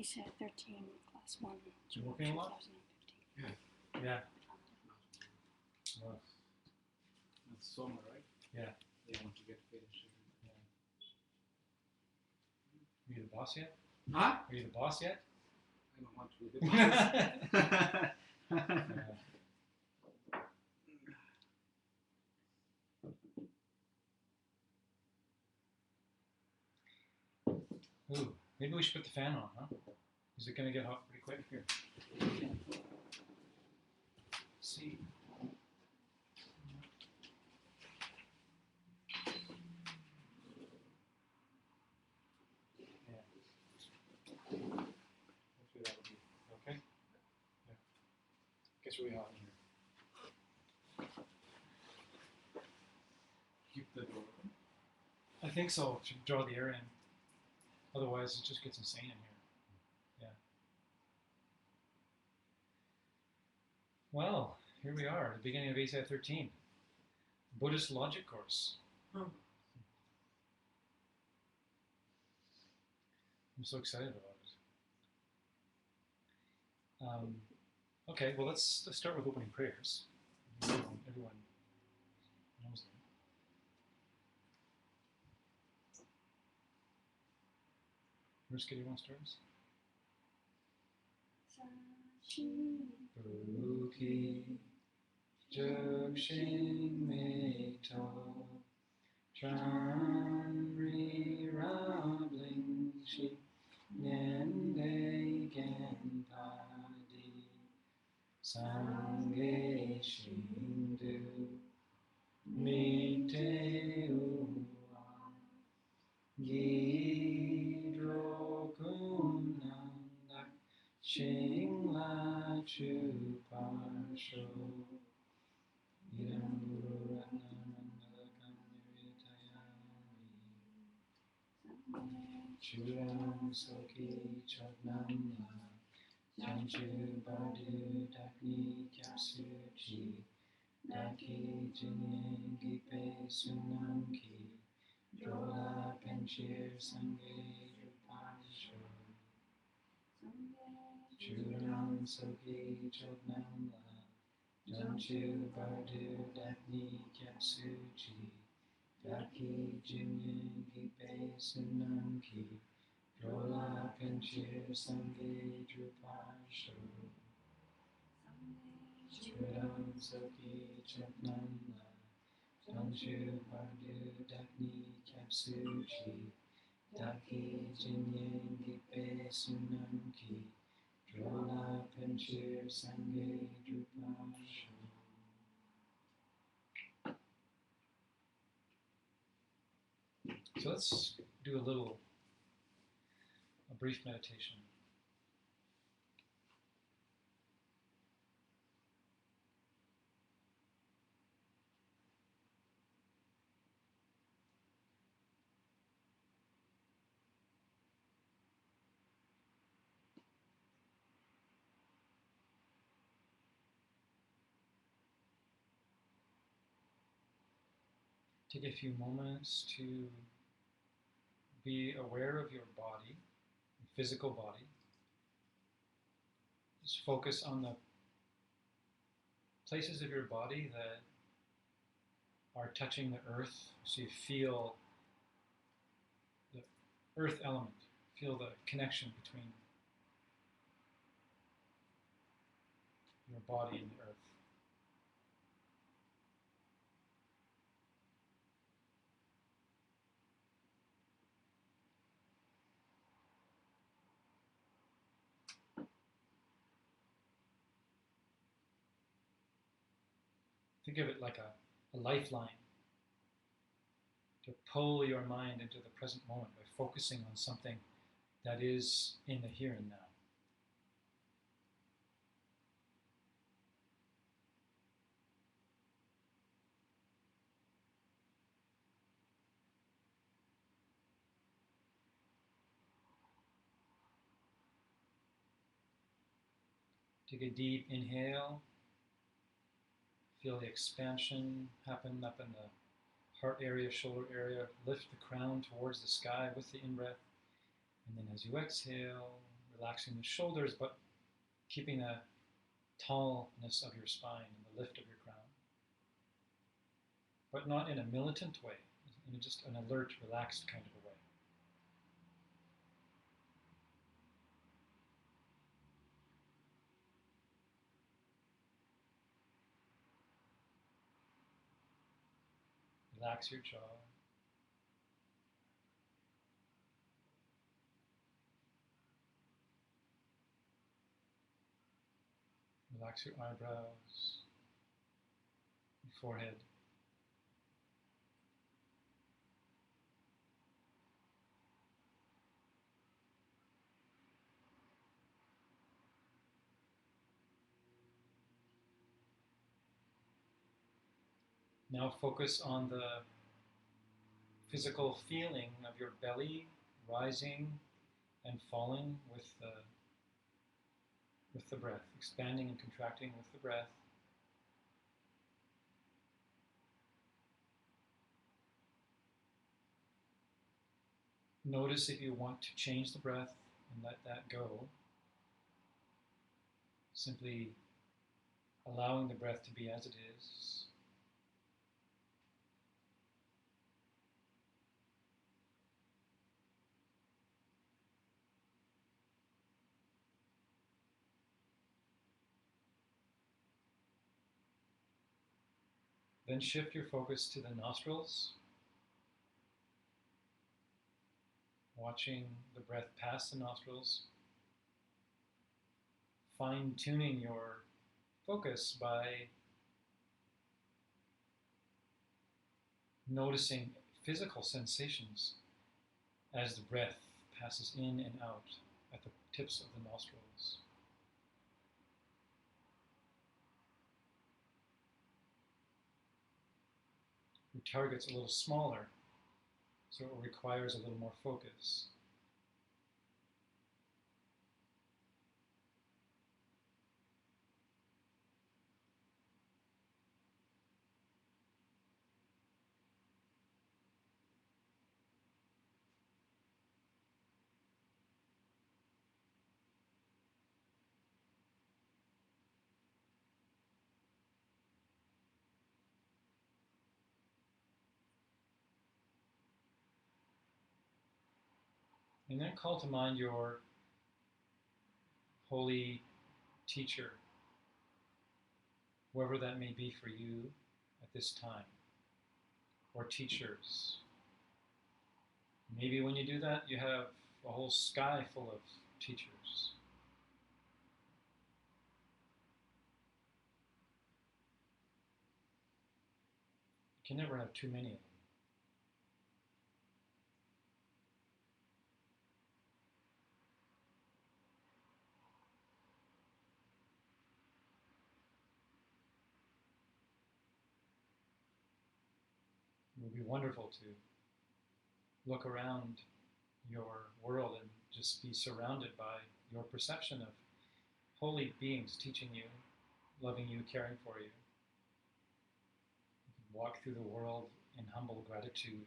ACI 13, Class 1, You working a lot? 2015. Yeah. Well, It's summer, right? yeah. They want to get finished. Are you the boss yet? Huh? Are you the boss yet? I don't want to be the boss. Ooh, maybe we should put the fan on, huh? Is it going to get hot pretty quick here? See. Yeah. Hopefully that will be okay. Yeah. Gets really hot in here. Keep the door open. I think so, to draw the air in. Otherwise, it just gets insane in here. Yeah. Well, here we are, the beginning of ACI 13. Buddhist logic course. Hmm. I'm so excited about it. Okay, well, let's start with opening prayers. Everyone knows them. Mariska, do you want to start us? Buki Jokshin Meito Chanri Rabling Shi Nende Genpadi Sange Shindu Mite Uwa Gidro Kunanda Shingla Chuparsho Idam Guru Ratnamandalakam Niritayami Churam Soki Chotnamla Janchu Badu Dakni Kyasuchi Daki Jinye Gipe Sunamki Drola Penchir Sange Rupasho Churam Soki Chotnamla Janchu Badu Dakni Kyasuchi Daki Jinye Gipe Sunamki Drola Penchir Sange Rupasho Churam Soki Chotnamla Janchu Badu Dakni Kyasuchi Daki Jinye Gipe Sunamki Drola Penchir Sange Drupasho. So let's do a brief meditation. Take a few moments to be aware of your body, your physical body. Just focus on the places of your body that are touching the earth, so you feel the earth element, feel the connection between your body and the earth. Think of it like a lifeline to pull your mind into the present moment by focusing on something that is in the here and now. Take a deep inhale. Feel the expansion happen up in the heart area, shoulder area. Lift the crown towards the sky with the in-breath. And then as you exhale, relaxing the shoulders, but keeping the tallness of your spine and the lift of your crown. But not in a militant way, in just an alert, relaxed kind of a way. Relax your jaw. Relax your eyebrows, your forehead. Now focus on the physical feeling of your belly rising and falling with the breath, expanding and contracting with the breath. Notice if you want to change the breath and let that go. Simply allowing the breath to be as it is. Then shift your focus to the nostrils, watching the breath pass the nostrils, fine-tuning your focus by noticing physical sensations as the breath passes in and out at the tips of the nostrils. Your target's a little smaller, so it requires a little more focus. And then call to mind your holy teacher, whoever that may be for you at this time, or teachers. Maybe when you do that, you have a whole sky full of teachers. You can never have too many of them. It would be wonderful to look around your world and just be surrounded by your perception of holy beings teaching you, loving you, caring for you. You can walk through the world in humble gratitude.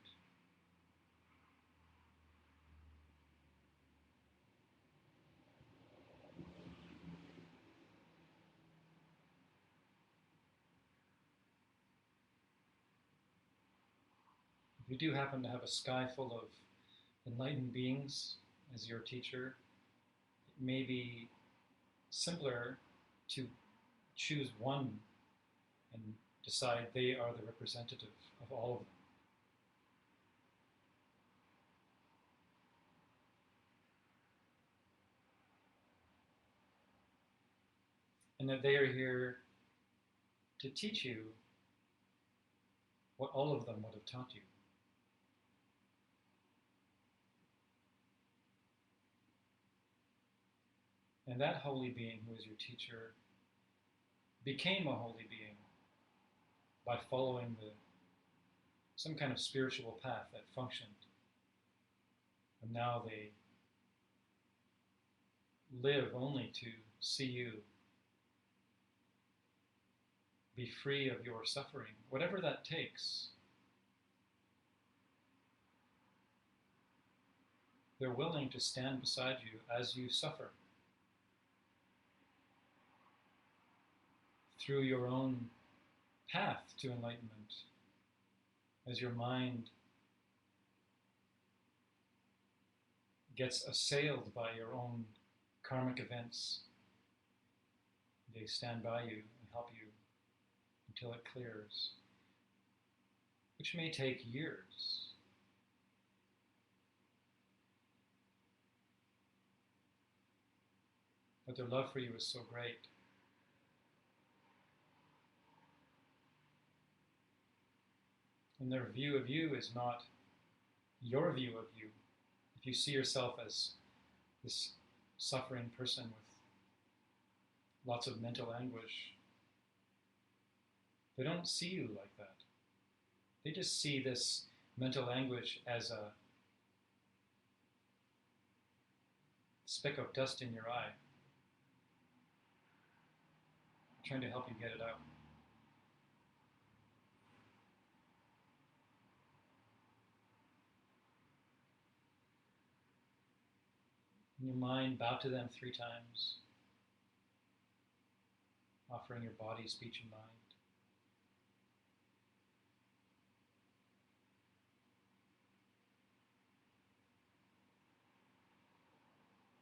If you do happen to have a sky full of enlightened beings as your teacher, it may be simpler to choose one and decide they are the representative of all of them. And that they are here to teach you what all of them would have taught you. And that holy being who is your teacher became a holy being by following some kind of spiritual path that functioned. And now they live only to see you be free of your suffering, whatever that takes. They're willing to stand beside you as you suffer through your own path to enlightenment, as your mind gets assailed by your own karmic events. They stand by you and help you until it clears, which may take years. But their love for you is so great. And their view of you is not your view of you. If you see yourself as this suffering person with lots of mental anguish, they don't see you like that. They just see this mental anguish as a speck of dust in your eye, trying to help you get it out. In your mind, bow to them 3 times, offering your body, speech, and mind.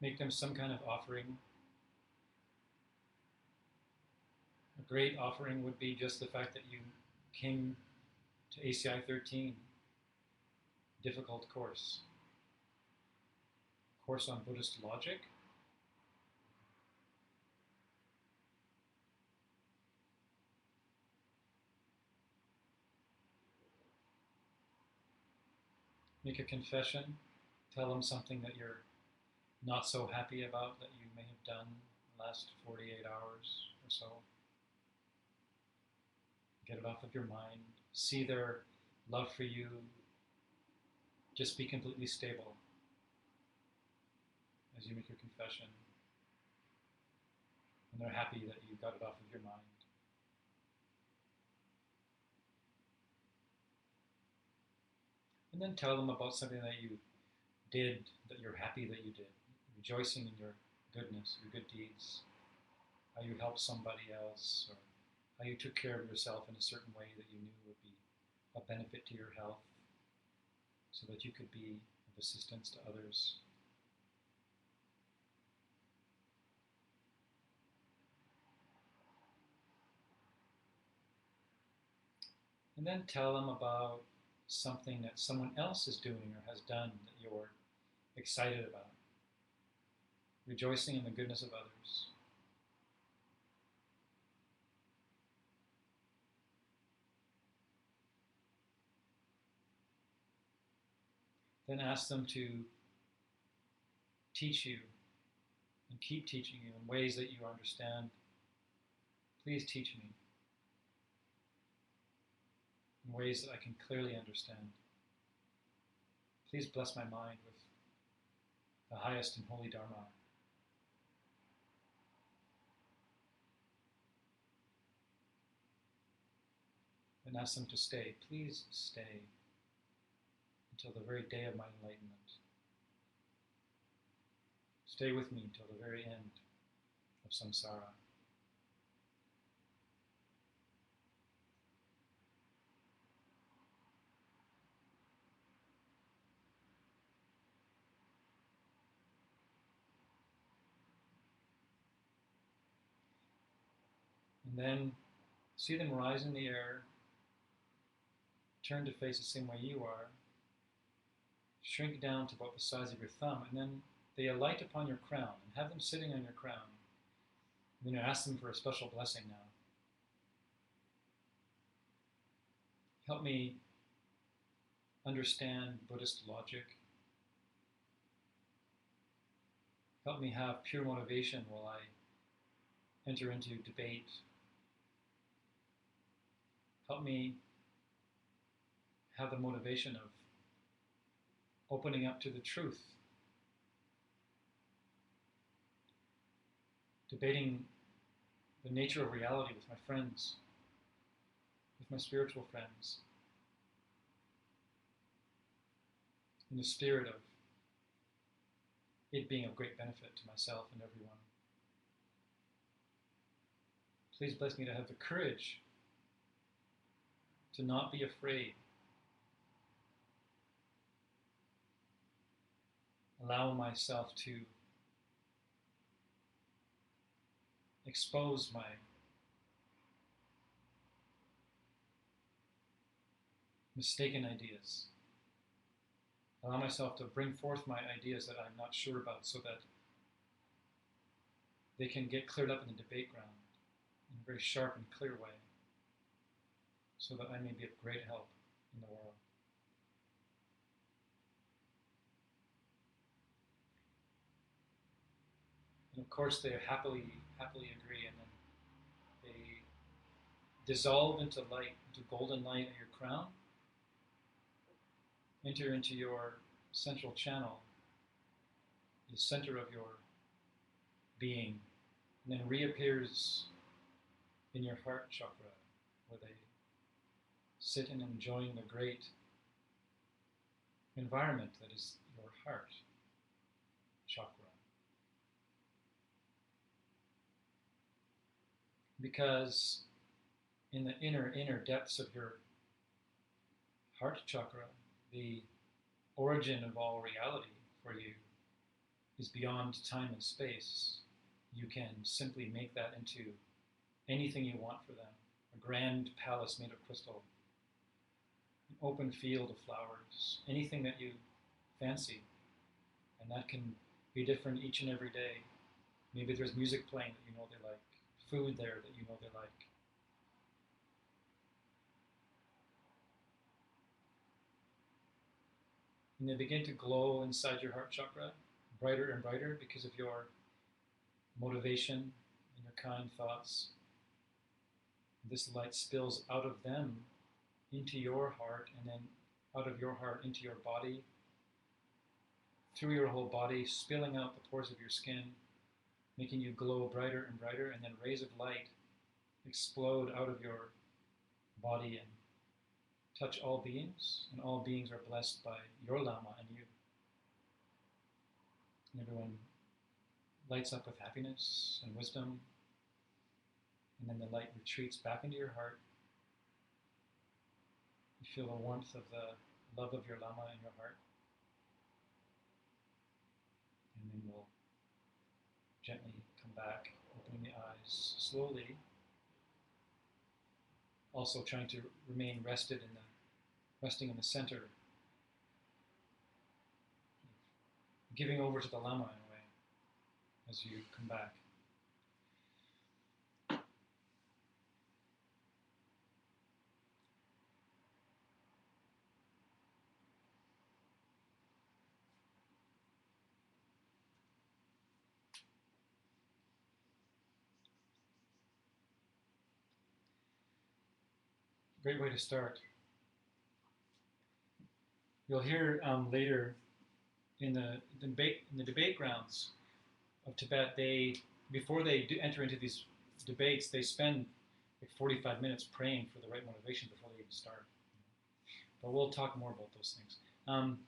Make them some kind of offering. A great offering would be just the fact that you came to ACI 13, difficult course on Buddhist logic. Make a confession. Tell them something that you're not so happy about that you may have done the last 48 hours or so. Get it off of your mind. See their love for you. Just be completely stable as you make your confession. And they're happy that you got it off of your mind. And then tell them about something that you did, that you're happy that you did. Rejoicing in your goodness, your good deeds. How you helped somebody else, or how you took care of yourself in a certain way that you knew would be a benefit to your health, so that you could be of assistance to others. And then tell them about something that someone else is doing or has done that you're excited about. Rejoicing in the goodness of others. Then ask them to teach you and keep teaching you in ways that you understand. Please teach me in ways that I can clearly understand. Please bless my mind with the highest and holy Dharma. And ask them to stay. Please stay until the very day of my enlightenment. Stay with me until the very end of samsara. And then see them rise in the air, turn to face the same way you are, shrink down to about the size of your thumb, and then they alight upon your crown, and have them sitting on your crown. And then you ask them for a special blessing now. Help me understand Buddhist logic. Help me have pure motivation while I enter into debate. Help me have the motivation of opening up to the truth, debating the nature of reality with my friends, with my spiritual friends, in the spirit of it being of great benefit to myself and everyone. Please bless me to have the courage to not be afraid. Allow myself to expose my mistaken ideas. Allow myself to bring forth my ideas that I'm not sure about so that they can get cleared up in the debate ground in a very sharp and clear way, so that I may be of great help in the world. And of course they happily agree, and then they dissolve into light, into golden light at your crown, enter into your central channel, the center of your being, and then reappears in your heart chakra, where they sit and enjoying the great environment that is your heart chakra. Because in the inner depths of your heart chakra, the origin of all reality for you is beyond time and space. You can simply make that into anything you want for them. A grand palace made of crystal, an open field of flowers, anything that you fancy. And that can be different each and every day. Maybe there's music playing that you know they like, food there that you know they like. And they begin to glow inside your heart chakra, brighter and brighter because of your motivation and your kind thoughts. This light spills out of them into your heart, and then out of your heart into your body, through your whole body, spilling out the pores of your skin, making you glow brighter and brighter, and then rays of light explode out of your body and touch all beings, and all beings are blessed by your Lama and you. And everyone lights up with happiness and wisdom, and then the light retreats back into your heart. You feel the warmth of the love of your Lama in your heart. And then we'll gently come back, opening the eyes slowly, also trying to remain resting in the center, giving over to the Lama in a way as you come back. Great way to start. You'll hear later in the debate grounds of Tibet, before they enter into these debates, they spend like 45 minutes praying for the right motivation before they even start. But we'll talk more about those things. I'm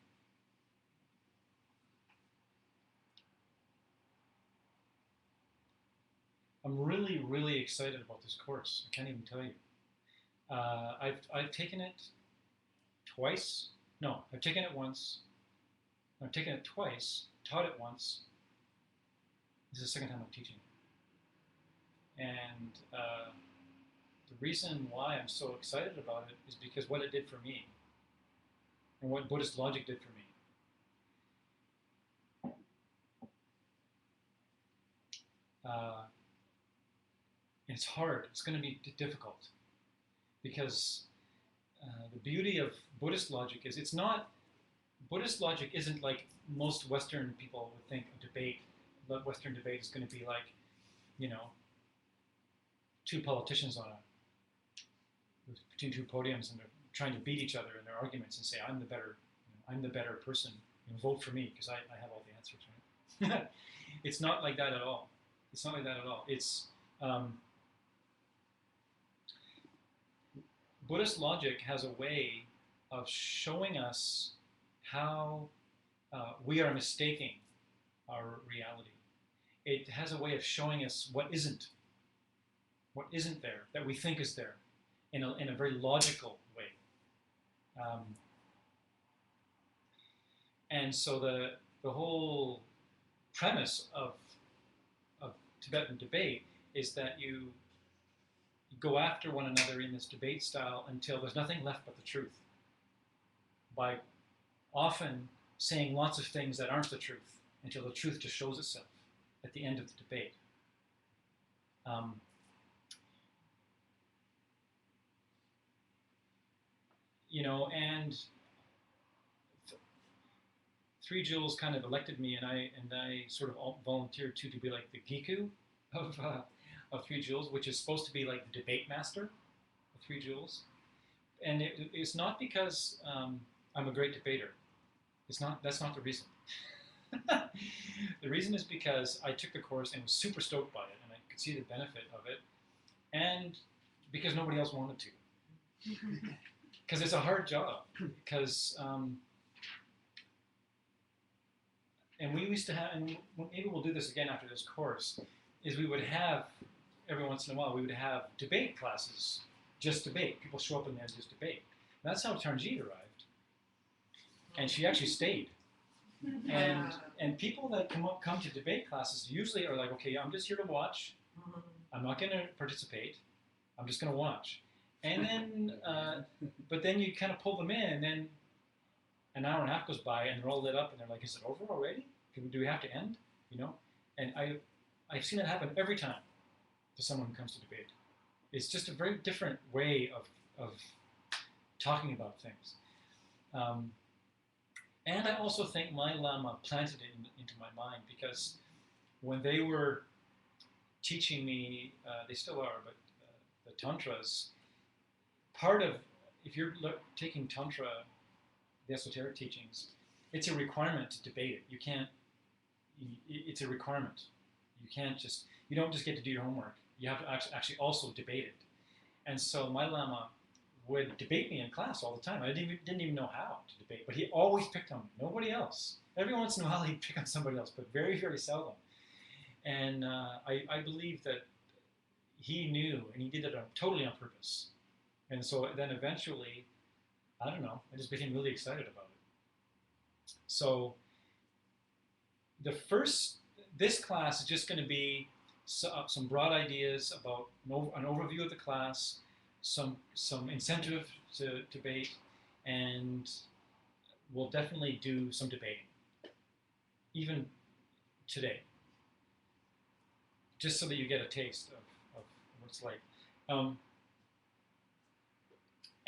really, really excited about this course. I can't even tell you. I've taken it twice. No, I've taken it once. I've taken it twice, taught it once. This is the second time I'm teaching it. And the reason why I'm so excited about it is because what it did for me and what Buddhist logic did for me. It's hard. It's going to be difficult because the beauty of Buddhist logic is Buddhist logic isn't like most Western people would think a debate. Western debate is going to be like, two politicians between two podiums, and they're trying to beat each other in their arguments and say, I'm the better person. Vote for me because I have all the answers. Right? It's not like that at all. It's not like that at all. It's Buddhist logic has a way of showing us how we are mistaking our reality. It has a way of showing us what isn't there, that we think is there, in a very logical way. And so the whole premise of Tibetan debate is that you go after one another in this debate style until there's nothing left but the truth, by often saying lots of things that aren't the truth until the truth just shows itself at the end of the debate. And Three Jewels kind of elected me, and I sort of volunteered to be like the Giku of Three Jewels, which is supposed to be like the debate master of Three Jewels. And it's not because I'm a great debater. That's not the reason. The reason is because I took the course and was super stoked by it, and I could see the benefit of it, and because nobody else wanted to. Because it's a hard job. Because and we used to have, and maybe we'll do this again after this course, is we would have, every once in a while, we would have debate classes, just debate. People show up and they just debate. And that's how Tarnjeet arrived. And she actually stayed. And people that come to debate classes usually are like, okay, I'm just here to watch. I'm not going to participate. I'm just going to watch. And then, but then you kind of pull them in, and then an hour and a half goes by, and they're all lit up, and they're like, "Is it over already? Do we have to end?" And I've seen it happen every time to someone who comes to debate. It's just a very different way of talking about things. And I also think my Lama planted it into my mind, because when they were teaching me, they still are, but the Tantras, part of, if you're taking Tantra, the esoteric teachings, it's a requirement to debate it. You can't, it's a requirement. You don't just get to do your homework. You have to actually also debate it. And so my Lama would debate me in class all the time. I didn't even know how to debate, but he always picked on me, nobody else. Every once in a while he'd pick on somebody else, but very, very seldom. And I believe that he knew, and he did it totally on purpose. And so then eventually, I don't know, I just became really excited about it. So this class is just going to be some broad ideas about an overview of the class, some incentive to debate, and we'll definitely do some debating, even today, just so that you get a taste of what it's like.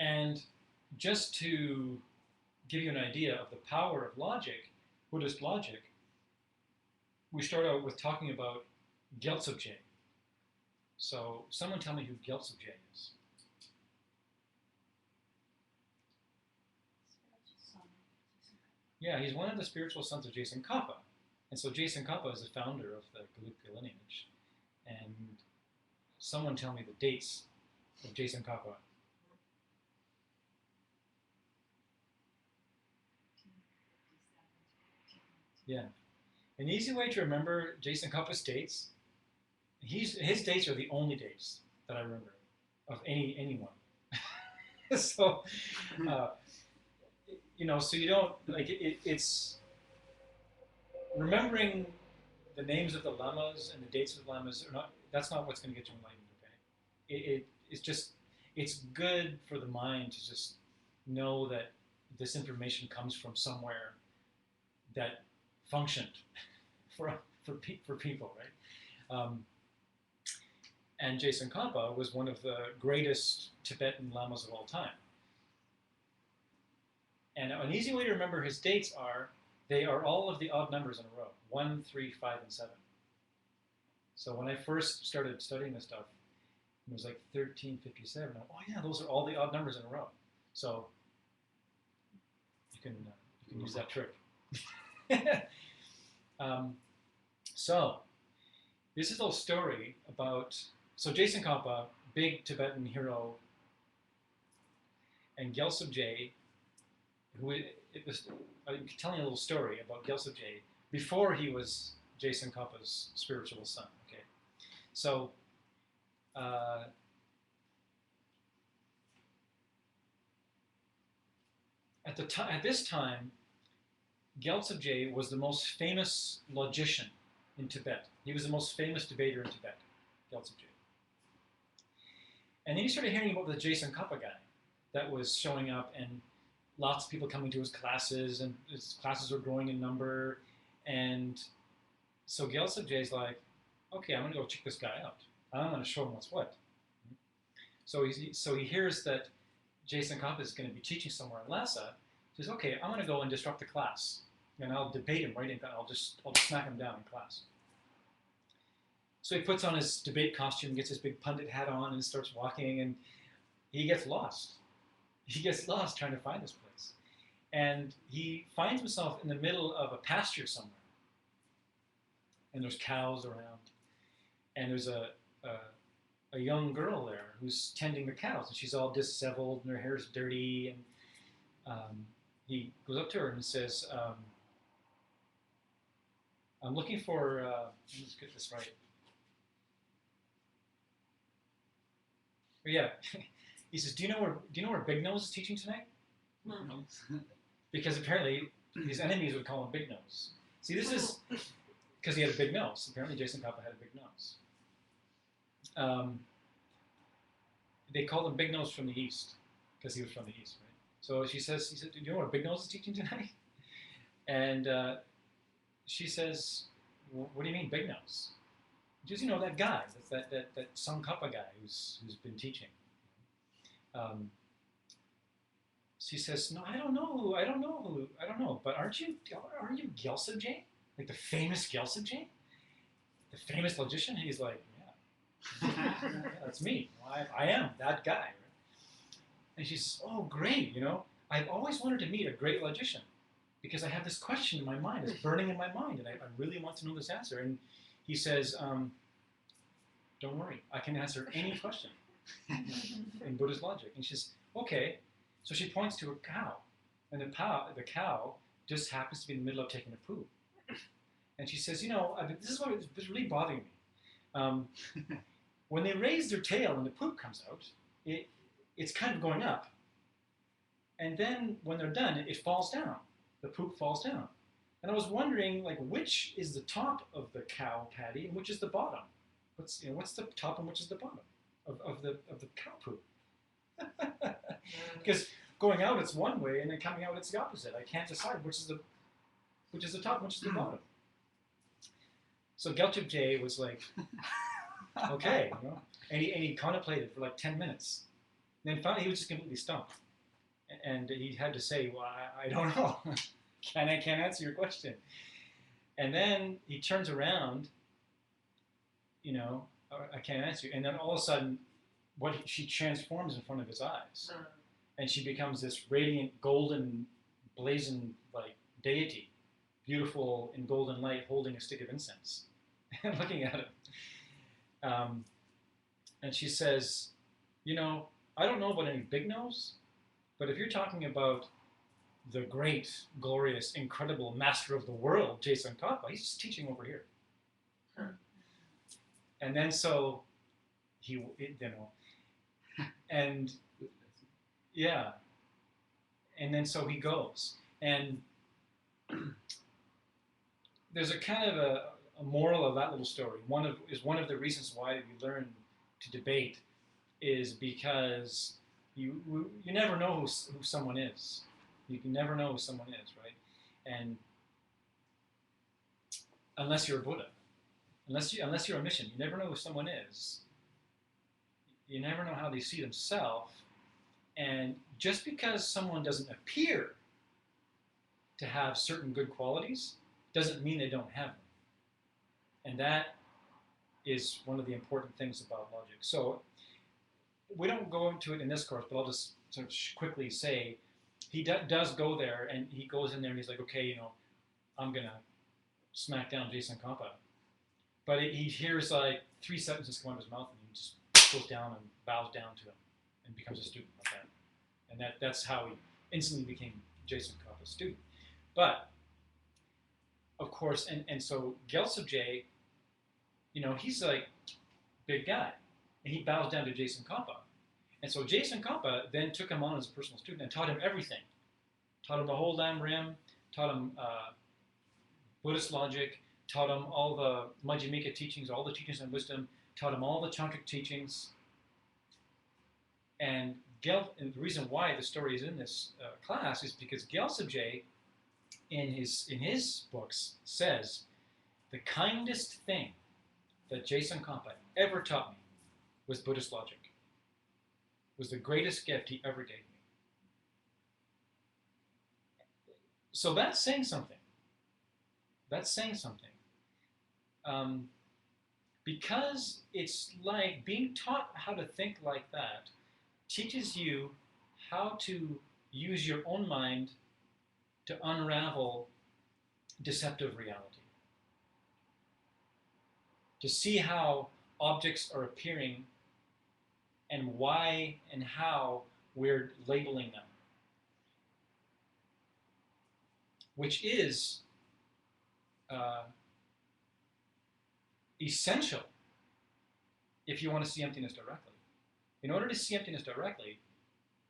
And just to give you an idea of the power of logic, Buddhist logic, we start out with talking about Gyaltsab. So someone tell me who Gyaltsab is. Yeah, he's one of the spiritual sons of Jason Kappa. And so Jason Kappa is the founder of the Gelugpa lineage. And someone tell me the dates of Jason Kappa. Yeah. An easy way to remember Jason Kappa's dates, his dates are the only dates that I remember of anyone. So, so you don't, like, it's remembering the names of the lamas and the dates of the lamas that's not what's going to get you enlightened, okay? It's good for the mind to just know that this information comes from somewhere that functioned for people, right? And Jason Kappa was one of the greatest Tibetan lamas of all time. And an easy way to remember his dates they are all of the odd numbers in a row: 1, 3, 5, and 7. So when I first started studying this stuff, it was like 1357. Oh yeah, those are all the odd numbers in a row. So you can use that trick. So this is a little story about, so Jason Kappa, big Tibetan hero, and Gyaltsab, I'm telling a little story about Gyaltsab, before he was Jason Koppa's spiritual son. Okay, so at this time, Gyaltsab was the most famous logician in Tibet. He was the most famous debater in Tibet, Gyaltsab. And then he started hearing about the Jason Koppa guy that was showing up, and lots of people coming to his classes, and his classes were growing in number. And so Gyaltsab is like, okay, I'm going to go check this guy out. I'm going to show him what's what. So he hears that Jason Koppa is going to be teaching somewhere in Lhasa. He says, okay, I'm going to go and disrupt the class, and I'll debate him right in class. I'll just smack him down in class. So he puts on his debate costume, gets his big pundit hat on, and starts walking, and he gets lost. He gets lost trying to find this place. And he finds himself in the middle of a pasture somewhere. And there's cows around. And there's a young girl there who's tending the cows. And she's all disheveled, and her hair's dirty. And he goes up to her and says, I'm looking for, let's get this right. But yeah, he says, do you know where Big Nose is teaching tonight? No. Because apparently his enemies would call him Big Nose. See, this is because he had a big nose. Apparently Jason Koppa had a big nose. They called him Big Nose from the East because he was from the East, right? So he said, do you know where Big Nose is teaching tonight? And she says, what do you mean Big Nose? Just, that guy, that Sung Kappa guy who's been teaching. She says, no, I don't know. But aren't you Gyaltsab? Like the famous Gyaltsab? The famous logician? And he's like, yeah, that's me. I am that guy. Right? And she says, oh, great. I've always wanted to meet a great logician because I have this question in my mind. It's burning in my mind, and I really want to know this answer. And he says, don't worry, I can answer any question in Buddhist logic. And she says, okay. So she points to a cow, and the cow just happens to be in the middle of taking a poo. And she says, this is what is really bothering me. When they raise their tail and the poop comes out, it's kind of going up. And then when they're done, it falls down. The poop falls down. And I was wondering, which is the top of the cow patty and which is the bottom? What's the top and which is the bottom of the cow poop? Because going out it's one way, and then coming out it's the opposite. I can't decide which is the top and which is the bottom. So Gyaltsab was like, okay, and he contemplated for 10 minutes. And then finally he was just completely stumped, and he had to say, well, I don't know. I can't answer your question. And then he turns around, I can't answer you. And then all of a sudden, she transforms in front of his eyes. And she becomes this radiant, golden, blazing, deity, beautiful in golden light, holding a stick of incense and looking at him. And she says, I don't know about any big nose, but if you're talking about the great, glorious, incredible master of the world, Jason Koppa, he's just teaching over here. And then so and yeah, and then so he goes, and there's a kind of a moral of that little story. One of the reasons why we learn to debate is because you never know who someone is. You can never know who someone is, right? And unless you're a Buddha, unless you're a mission, you never know who someone is. You never know how they see themselves. And just because someone doesn't appear to have certain good qualities doesn't mean they don't have them. And that is one of the important things about logic. So we don't go into it in this course, but I'll just sort of quickly say he does go there, and he goes in there and he's like, okay, I'm going to smack down Jason Koppa. But he hears 3 sentences come out of his mouth, and he just goes down and bows down to him and becomes a student like that. And that's how he instantly became Jason Koppa's student. But of course, and so Gyaltsab, he's like big guy, and he bows down to Jason Kompa. And so Jason Kompa then took him on as a personal student and taught him everything. Taught him the whole Lam Rim, taught him Buddhist logic, taught him all the Majjhimika teachings, all the teachings on wisdom, taught him all the tantric teachings. And the reason why the story is in this class is because Gyaltsab, in his books, says the kindest thing that Jason Kompa ever taught me was Buddhist logic. Was the greatest gift he ever gave me. So that's saying something. That's saying something. Because it's like being taught how to think like that teaches you how to use your own mind to unravel deceptive reality. To see how objects are appearing and why and how we're labeling them. Which is essential if you want to see emptiness directly. In order to see emptiness directly,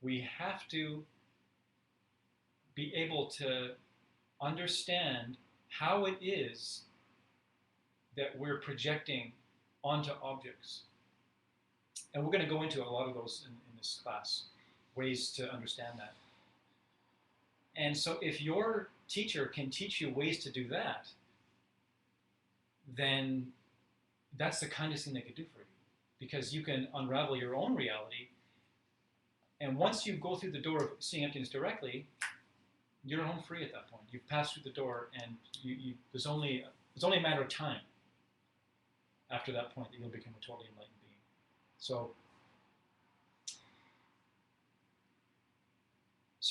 we have to be able to understand how it is that we're projecting onto objects. And we're going to go into a lot of those in this class, ways to understand that. And so if your teacher can teach you ways to do that, then that's the kindest thing they could do for you. Because you can unravel your own reality. And once you go through the door of seeing emptiness directly, you're home free at that point. You've passed through the door, and it's only a matter of time after that point that you'll become a totally enlightened being. So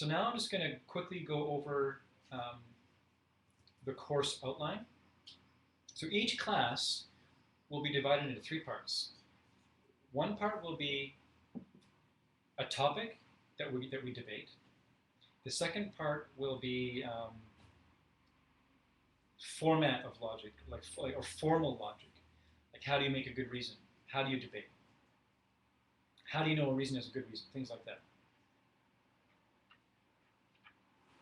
now I'm just going to quickly go over the course outline. So each class will be divided into 3 parts. One part will be a topic that we debate. The second part will be format of logic, or formal logic. Like, how do you make a good reason? How do you debate? How do you know a reason is a good reason? Things like that.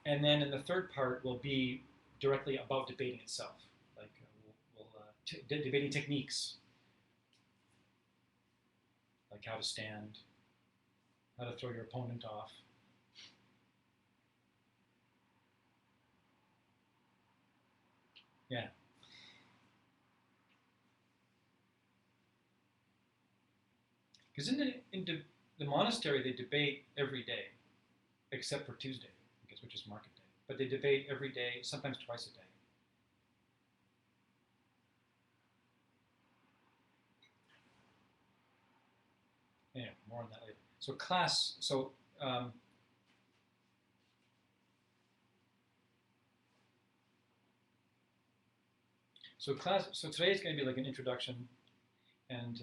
And then in the third part will be directly about debating itself, like debating techniques, like how to stand, how to throw your opponent off. Yeah. Because in the monastery, they debate every day, except for Tuesday, which is market day. But they debate every day, sometimes twice a day. Anyway, more on that later. So so today is going to be like an introduction, and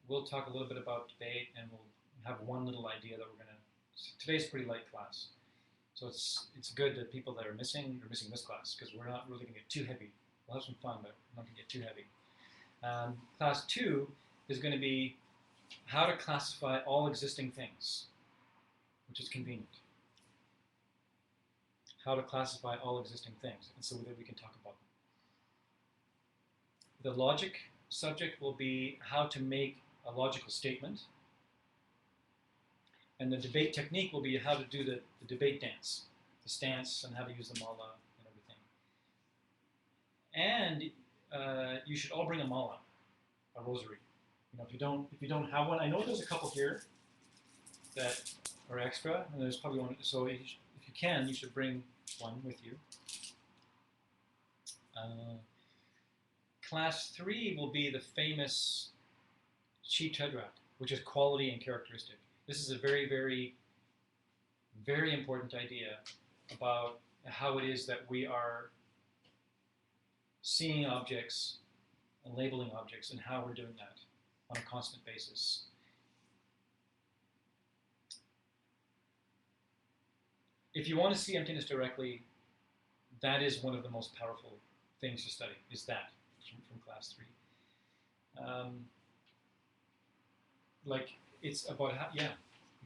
we'll talk a little bit about debate, and we'll have one little idea that we're going to. Today's a pretty light class, so it's good that people that are missing this class, because we're not really going to get too heavy. We'll have some fun, but we're not going to get too heavy. Class 2 is going to be how to classify all existing things, which is convenient. How to classify all existing things, and so that we can talk about them. The logic subject will be how to make a logical statement. And the debate technique will be how to do the debate dance, the stance, and how to use the mala and everything. And you should all bring a mala, a rosary. If you don't have one, I know there's a couple here that are extra, and there's probably one. So if you can, you should bring one with you. Class 3 will be the famous Chi Tedrak, which is quality and characteristic. This is a very, very, very important idea about how it is that we are seeing objects and labeling objects, and how we're doing that on a constant basis. If you want to see emptiness directly, that is one of the most powerful things to study, is that from class 3. Like it's about how, yeah,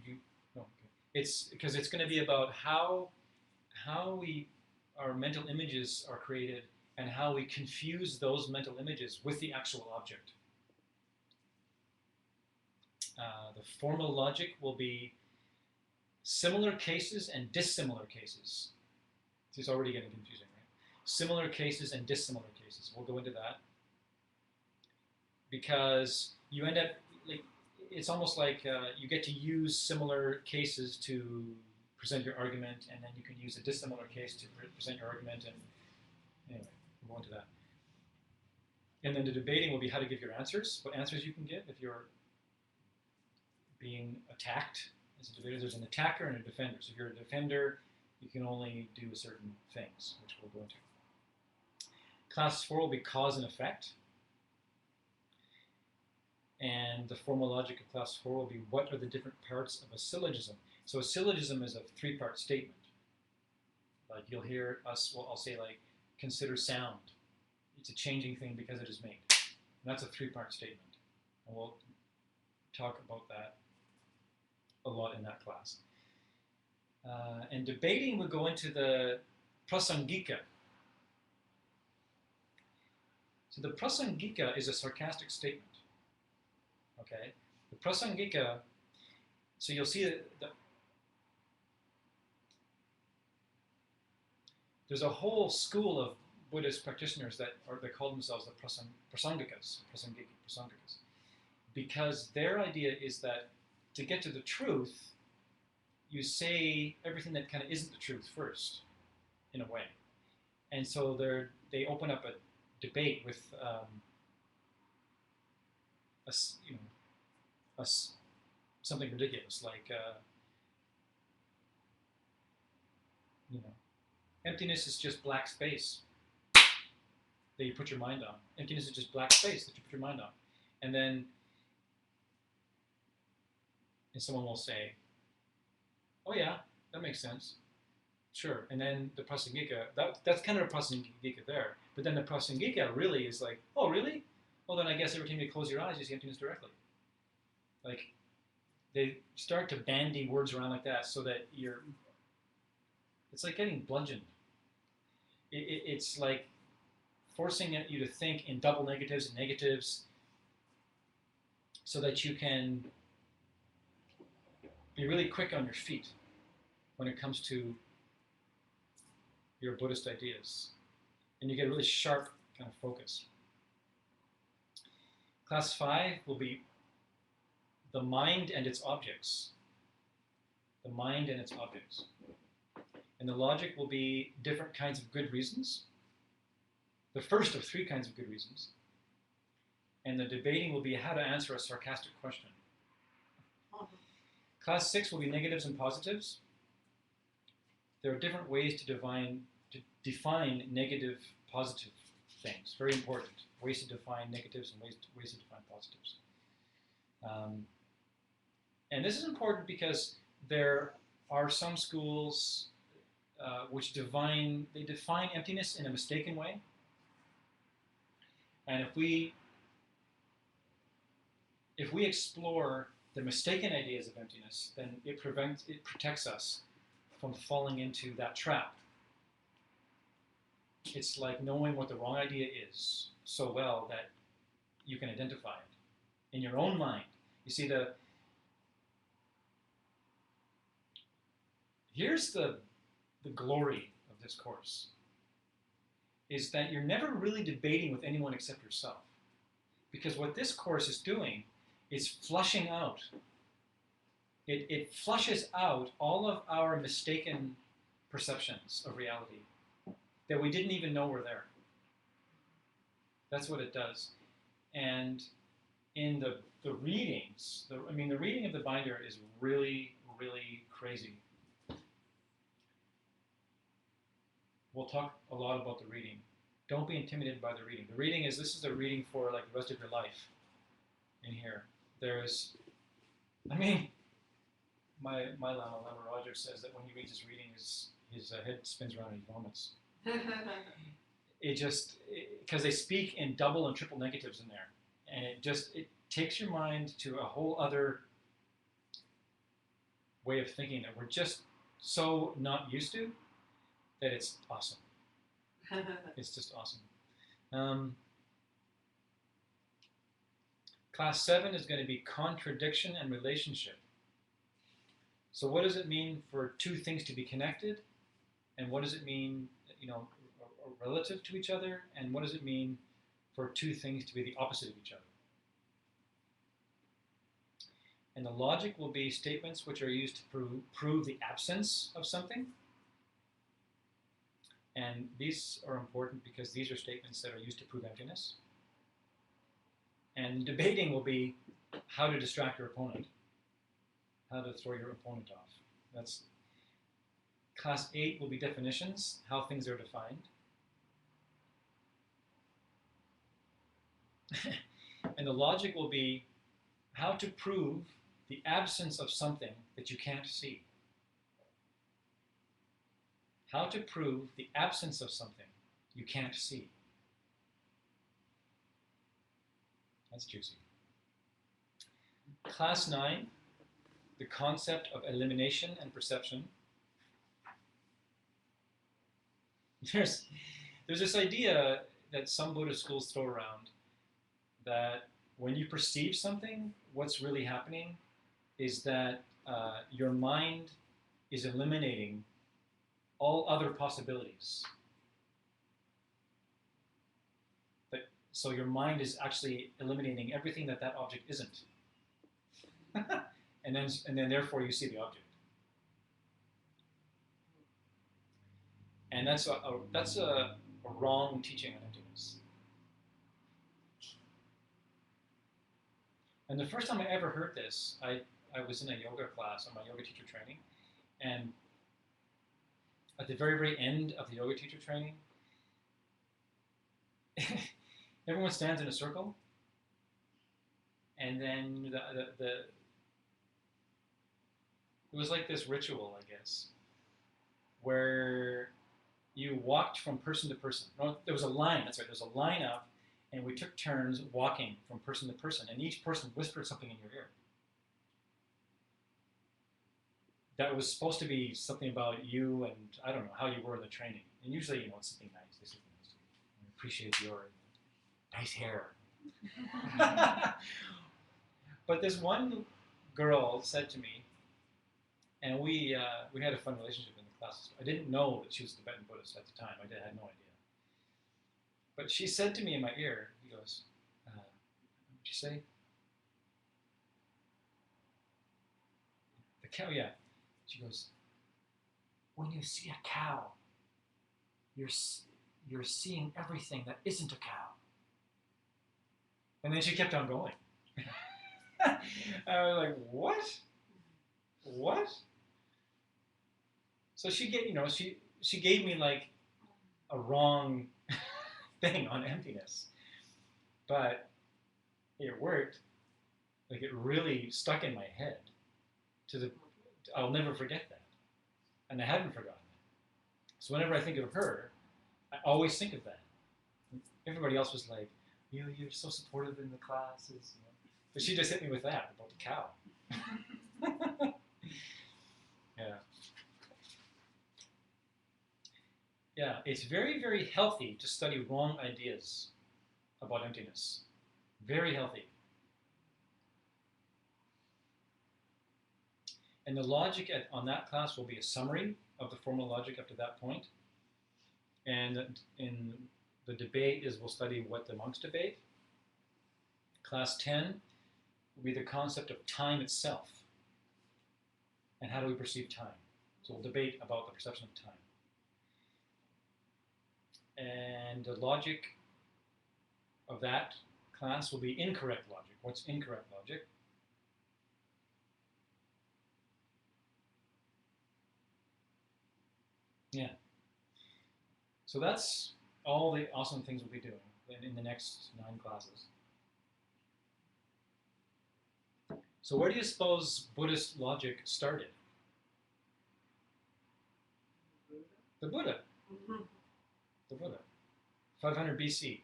you, no, okay. It's because it's going to be about how our mental images are created and how we confuse those mental images with the actual object. The formal logic will be similar cases and dissimilar cases. It's already getting confusing, right? Similar cases and dissimilar cases. We'll go into that. Because you end up, like, it's almost like you get to use similar cases to present your argument, and then you can use a dissimilar case to present your argument, and anyway, we'll go into that. And then the debating will be how to give your answers, what answers you can give if you're being attacked as a debater. There's an attacker and a defender. So if you're a defender, you can only do certain things, which we'll go into. Class 4 will be cause and effect. And the formal logic of class 4 will be what are the different parts of a syllogism. So a syllogism is a 3-part statement. Like you'll hear us, well, I'll say like, consider sound. It's a changing thing because it is made. And that's a 3-part statement. And we'll talk about that a lot in that class. And debating will go into the prasangika. So the prasangika is a sarcastic statement. Okay, the prasangika. So you'll see that there's a whole school of Buddhist practitioners that call themselves the prasangikas, because their idea is that to get to the truth, you say everything that kind of isn't the truth first, in a way, and so they open up a debate with something ridiculous like emptiness is just black space that you put your mind on. Emptiness is just black space that you put your mind on, and then someone will say, "Oh yeah, that makes sense, sure." And then the prasangika, that's kind of a prasangika there, but then the prasangika really is like, "Oh really? Well then I guess every time you close your eyes, you see emptiness directly." Like, they start to bandy words around like that so that it's like getting bludgeoned. It's like forcing you to think in double negatives and negatives so that you can be really quick on your feet when it comes to your Buddhist ideas. And you get a really sharp kind of focus. Class 5 will be the mind and its objects. The mind and its objects. And the logic will be different kinds of good reasons. The first of 3 kinds of good reasons. And the debating will be how to answer a sarcastic question. Class 6 will be negatives and positives. There are different ways to define negative, positive things. Very important. Ways to define negatives and ways to define positives. And this is important because there are some schools which define emptiness in a mistaken way. And if we explore the mistaken ideas of emptiness, then it protects us from falling into that trap. It's like knowing what the wrong idea is so well that you can identify it in your own mind. You see, here's the glory of this course, is that you're never really debating with anyone except yourself. Because what this course is doing is flushing out. It flushes out all of our mistaken perceptions of reality that we didn't even know were there. That's what it does. And in the readings, the reading of the binder is really, really crazy. We'll talk a lot about the reading. Don't be intimidated by the reading. The reading this is a reading for like the rest of your life in here. There's, my Lama Roger says that when he reads his reading, his head spins around and he vomits. It just, because they speak in double and triple negatives in there. And it takes your mind to a whole other way of thinking that we're just so not used to that it's awesome. It's just awesome. Class 7 is going to be contradiction and relationship. So what does it mean for two things to be connected? And what does it mean, relative to each other? And what does it mean for two things to be the opposite of each other? And the logic will be statements which are used to prove the absence of something. And these are important because these are statements that are used to prove emptiness. And debating will be how to distract your opponent, how to throw your opponent off. That's class 8 will be definitions, how things are defined. And the logic will be how to prove the absence of something that you can't see. How to prove the absence of something you can't see. That's juicy. Class 9, the concept of elimination and perception. There's this idea that some Buddhist schools throw around that when you perceive something, what's really happening is that your mind is eliminating all other possibilities. So your mind is actually eliminating everything that object isn't. and then therefore you see the object. And that's a wrong teaching on emptiness. And the first time I ever heard this, I was in a yoga class on my yoga teacher training, and at the very, very end of the yoga teacher training, everyone stands in a circle, and then it was like this ritual, I guess, where you walked from person to person. No, there was a line, that's right, there was a line up, and we took turns walking from person to person, and each person whispered something in your ear. That was supposed to be something about you and, I don't know, how you were in the training. And usually, it's something nice. They say something nice to you. I appreciate your nice hair. But this one girl said to me, and we had a fun relationship in the classes. I didn't know that she was a Tibetan Buddhist at the time. I had no idea. But she said to me in my ear, he goes, what'd you say? The cow, yeah. She goes, when you see a cow, you're seeing everything that isn't a cow. And then she kept on going. I was like, what? What? So she gave me like a wrong thing on emptiness, but it worked. Like it really stuck in my head. I'll never forget that, and I hadn't forgotten it. So whenever I think of her, I always think of that. Everybody else was like, you're so supportive in the classes, but she just hit me with that about the cow. Yeah. Yeah, it's very, very healthy to study wrong ideas about emptiness. Very healthy. And the logic on that class will be a summary of the formal logic up to that point. And in the debate we'll study what the monks debate. Class 10 will be the concept of time itself. And how do we perceive time? So we'll debate about the perception of time. And the logic of that class will be incorrect logic. What's incorrect logic? Yeah. So that's all the awesome things we'll be doing in the next 9 classes. So where do you suppose Buddhist logic started? The Buddha. Mm-hmm. the Buddha, 500 BC.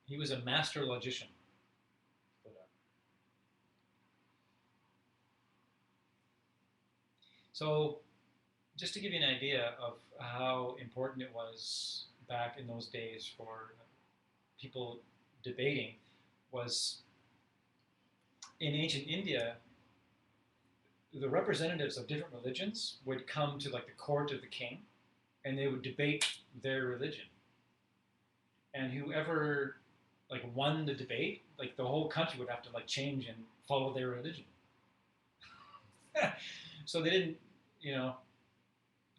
He was a master logician, Buddha. So, just to give you an idea of how important it was back in those days for people debating, was in ancient India, the representatives of different religions would come to like the court of the king, and they would debate their religion. And whoever like won the debate, like the whole country would have to like change and follow their religion. So they didn't, you know,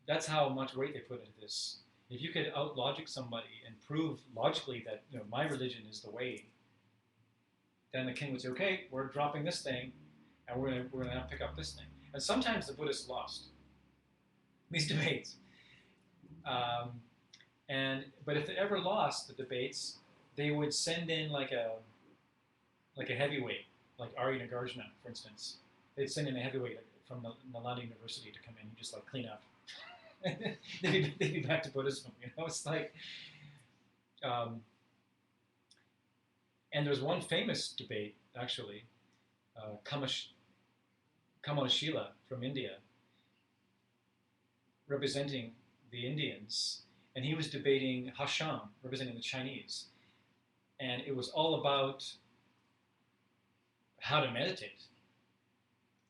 that's how much weight they put into this. If you could out logic somebody and prove logically that, you know, my religion is the way, then the king would say, okay, we're dropping this thing, and we're gonna pick up this thing. And sometimes the Buddhists lost these debates. But if they ever lost the debates, they would send in like a heavyweight, like Ari Nagarjuna, for instance. They'd send in a heavyweight from Nalanda University to come in and just like clean up. they'd be back to Buddhism. You know, it's like. And there's one famous debate, actually, Kamalashila from India, representing the Indians, and he was debating Hasham, representing the Chinese. And it was all about how to meditate.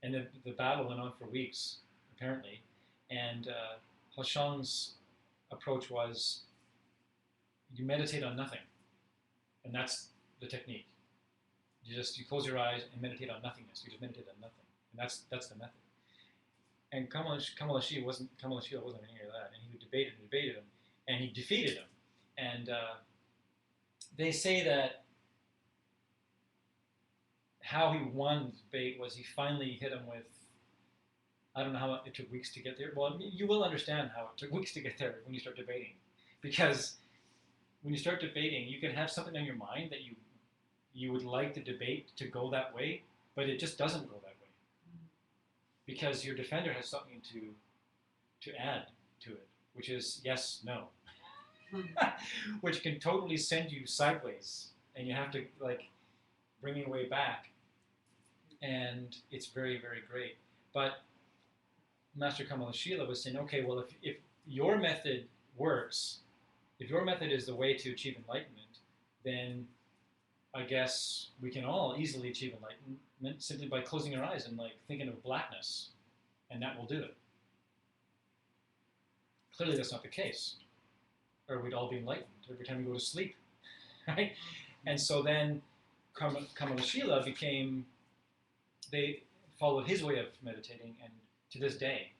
And the battle went on for weeks, apparently. And Hasham's approach was, you meditate on nothing. And that's the technique. You close your eyes and meditate on nothingness. You just meditate on nothing. And that's the method. And Kamalashila wasn't any of that. And he debated him, and he defeated him. And they say that how he won the debate was he finally hit him with, I don't know how it took weeks to get there. Well, you will understand how it took weeks to get there when you start debating. Because when you start debating, you can have something on your mind that you would like the debate to go that way, but it just doesn't go that way. Because your defender has something to add to it, which is yes, no. Which can totally send you sideways, and you have to like bring your way back. And it's very, very great. But Master Kamalashila was saying, okay, well, if your method works, if your method is the way to achieve enlightenment, then I guess we can all easily achieve enlightenment simply by closing our eyes and like thinking of blackness, and that will do it. Clearly that's not the case, or we'd all be enlightened every time we go to sleep, right? And so then Kamalashila they followed his way of meditating, and to this day,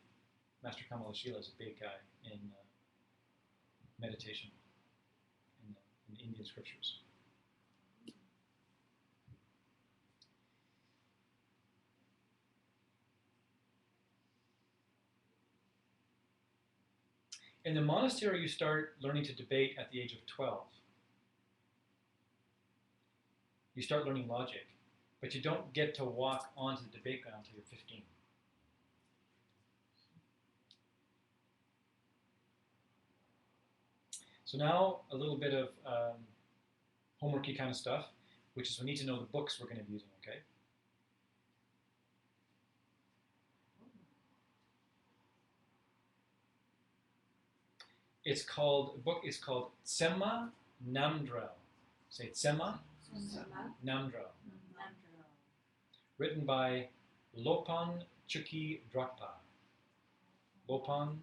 Master Kamalashila is a big guy in meditation in the Indian scriptures. In the monastery, you start learning to debate at the age of 12. You start learning logic, but you don't get to walk onto the debate ground until you're 15. So now a little bit of homeworky kind of stuff, which is we need to know the books we're going to be using, okay? The book is called Tsema Namdrel. Say Tsema Namdrel. Written by Lopan Chukyi Drakpa. Lopan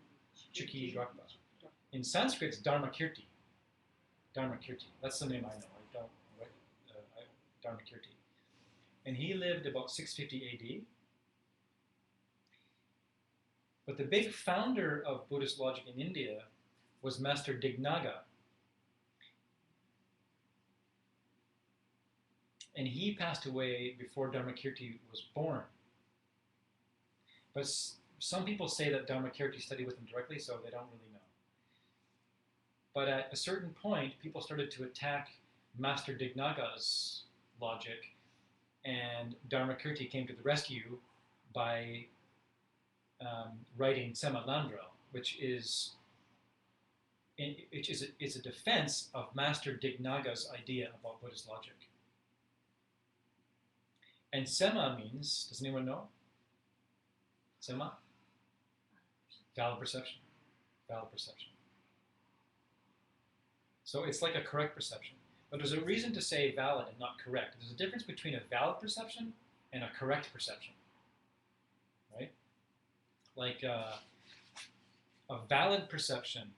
Chukyi Drakpa. In Sanskrit, it's Dharmakirti. Dharmakirti. That's the name I know. Dharmakirti. And he lived about 650 AD. But the big founder of Buddhist logic in India was Master Dignaga. And he passed away before Dharmakirti was born. But some people say that Dharmakirti studied with him directly, so they don't really know. But at a certain point, people started to attack Master Dignaga's logic, and Dharmakirti came to the rescue by writing Tsema Namdrel, which is it's a defense of Master Dignaga's idea about Buddhist logic. And Sema means, does anyone know? Sema? Valid perception. Valid perception. So it's like a correct perception. But there's a reason to say valid and not correct. There's a difference between a valid perception and a correct perception. Right? Like a valid perception.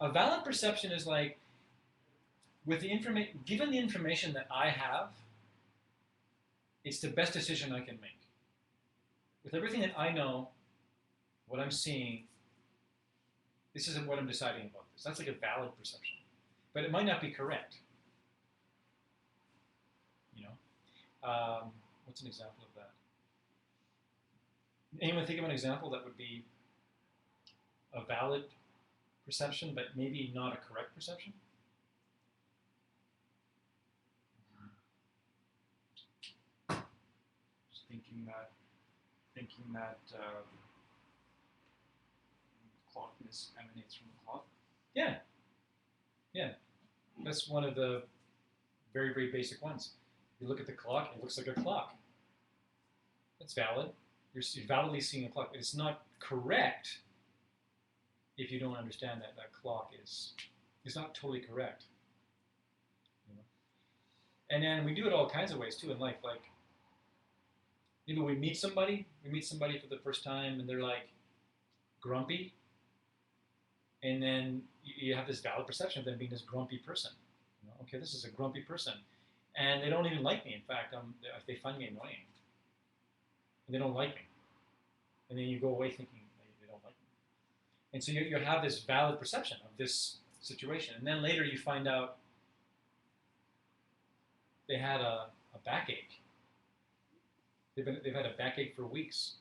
A valid perception is like, with the given the information that I have, it's the best decision I can make. With everything that I know, what I'm seeing, this isn't what I'm deciding about this. That's like a valid perception. But it might not be correct. You know? What's an example of that? Anyone think of an example that would be a valid perception, but maybe not a correct perception? Just thinking that clockness emanates from the clock. Yeah. Yeah. That's one of the very, very basic ones. You look at the clock, it looks like a clock. That's valid. You're validly seeing a clock. It's not correct if you don't understand that that clock is not totally correct. You know? And then we do it all kinds of ways too in life. Like maybe we meet somebody for the first time, and they're like grumpy, and then you have this valid perception of them being this grumpy person. You know, okay, this is a grumpy person, and they don't even like me. In fact, they find me annoying, and they don't like me, and then you go away thinking they don't like me. And so you have this valid perception of this situation, and then later you find out they had a backache. They've had a backache for weeks,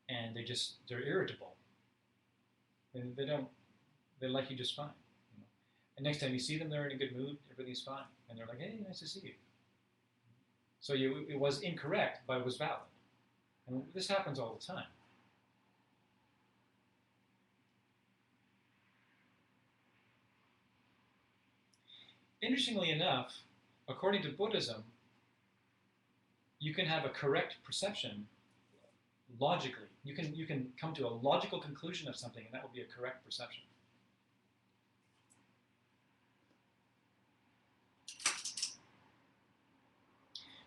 and they're irritable, and they like you just fine. You know? And next time you see them, they're in a good mood, everything's fine, and they're like, hey, nice to see you. So it was incorrect, but it was valid, and this happens all the time. Interestingly enough, according to Buddhism, you can have a correct perception logically. You can come to a logical conclusion of something, and that will be a correct perception.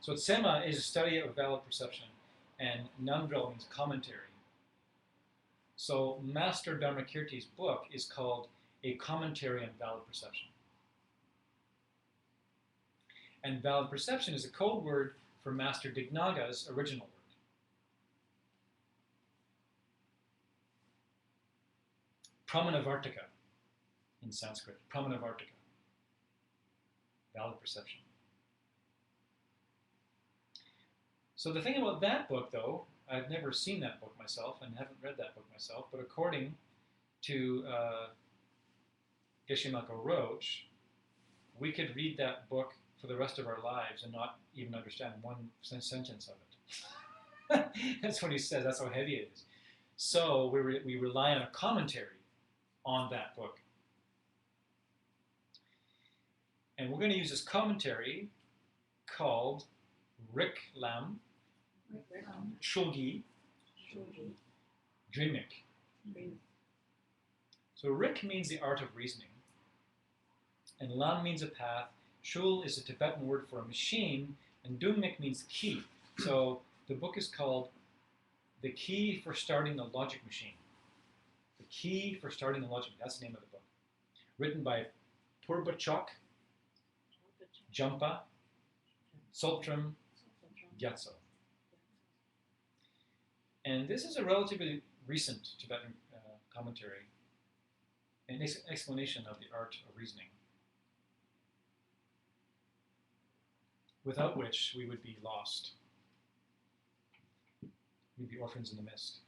So Sema is a study of valid perception, and Namdrel means commentary. So Master Dharmakirti's book is called A Commentary on Valid Perception. And valid perception is a code word for Master Dignaga's original word. Pramanavartika in Sanskrit. Pramanavartika. Valid perception. So the thing about that book, though, I've never seen that book myself and haven't read that book myself, but according to Geshe-Mako Roach, we could read that book for the rest of our lives and not even understand one sentence of it. That's what he says. That's how heavy it is. So we rely on a commentary on that book. And we're going to use this commentary called Riklam Shulgi Drimik. So Rik means the art of reasoning, and Lam means a path. Shul is a Tibetan word for a machine, and Dungmik means key. So the book is called The Key for Starting the Logic Machine. The Key for Starting the Logic Machine. That's the name of the book. Written by Purbachok, Jampa, Sultram, Gyatso. And this is a relatively recent Tibetan commentary, an explanation of the art of reasoning, without which we would be lost. We'd be orphans in the mist.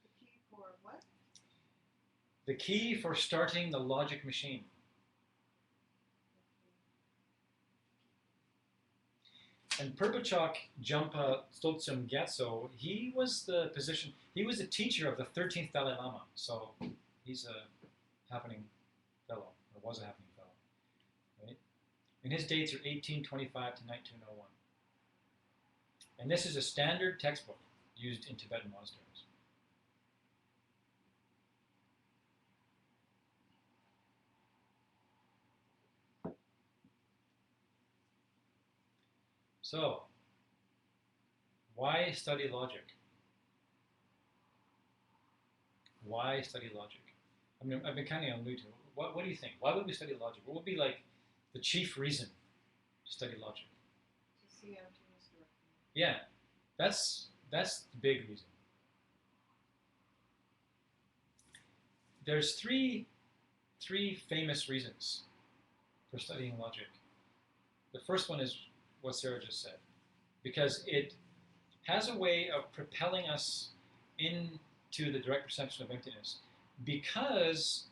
The key for what? The key for starting the logic machine. And Perpachok Jumpa Tsotsum Gyatso, he was the teacher of the 13th Dalai Lama. So he's a happening fellow, or was a happening fellow, right? And his dates are 1825 to 1901. And this is a standard textbook used in Tibetan monasteries. So, why study logic? Why study logic? I mean, I've been kind of alluding to it. What do you think? Why would we study logic? What would be like the chief reason to study logic? To see emptiness directly. Yeah, that's the big reason. There's three famous reasons for studying logic. The first one is what Sarah just said, because it has a way of propelling us into the direct perception of emptiness, because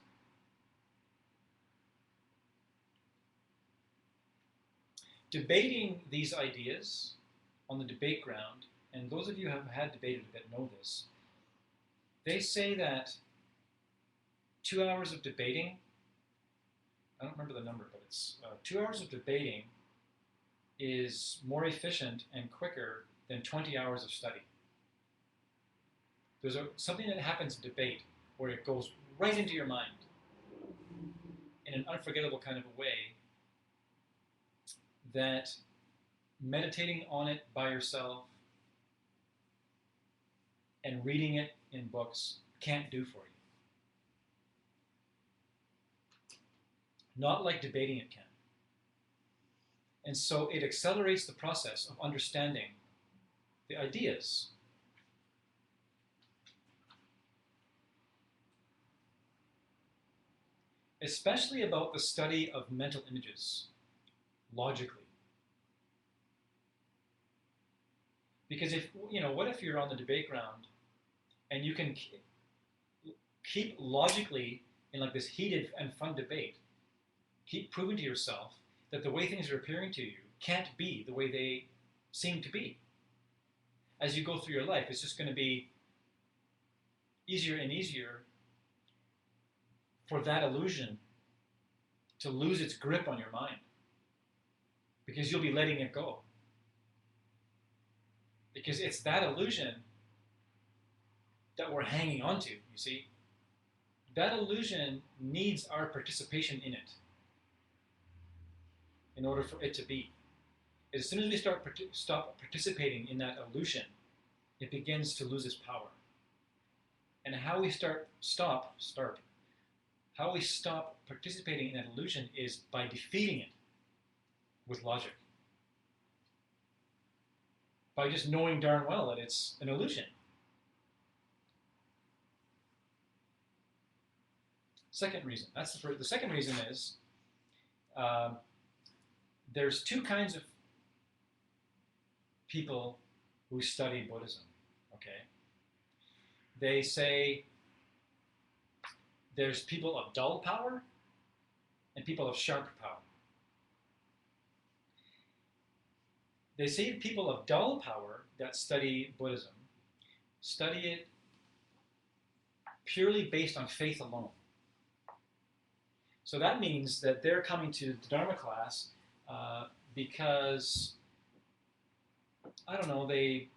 debating these ideas on the debate ground, and those of you who have had debated a bit know this, they say that 2 hours of debating, I don't remember the number, but it's 2 hours of debating is more efficient and quicker than 20 hours of study. There's something that happens in debate where it goes right into your mind in an unforgettable kind of a way that meditating on it by yourself and reading it in books can't do for you. Not like debating it can. And so it accelerates the process of understanding the ideas. Especially about the study of mental images, logically. Because what if you're on the debate ground and you can keep logically in like this heated and fun debate, keep proving to yourself that the way things are appearing to you can't be the way they seem to be. As you go through your life, it's just going to be easier and easier for that illusion to lose its grip on your mind, because you'll be letting it go. Because it's that illusion that we're hanging on to, you see. That illusion needs our participation in it in order for it to be. As soon as we stop participating in that illusion, it begins to lose its power. And how we stop participating in that illusion is by defeating it with logic. By just knowing darn well that it's an illusion. Second reason. The second reason is there's two kinds of people who study Buddhism. Okay, they say there's people of dull power and people of sharp power. They say people of dull power that study Buddhism study it purely based on faith alone. So that means that they're coming to the Dharma class because, I don't know, they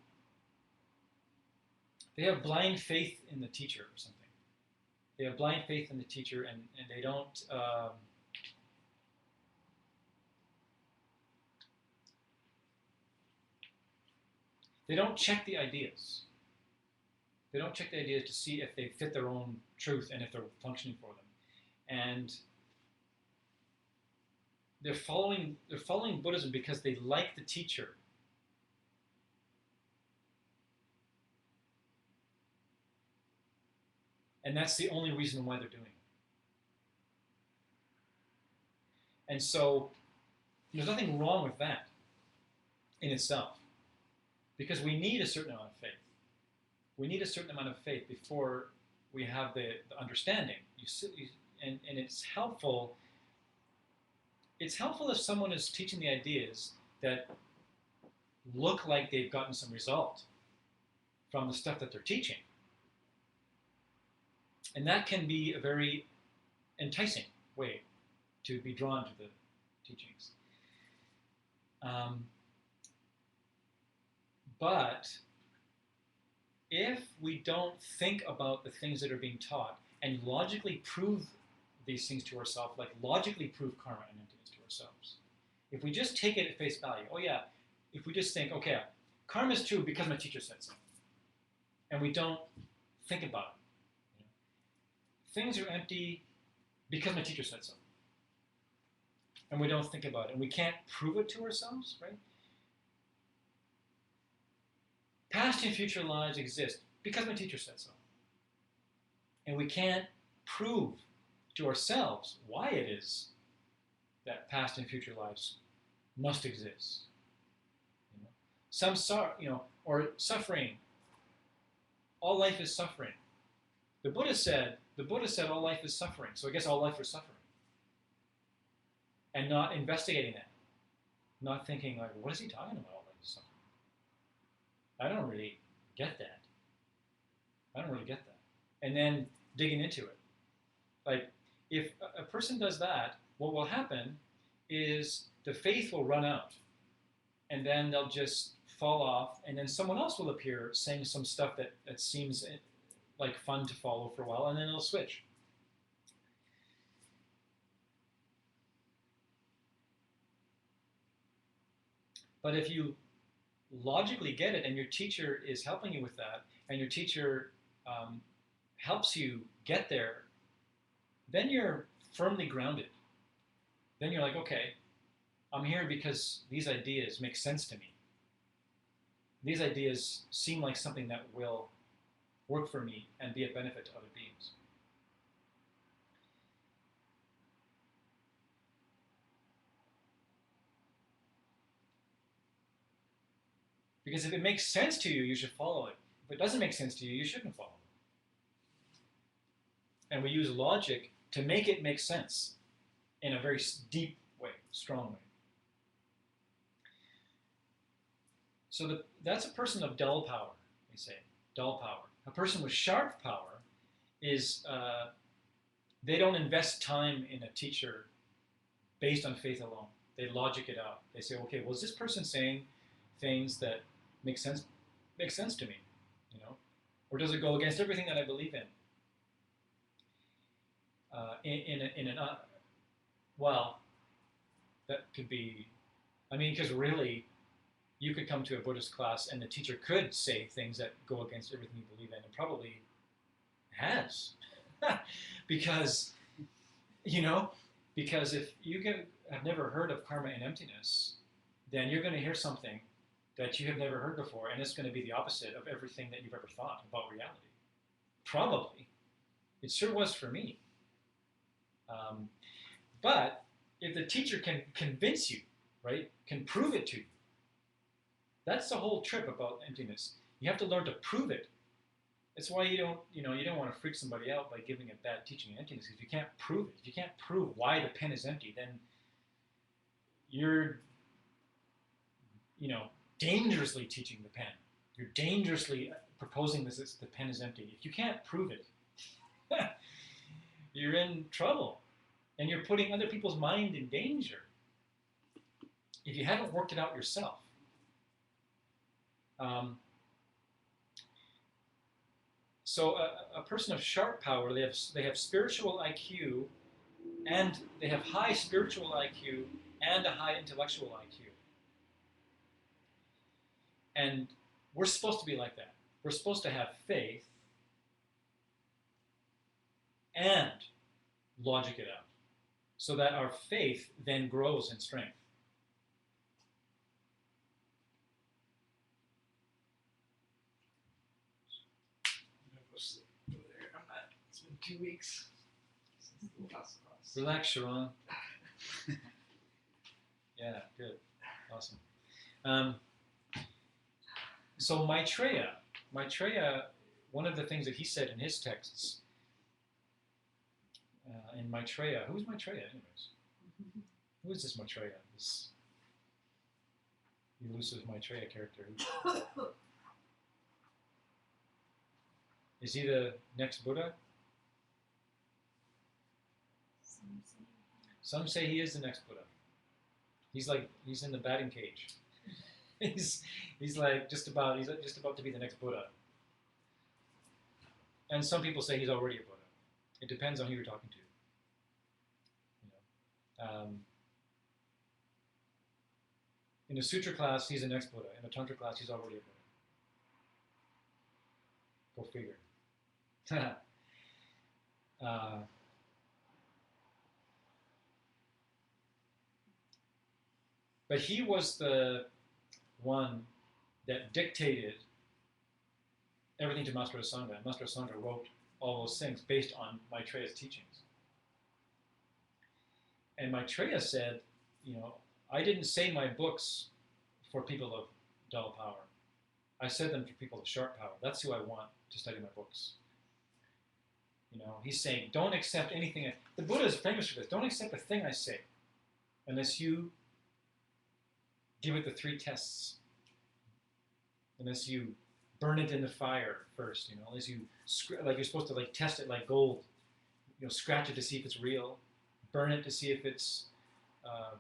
have blind faith in the teacher or something. They have blind faith in the teacher, and they don't check the ideas. They don't check the ideas to see if they fit their own truth and if they're functioning for them. And they're following Buddhism because they like the teacher. And that's the only reason why they're doing it. And so there's nothing wrong with that in itself, because we need a certain amount of faith. We need a certain amount of faith before we have the understanding. And it's helpful. It's helpful if someone is teaching the ideas that look like they've gotten some result from the stuff that they're teaching. And that can be a very enticing way to be drawn to the teachings. But if we don't think about the things that are being taught and logically prove these things to ourselves, like logically prove karma and emptiness to ourselves, if we just take it at face value, oh yeah, if we just think, okay, karma is true because my teacher said so, and we don't think about it. Things are empty because my teacher said so, and we don't think about it, and we can't prove it to ourselves, right? Past and future lives exist because my teacher said so. And we can't prove to ourselves why it is that past and future lives must exist. Some sorrow, or suffering. All life is suffering. The Buddha said all life is suffering, so I guess all life is suffering. And not investigating that. Not thinking like, what is he talking about, all life is suffering? I don't really get that. And then digging into it. Like, if a person does that, what will happen is the faith will run out. And then they'll just fall off, and then someone else will appear saying some stuff that seems like fun to follow for a while, and then it'll switch. But if you logically get it, and your teacher is helping you with that, and your teacher helps you get there, then you're firmly grounded. Then you're like, okay, I'm here because these ideas make sense to me. These ideas seem like something that will work for me and be a benefit to other beings. Because if it makes sense to you, you should follow it. If it doesn't make sense to you, you shouldn't follow it. And we use logic to make it make sense in a very deep way, strong way. So that's a person of dull power, we say, dull power. A person with sharp power is, they don't invest time in a teacher based on faith alone. They logic it out. They say, okay, well, is this person saying things that make sense to me, or does it go against everything that I believe in? Well, that could be, because really, you could come to a Buddhist class and the teacher could say things that go against everything you believe in, and probably has, because if you have never heard of karma and emptiness, then you're going to hear something that you have never heard before, and it's going to be the opposite of everything that you've ever thought about reality. Probably. It sure was for me. But if the teacher can convince you, right, can prove it to you, that's the whole trip about emptiness. You have to learn to prove it. That's why you don't want to freak somebody out by giving a bad teaching on emptiness. If you can't prove it, if you can't prove why the pen is empty, then you're, dangerously teaching the pen. You're dangerously proposing this, the pen is empty. If you can't prove it, you're in trouble. And you're putting other people's mind in danger if you haven't worked it out yourself. So a person of sharp power, they have spiritual IQ, and they have high spiritual IQ and a high intellectual IQ. And we're supposed to be like that. We're supposed to have faith and logic it out, so that our faith then grows in strength. It's been 2 weeks since the last class. Relax, Sharon. Yeah, good. Awesome. So Maitreya, one of the things that he said in his texts, in Maitreya, who's Maitreya anyways? Who is this Maitreya? elusive Maitreya character. Is he the next Buddha? Some say. Some say he is the next Buddha. He's in the batting cage. he's just about to be the next Buddha. And some people say he's already a Buddha. It depends on who you're talking to. In a sutra class, he's the next Buddha. In a tantra class, he's already a Buddha. Go figure. But he was the one that dictated everything to Master Sangha. Master Sangha wrote all those things based on Maitreya's teachings. And Maitreya said, I didn't say my books for people of dull power. I said them for people of sharp power. That's who I want to study my books. He's saying, don't accept anything. The Buddha is famous for this. Don't accept a thing I say unless you give it the 3 tests. Unless you burn it in the fire first, unless you, you're supposed to test it like gold. Scratch it to see if it's real. Burn it to see if it's, I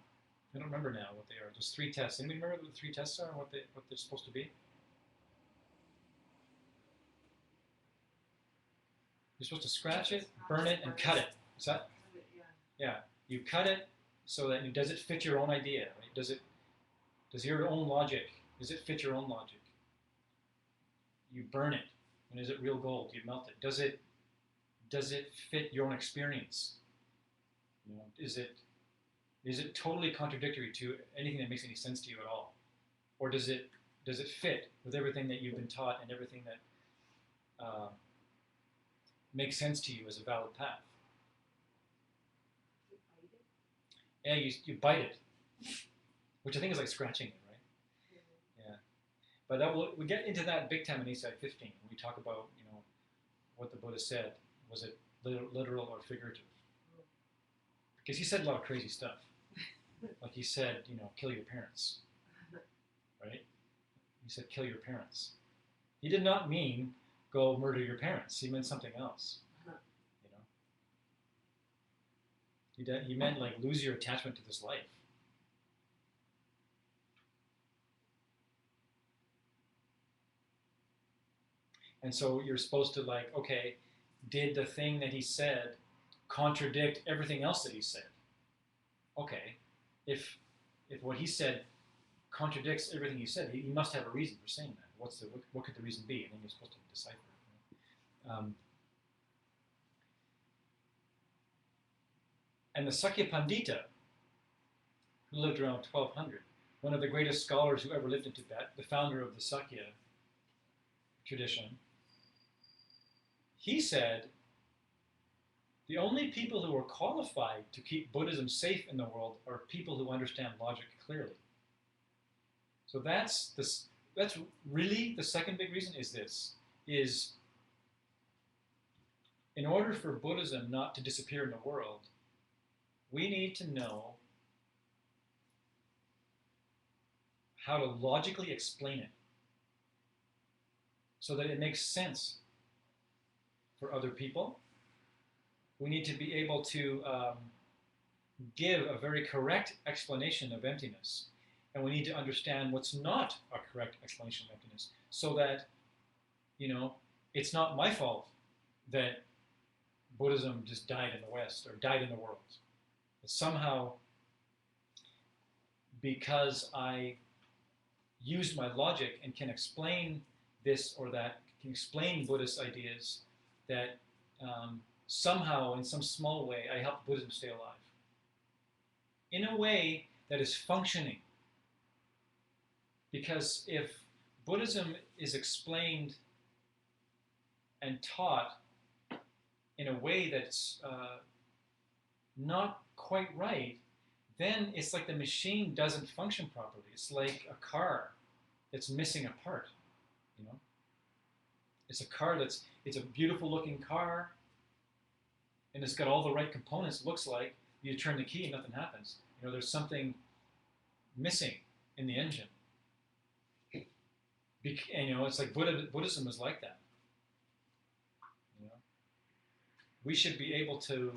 don't remember now what they are. There's 3 tests. Anybody remember what the 3 tests are and what they're supposed to be? You're supposed to scratch it, burn it, and cut it. Is that? Yeah. You cut it so that does it fit your own idea? Right? Does your own logic, does it fit your own logic? You burn it, and is it real gold? You melt it. Does it fit your own experience? Is it totally contradictory to anything that makes any sense to you at all? Or does it fit with everything that you've been taught and everything that makes sense to you as a valid path? Yeah, you bite it, which I think is like scratching it, right? Yeah. But we get into that big time in ACI 15 when we talk about what the Buddha said. Was it literal or figurative? Because he said a lot of crazy stuff. Like he said, kill your parents. Right? He said, kill your parents. He did not mean go murder your parents. He meant something else. He meant lose your attachment to this life. And so you're supposed to okay, did the thing that he said contradict everything else that he said? Okay, if what he said contradicts everything he said, he must have a reason for saying that. What could the reason be? And then you're supposed to decipher it. And the Sakya Pandita, who lived around 1200, one of the greatest scholars who ever lived in Tibet, the founder of the Sakya tradition, he said, the only people who are qualified to keep Buddhism safe in the world are people who understand logic clearly. So that's really the second big reason is in order for Buddhism not to disappear in the world, we need to know how to logically explain it so that it makes sense for other people. We need to be able to give a very correct explanation of emptiness. And we need to understand what's not a correct explanation of emptiness so that, it's not my fault that Buddhism just died in the West or died in the world. But somehow, because I used my logic and can explain this or that, can explain Buddhist ideas, that somehow, in some small way, I helped Buddhism stay alive. In a way that is functioning. Because if Buddhism is explained and taught in a way that's not quite right, then it's like the machine doesn't function properly. It's like a car that's missing a part, It's a car it's a beautiful looking car, and it's got all the right components. It looks like you turn the key and nothing happens. There's something missing in the engine. And, it's like Buddhism is like that. We should be able to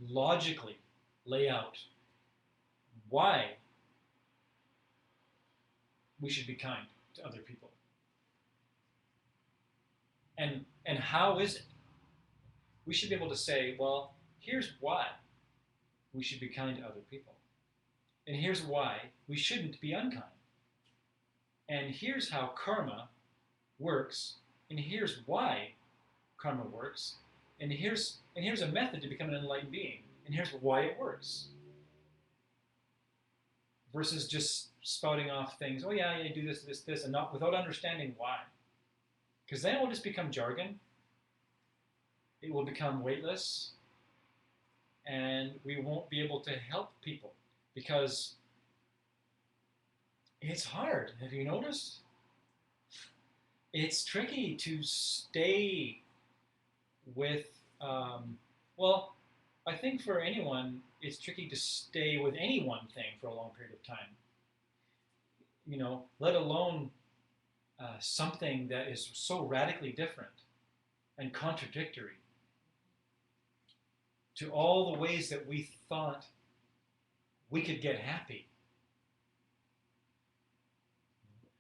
logically lay out why we should be kind to other people. And how is it? We should be able to say, well, here's why we should be kind to other people. And here's why we shouldn't be unkind. And here's how karma works, and here's why karma works, and here's a method to become an enlightened being, and here's why it works. Versus just spouting off things, oh yeah, do this, and not without understanding why. Because then it will just become jargon. It will become weightless, and we won't be able to help people because it's hard. Have you noticed? It's tricky to stay with, well, I think for anyone, it's tricky to stay with any one thing for a long period of time. Let alone something that is so radically different and contradictory to all the ways that we thought we could get happy.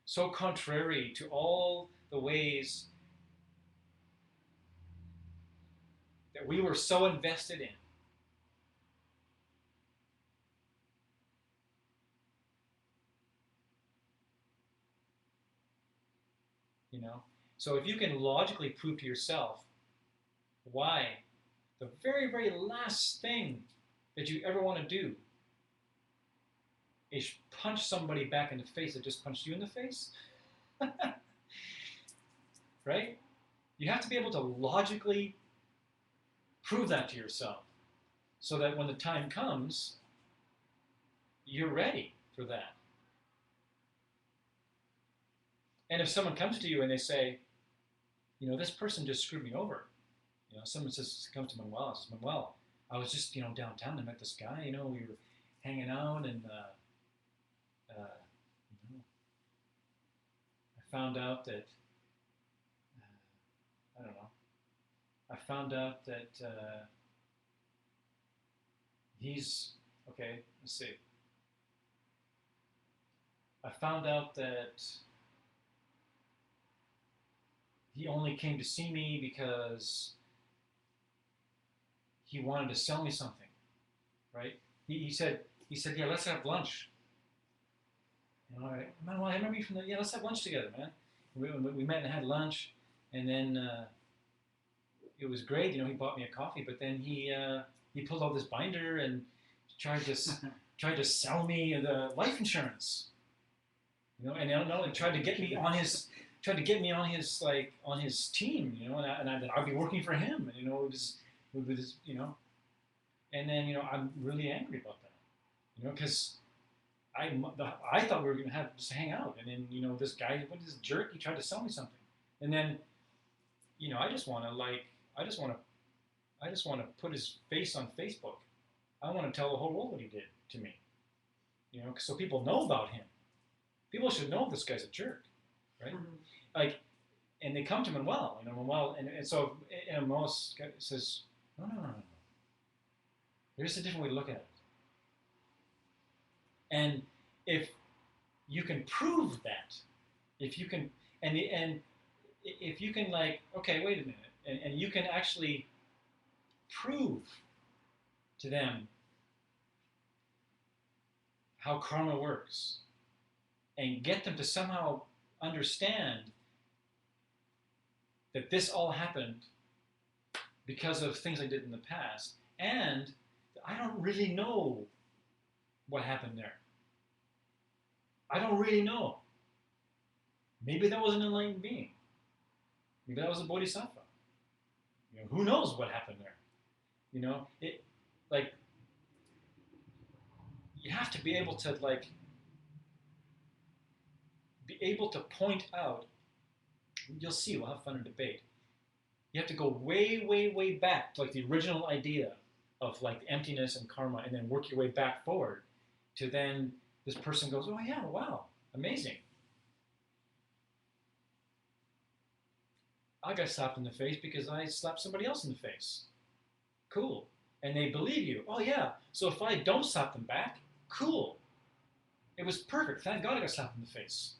So contrary to all the ways that we were so invested in. So if you can logically prove to yourself why the very, very last thing that you ever want to do is punch somebody back in the face that just punched you in the face, right? You have to be able to logically prove that to yourself so that when the time comes, you're ready for that. And if someone comes to you and they say, this person just screwed me over. Someone comes to Manuel and says, Manuel, I was just, downtown, I met this guy, we were hanging out, and, I found out that, he's, okay, let's see. I found out that he only came to see me because he wanted to sell me something, right? He said, yeah, let's have lunch. All right, man, well, I remember you from yeah, let's have lunch together, man. We met and had lunch, and then it was great. He bought me a coffee, but then he pulled out this binder and tried to sell me the life insurance. And not only tried to get me on his team, and I'd be working for him, and it was and then I'm really angry about that, because I thought we were gonna just hang out, and then this guy, this jerk, he tried to sell me something, and then I just want to put his face on Facebook. I want to tell the whole world what he did to me, so people know about him. People should know this guy's a jerk, right? Mm-hmm. And they come to Manuel, and so Manuel says, no. There's a different way to look at it. And if you can prove that, if you can, if you can okay, wait a minute, and you can actually prove to them how karma works, and get them to somehow understand that this all happened because of things I did in the past, and I don't really know what happened there. I don't really know. Maybe that was an enlightened being. Maybe that was a bodhisattva. Who knows what happened there? You have to be able to point out. You'll see. We'll have fun in debate. You have to go way, way, way back to the original idea of emptiness and karma, and then work your way back forward to then this person goes, oh yeah, wow, amazing. I got slapped in the face because I slapped somebody else in the face. Cool. And they believe you. Oh yeah, so if I don't slap them back, cool. It was perfect. Thank God I got slapped in the face.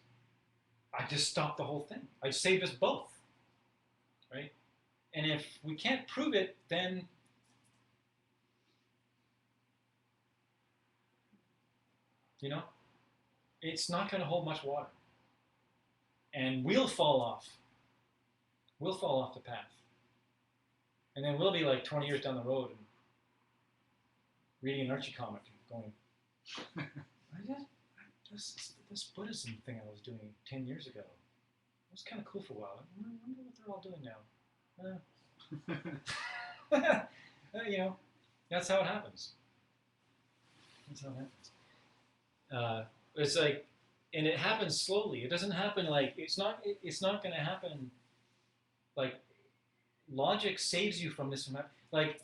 I just stopped the whole thing. I saved us both, right? And if we can't prove it, then it's not going to hold much water. And we'll fall off. We'll fall off the path. And then we'll be like 20 years down the road and reading an Archie comic and going, this Buddhism thing I was doing 10 years ago, it was kind of cool for a while. I wonder what they're all doing now. That's how it happens. That's how it happens. It's like, and it happens slowly. It doesn't happen like, it's not going to happen like, logic saves you from this and that. Like,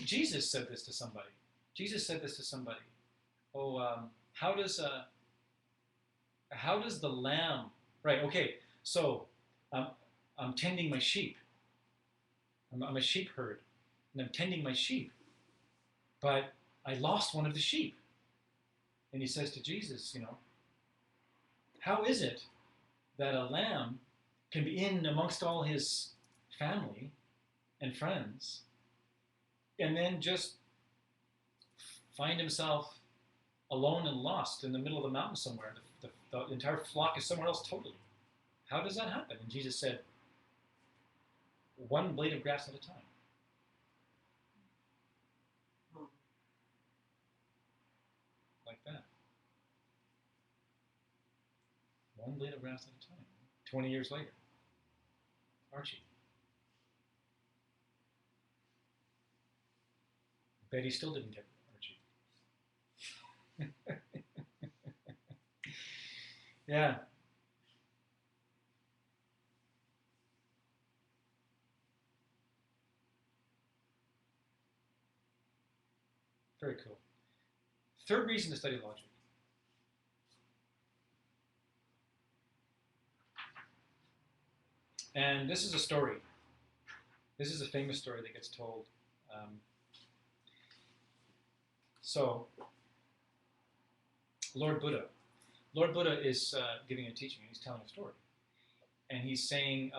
Jesus said this to somebody. Oh, how does the lamb? Right. Okay. So, I'm tending my sheep. I'm a sheep herd, and I'm tending my sheep, but I lost one of the sheep. And he says to Jesus, how is it that a lamb can be in amongst all his family and friends and then just find himself alone and lost in the middle of the mountain somewhere? The entire flock is somewhere else totally. How does that happen? And Jesus said, one blade of grass at a time. Like that. One blade of grass at a time. 20 years later. Archie. Bet he still didn't get Archie. Yeah. Very cool. Third reason to study logic. And this is a story. This is a famous story that gets told. So, Lord Buddha is giving a teaching, and he's telling a story. And he's saying,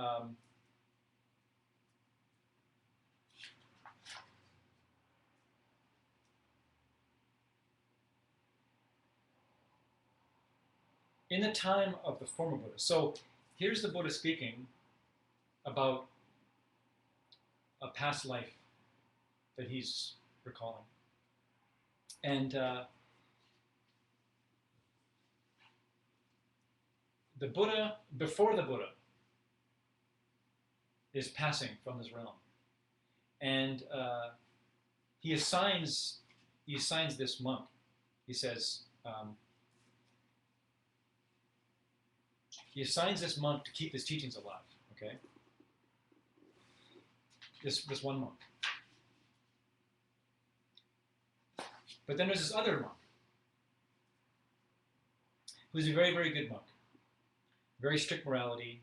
in the time of the former Buddha. So, here's the Buddha speaking about a past life that he's recalling. And the Buddha, before the Buddha, is passing from this realm. And he assigns this monk. He says, he assigns this monk to keep his teachings alive, okay? This one monk. But then there's this other monk, who's a very, very good monk. Very strict morality,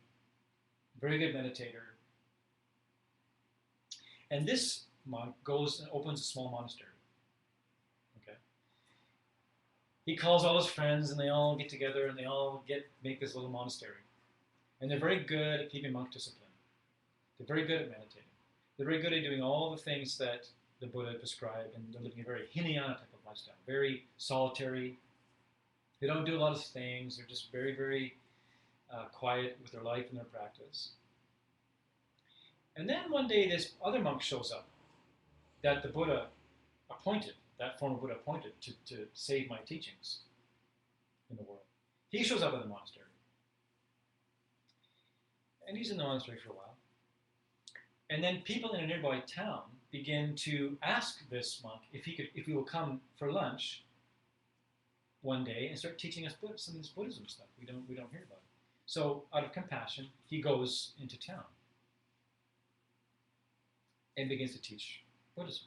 very good meditator. And this monk goes and opens a small monastery. Okay. He calls all his friends, and they all get together, and they all make this little monastery. And they're very good at keeping monk discipline. They're very good at meditating. They're very good at doing all the things that the Buddha prescribed, and they're living a very Hinayana type of lifestyle, very solitary. They don't do a lot of things. They're just very, very quiet with their life and their practice. And then one day this other monk shows up that the Buddha appointed, that former Buddha appointed to save my teachings in the world. He shows up at the monastery. And he's in the monastery for a while. And then people in a nearby town begin to ask this monk if he will come for lunch one day and start teaching us some of this Buddhism stuff we don't hear about. So out of compassion, he goes into town and begins to teach Buddhism.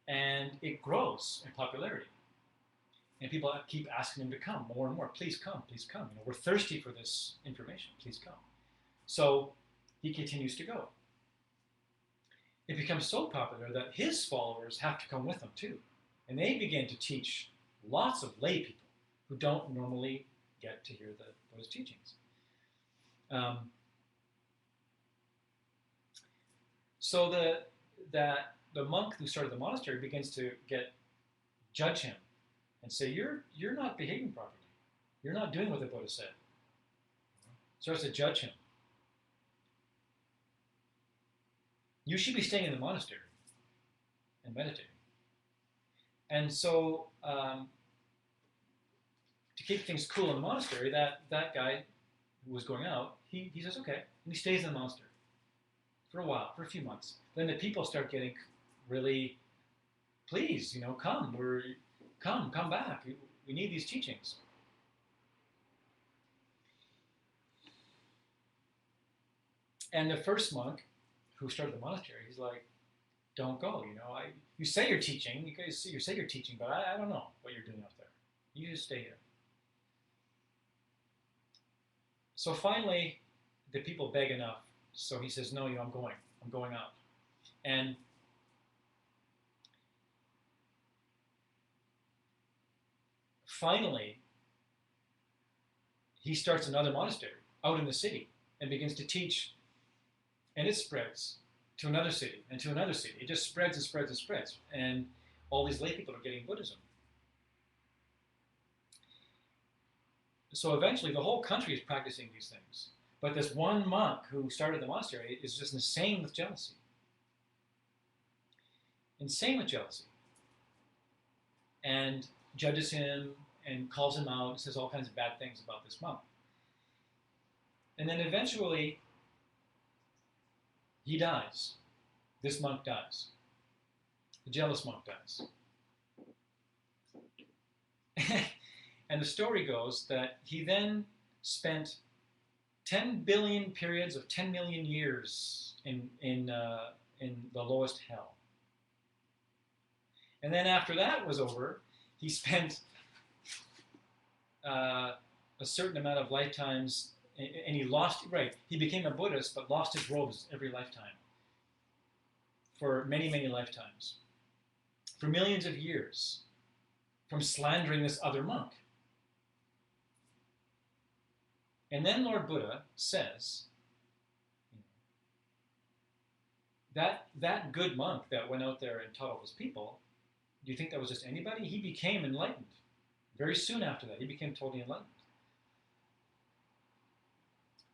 And it grows in popularity. And people keep asking him to come more and more. Please come, please come. We're thirsty for this information. Please come. So he continues to go. It becomes so popular that his followers have to come with him too. And they begin to teach lots of lay people who don't normally get to hear those teachings. So the monk who started the monastery begins to judge him and say, you're not behaving properly. You're not doing what the Buddha said. Starts to judge him. You should be staying in the monastery and meditating. And so, to keep things cool in the monastery, that guy who was going out, he says, okay, and he stays in the monastery for a while, for a few months. Then the people start getting really, please, come, come back. We need these teachings. And the first monk who started the monastery, he's like, don't go, you say you're teaching, you say you're teaching, but I don't know what you're doing out there. You just stay here. So finally, the people beg enough. So he says, no, I'm going out. And finally, he starts another monastery out in the city and begins to teach, and it spreads to another city and to another city. It just spreads and spreads and spreads. And all these lay people are getting Buddhism. So eventually the whole country is practicing these things. But this one monk who started the monastery is just insane with jealousy. Insane with jealousy. And judges him and calls him out and says all kinds of bad things about this monk. And then eventually he dies. This monk dies. The jealous monk dies. And the story goes that he then spent 10 billion periods of 10 million years in the lowest hell. And then after that was over, he spent a certain amount of lifetimes, and he became a Buddhist, but lost his robes every lifetime. For many, many lifetimes. For millions of years. From slandering this other monk. And then Lord Buddha says, that good monk that went out there and taught all those people, do you think that was just anybody? He became enlightened. Very soon after that, he became totally enlightened.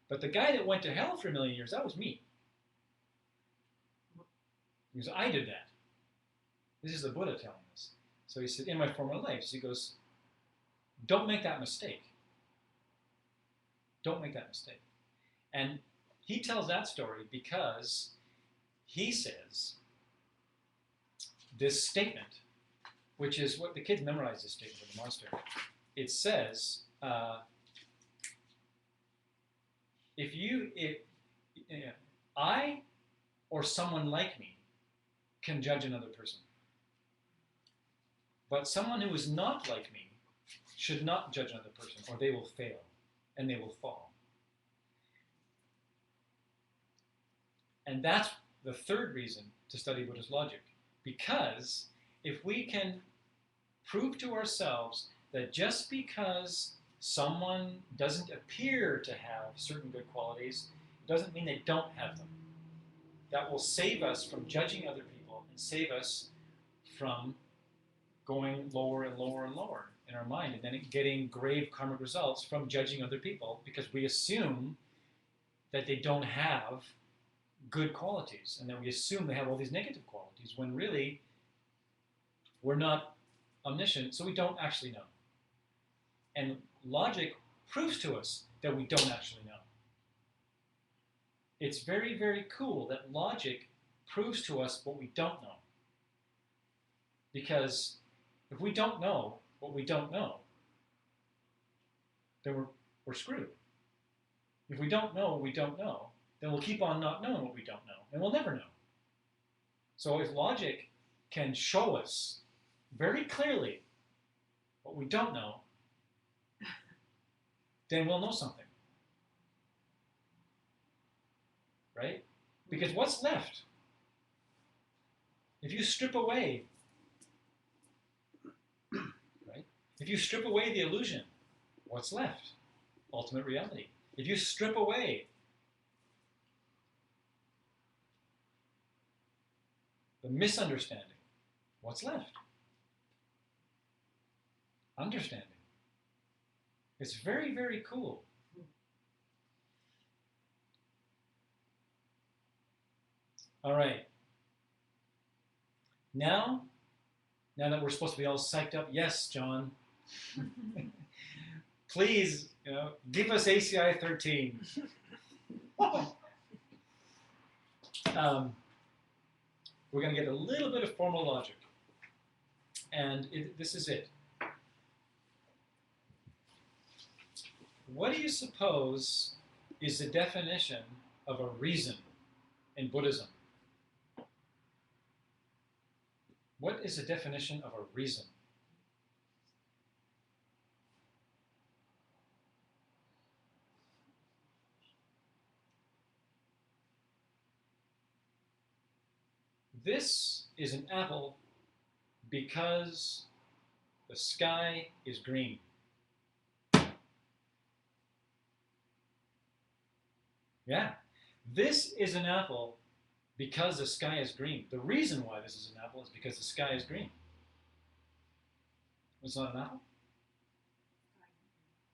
But the guy that went to hell for a million years, that was me. Because I did that. This is the Buddha telling us. So he said, in my former lives, he goes, don't make that mistake. Don't make that mistake. And he tells that story because he says this statement, which is what the kids memorize this statement in the monastery. It says, I or someone like me can judge another person. But someone who is not like me should not judge another person, or they will fail, and they will fall. And that's the third reason to study Buddhist logic. Because if we can prove to ourselves that just because someone doesn't appear to have certain good qualities, doesn't mean they don't have them. That will save us from judging other people and save us from going lower and lower and lower in our mind and then getting grave karmic results from judging other people because we assume that they don't have good qualities and then we assume they have all these negative qualities when really we're not omniscient, so we don't actually know. And logic proves to us that we don't actually know. It's very, very cool that logic proves to us what we don't know. Because if we don't know what we don't know, then we're screwed. If we don't know what we don't know, then we'll keep on not knowing what we don't know, and we'll never know. So if logic can show us very clearly what we don't know, then we'll know something. Right? Because what's left? If you strip away, right? If you strip away the illusion, what's left? Ultimate reality. If you strip away the misunderstanding, what's left? Understanding. It's very, very cool. All right. Now that we're supposed to be all psyched up, yes, John. Please, give us ACI 13. We're going to get a little bit of formal logic. And this is it. What do you suppose is the definition of a reason in Buddhism? What is the definition of a reason? This is an apple because the sky is green. Yeah, this is an apple because the sky is green. The reason why this is an apple is because the sky is green. It's not an apple?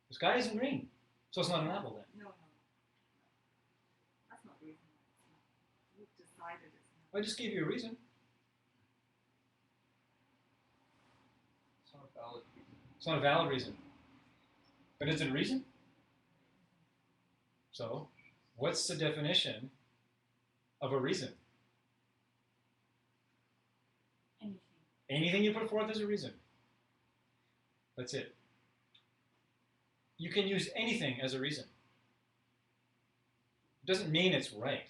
The sky isn't green, so it's not an apple then. No. That's not reason why it's not. You've decided it's not. I just gave you a reason. It's not a valid reason. It's not a valid reason. But is it a reason? So, what's the definition of a reason? Anything. Anything you put forth as a reason. That's it. You can use anything as a reason. It doesn't mean it's right.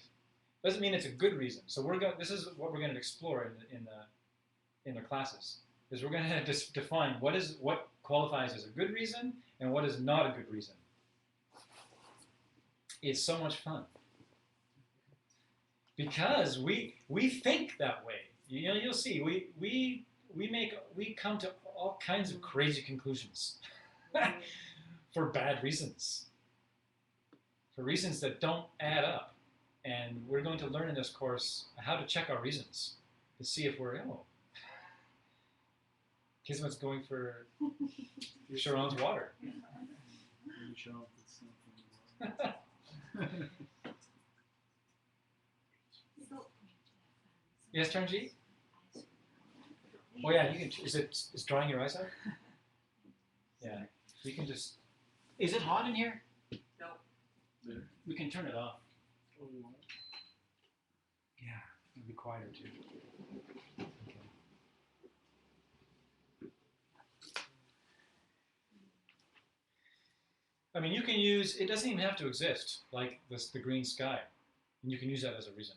It doesn't mean it's a good reason. So this is what we're going to explore in the classes. Is we're going to define what qualifies as a good reason and what is not a good reason. It's so much fun. Because we think that way. You'll see. We come to all kinds of crazy conclusions for bad reasons. For reasons that don't add up. And we're going to learn in this course how to check our reasons to see if we're Kismet's going for Sharon's water. Yes, Turnji? Oh yeah, you can. Is drying your eyes out? Yeah, you can just. Is it hot in here? No. We can turn it off. Yeah, it'll be quieter too. Okay. I mean, you can use. It doesn't even have to exist, like the green sky, and you can use that as a reason.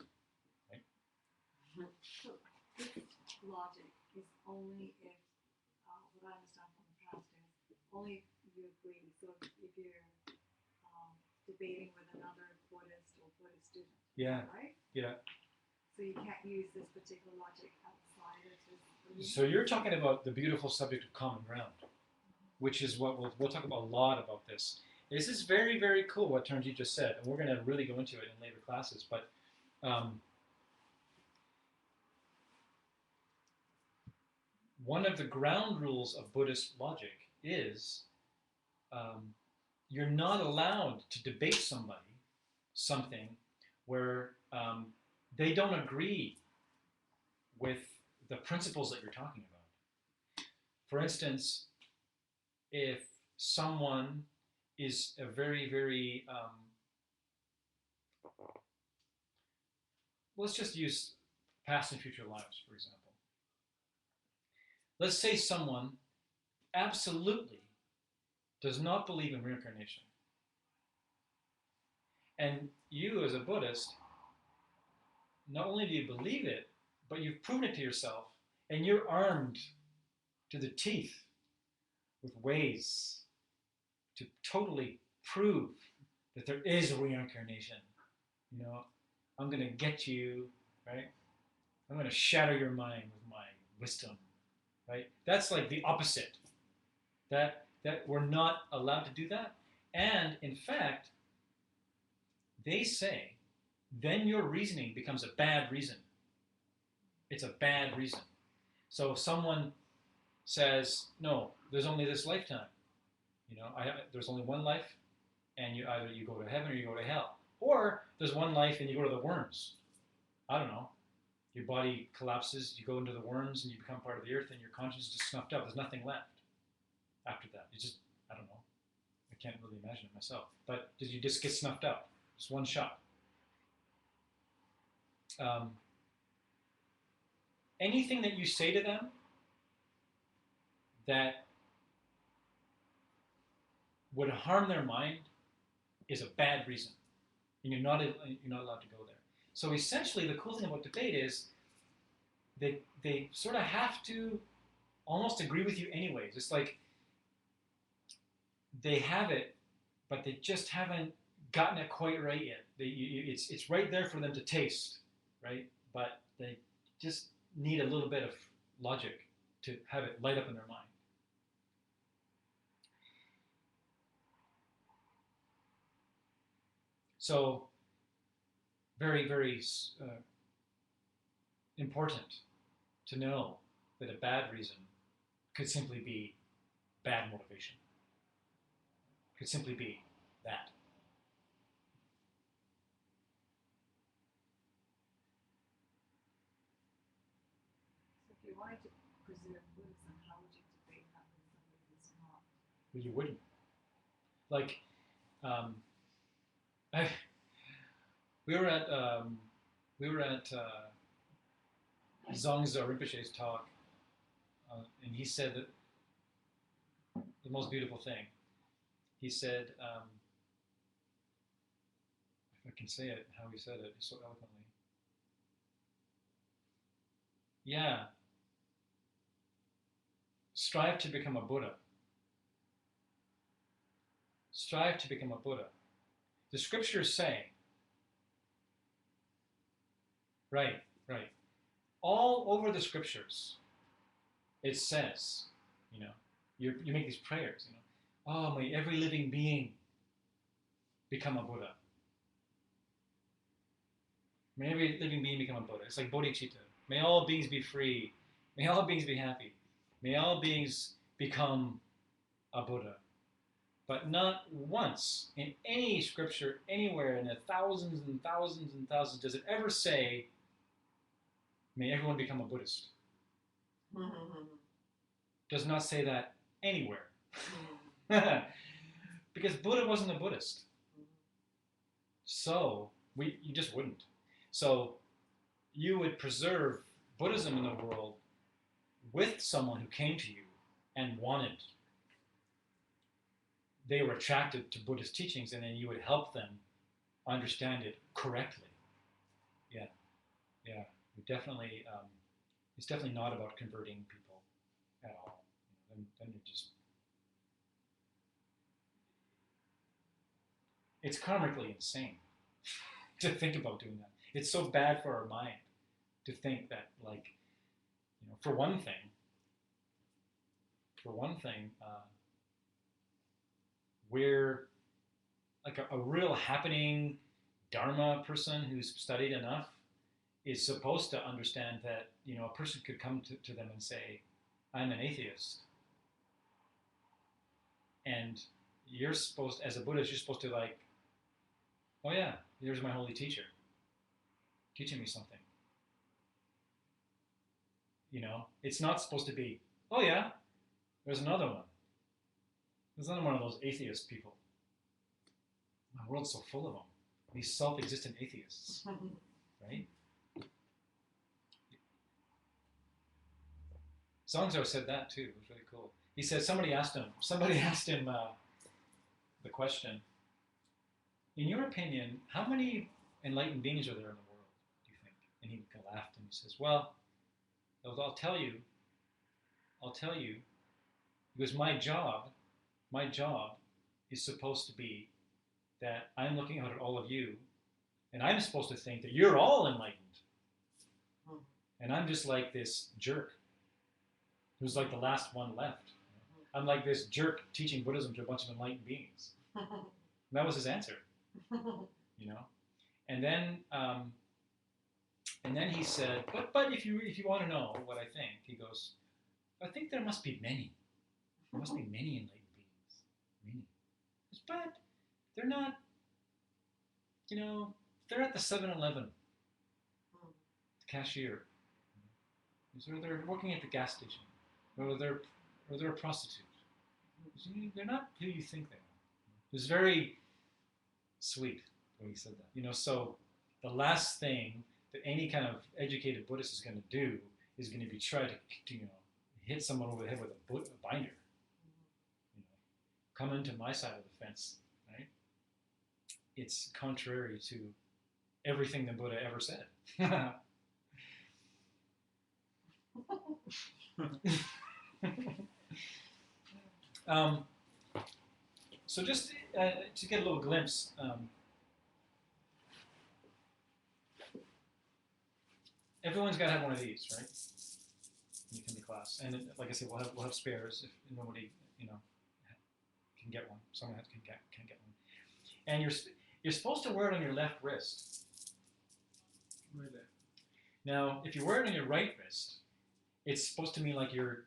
So this logic is only if, what I understand from the past is, only if you agree. So if you're debating with another Buddhist or Buddhist student, Yeah. right? Yeah. So you can't use this particular logic outside of this. So you're talking about the beautiful subject of common ground, which is what we'll talk about a lot about this. This is very, very cool what Turnji just said, and we're going to really go into it in later classes. But one of the ground rules of Buddhist logic is you're not allowed to debate something where they don't agree with the principles that you're talking about. For instance, if someone is a very, very, let's just use past and future lives, for example. Let's say someone absolutely does not believe in reincarnation. And you, as a Buddhist, not only do you believe it, but you've proven it to yourself And you're armed to the teeth with ways to totally prove that there is reincarnation. You know, I'm going to get you, right? I'm going to shatter your mind with my wisdom, right? That's like the opposite. That we're not allowed to do that. And in fact, they say, then your reasoning becomes a bad reason. It's a bad reason. So if someone says, no, there's only this lifetime. You know, there's only one life, and either you go to heaven or you go to hell. Or there's one life and you go to the worms. I don't know. Your body collapses, you go into the worms, and you become part of the earth, and your conscience is just snuffed out. There's nothing left after that. You just, I don't know. I can't really imagine it myself. But you just get snuffed out. Just one shot. Anything that you say to them that would harm their mind is a bad reason. And you're not allowed to go there. So essentially, the cool thing about debate is they sort of have to almost agree with you anyways. It's like they have it, but they just haven't gotten it quite right yet. It's right there for them to taste, right? But they just need a little bit of logic to have it light up in their mind. So, very, very important to know that a bad reason could simply be bad motivation. Could simply be that. So if you wanted to preserve Buddhism, how would you debate that with somebody who's not? Well, you wouldn't. Like, we were at Zongzi Rinpoche's talk, and he said that the most beautiful thing. He said, if I can say it, how he said it so eloquently. Yeah, strive to become a Buddha. Strive to become a Buddha. The scriptures say, right, all over the scriptures, it says, you make these prayers, oh, may every living being become a Buddha. May every living being become a Buddha. It's like bodhicitta. May all beings be free. May all beings be happy. May all beings become a Buddha. But not once in any scripture, anywhere in the thousands and thousands and thousands, does it ever say, may everyone become a Buddhist. Does not say that anywhere. Because Buddha wasn't a Buddhist. So, you just wouldn't. So, you would preserve Buddhism in the world with someone who came to you and wanted. They were attracted to Buddhist teachings, and then you would help them understand it correctly. Yeah. We definitely, it's definitely not about converting people at all. Then you're just, it's karmically insane to think about doing that. It's so bad for our mind to think that, like, for one thing, we're like a real happening Dharma person who's studied enough is supposed to understand that, a person could come to them and say, I'm an atheist. And you're supposed, as a Buddhist, you're supposed to like, oh yeah, here's my holy teacher teaching me something. It's not supposed to be, oh yeah, there's another one. There's another one of those atheist people. My world's so full of them. These self-existent atheists, right? Zongzi said that too. It was really cool. He said somebody asked him the question, in your opinion, how many enlightened beings are there in the world, do you think? And he laughed and he says, well, I'll tell you, because my job is supposed to be that I'm looking out at all of you, and I'm supposed to think that you're all enlightened. And I'm just like this jerk who's like the last one left. I'm like this jerk teaching Buddhism to a bunch of enlightened beings. And that was his answer, you know. And then he said, but if you want to know what I think, he goes, I think there must be many. There must be many enlightened beings. Many. But they're not, you know, they're at the 7-Eleven, the cashier. Or they're working at the gas station. Or they're a prostitute. They're not who you think they are. It was very sweet when he said that. You know, so the last thing that any kind of educated Buddhist is going to do is going to be try to you know, hit someone over the head with a binder. You know, come into my side of the fence, right? It's contrary to everything the Buddha ever said. So just to get a little glimpse, everyone's got to have one of these, right? When you come to class, and like I said, we'll have spares if nobody, you know, can get one. Someone can get one, and you're supposed to wear it on your left wrist. Right there. Now, if you wear it on your right wrist, it's supposed to mean like you're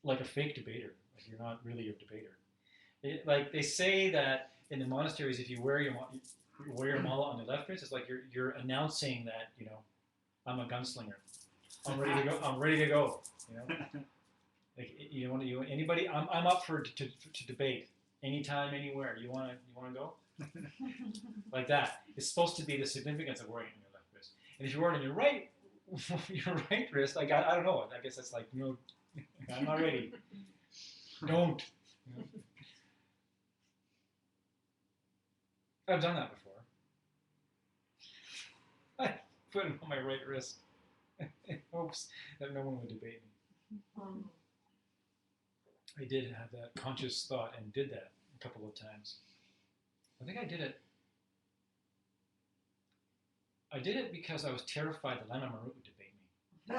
like a fake debater, like you're not really a debater. Like they say that in the monasteries, if you wear your mala on the left wrist, it's like you're announcing that, you know, I'm a gunslinger. I'm ready to go. I'm ready to go. You know, like anybody. I'm up for to debate anytime, anywhere. You want to go? Like that. It's supposed to be the significance of wearing it on your left wrist. And if you wear it on your right wrist, like I don't know. I guess that's like, you know, I'm not ready. Don't. You know? I've done that before. I put it on my right wrist in hopes that no one would debate me. I did have that conscious thought and did that a couple of times. I think I did it. I did it because I was terrified that Lama Marut would debate me.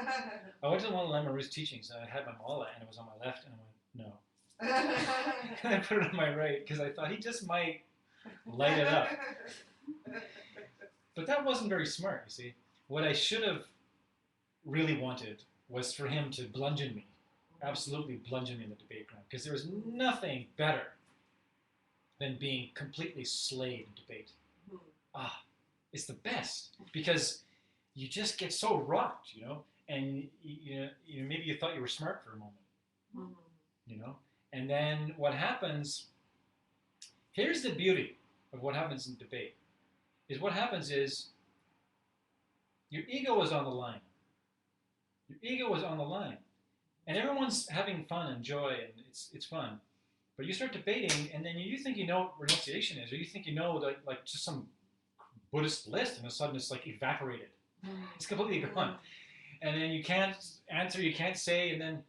I went to one of Lama Marut's teachings and I had my mala and it was on my left and I went, no. And I put it on my right because I thought he just might light it up. But that wasn't very smart, you see. What I should have really wanted was for him to bludgeon me, absolutely bludgeon me in the debate ground, because there was nothing better than being completely slayed in debate. It's the best, because you just get so rocked, you know, and you know, maybe you thought you were smart for a moment, you know, and then what happens, here's the beauty of what happens in debate, is what happens is your ego is on the line. Your ego is on the line. And everyone's having fun and joy, and it's fun. But you start debating, and then you think you know what renunciation is, or you think you know like just some Buddhist list, and all of a sudden it's like evaporated. It's completely gone. And then you can't answer, you can't say, and then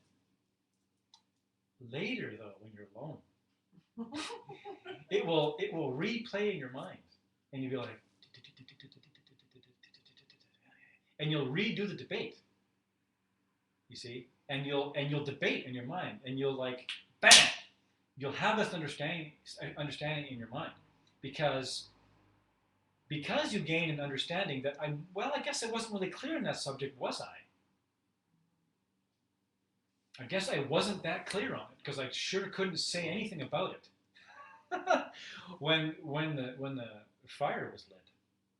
later though, when you're alone, it will replay in your mind, and you'll be like, and you'll redo the debate. You see, and you'll debate in your mind, and you'll like, bam, you'll have this understanding in your mind, because you gain an understanding that I guess I wasn't really clear in that subject, was I? I guess I wasn't that clear on it because I sure couldn't say anything about it when the fire was lit.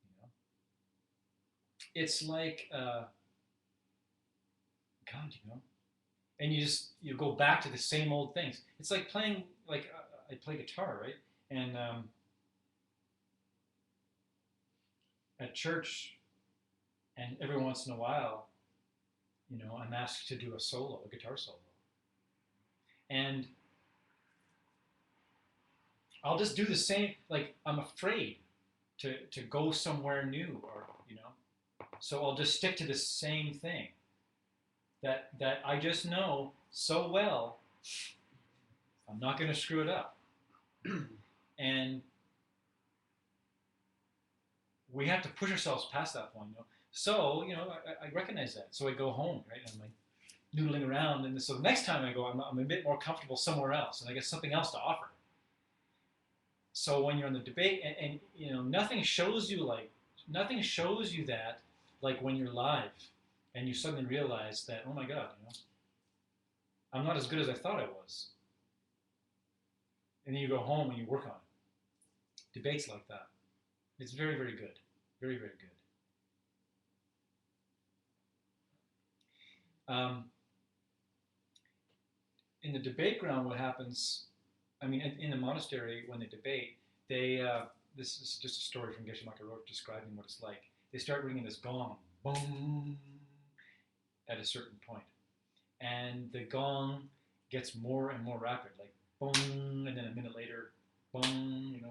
You know, it's like God, you know, and you go back to the same old things. It's like playing, like I play guitar, right? And at church, and every once in a while, you know, I'm asked to do a guitar solo. And I'll just do the same, like I'm afraid to go somewhere new, or, you know, so I'll just stick to the same thing. that I just know so well, I'm not going to screw it up. And we have to push ourselves past that point, So, I recognize that. So I go home, right? And I'm like noodling around. And so the next time I go, I'm a bit more comfortable somewhere else. And I get something else to offer. So when you're on the debate, and nothing shows you that like when you're live and you suddenly realize that, oh my God, I'm not as good as I thought I was. And then you go home and you work on it. Debates like that. It's very, very good. Very, very good. In the debate ground, what happens, in the monastery, when they debate, this is just a story from Geshe-Maka Roach describing what it's like. They start ringing this gong, boom, at a certain point. And the gong gets more and more rapid, like boom, and then a minute later, boom, and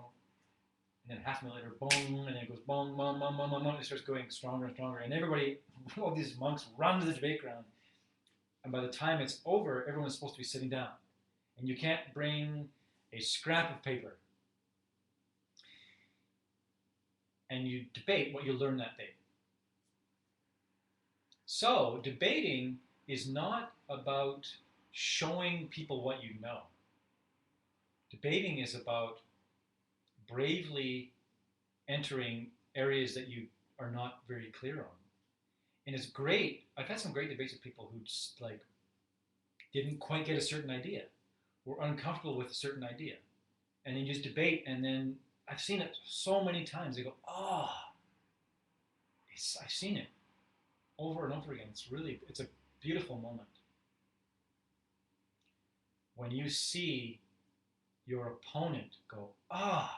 then half a minute later, boom, and then it goes boom, boom, boom, boom, boom, boom. It starts going stronger and stronger, and everybody, all these monks run to the debate ground. And by the time it's over, everyone's supposed to be sitting down. And you can't bring a scrap of paper. And you debate what you learned that day. So, debating is not about showing people what you know. Debating is about bravely entering areas that you are not very clear on. And it's great. I've had some great debates with people who just didn't quite get a certain idea, were uncomfortable with a certain idea. And then you just debate, and then I've seen it so many times. They go, oh, I've seen it over and over again. It's a beautiful moment. When you see your opponent go, wow,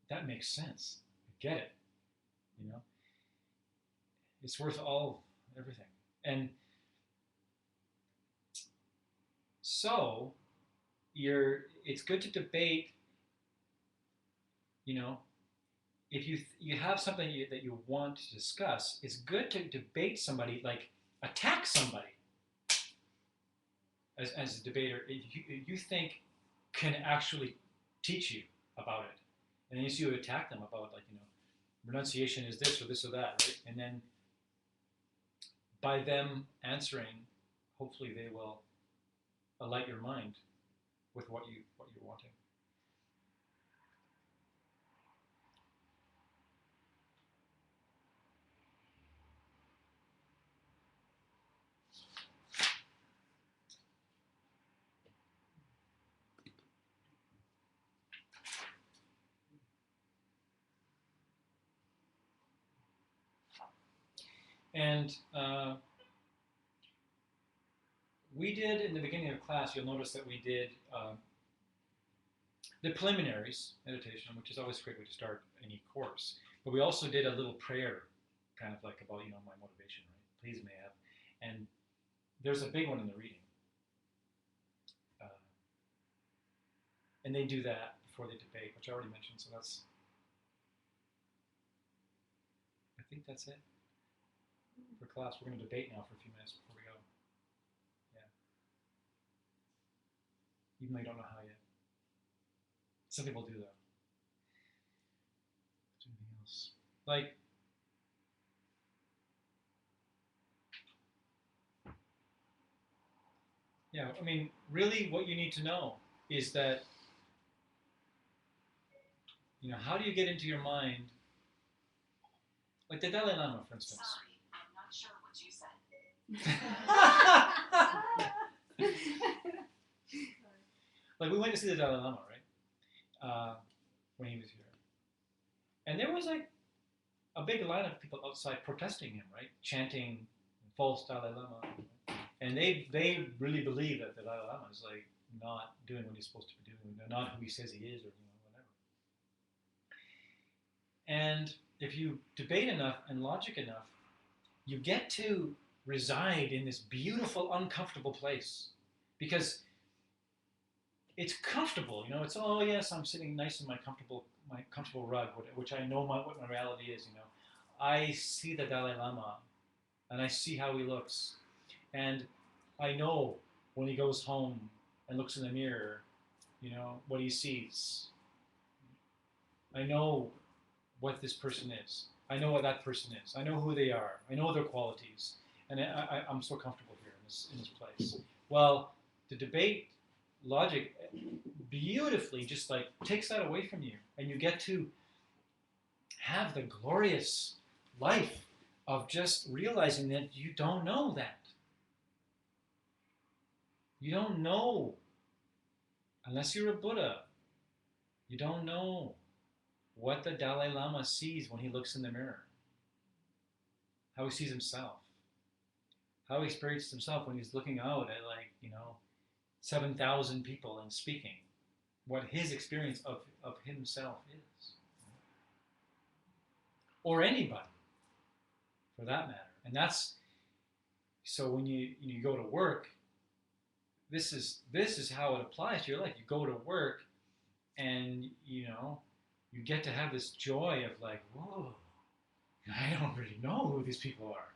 that makes sense. I get it. It's worth everything. And so it's good to debate, if you have something that you want to discuss, it's good to debate somebody, like attack somebody as a debater you think can actually teach you about it. And then you see you attack them about, renunciation is this or this or that, right? And then by them answering, hopefully they will alight your mind with what you're wanting. And we did, in the beginning of class, you'll notice that we did the preliminaries meditation, which is always a great way to start any course. But we also did a little prayer, kind of like about, my motivation, right? Please may have. And there's a big one in the reading. And they do that before they debate, which I already mentioned, so I think that's it for class. We're going to debate now for a few minutes before we go. Yeah. Even though you don't know how yet. Some people do, though. Anything else? Really what you need to know is that, how do you get into your mind, like the Dalai Lama, for instance. Sorry, I'm not sure what you said. Like, we went to see the Dalai Lama, right? When he was here. And there was a big line of people outside protesting him, right? Chanting false Dalai Lama. And they really believe that the Dalai Lama is not doing what he's supposed to be doing. They're not who he says he is, or whatever. And if you debate enough and logic enough, you get to reside in this beautiful, uncomfortable place. Because it's comfortable, it's, oh yes, I'm sitting nice in my comfortable rug, which I know what my reality is, I see the Dalai Lama and I see how he looks, and I know when he goes home and looks in the mirror, what he sees. I know what this person is. I know what that person is. I know who they are. I know their qualities, and I'm so comfortable here in this place. Well, the debate logic beautifully just like takes that away from you, and you get to have the glorious life of just realizing that you don't know that. You don't know, unless you're a Buddha, you don't know what the Dalai Lama sees when he looks in the mirror, how he sees himself, how he experiences himself when he's looking out at 7,000 people and speaking, what his experience of himself is. Or anybody, for that matter. And that's, so when you go to work, this is how it applies to your life. You go to work and, you get to have this joy of like, whoa, I don't really know who these people are,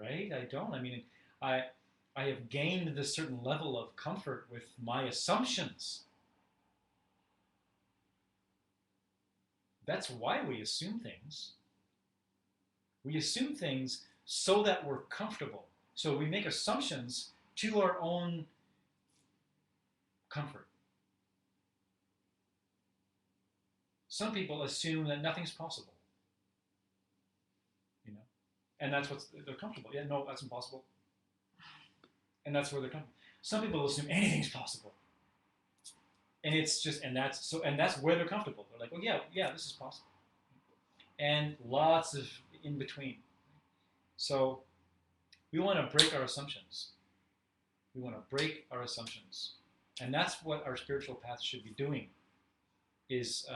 right? I don't. I mean, I have gained this certain level of comfort with my assumptions. That's why we assume things. We assume things so that we're comfortable. So we make assumptions to our own comfort. Some people assume that nothing's possible. And that's what they're comfortable. Yeah, no, that's impossible. And that's where they're comfortable. Some people assume anything's possible. And it's just, and that's where they're comfortable. They're like, oh yeah, this is possible. And lots of in between. So we want to break our assumptions. We want to break our assumptions. And that's what our spiritual path should be doing, is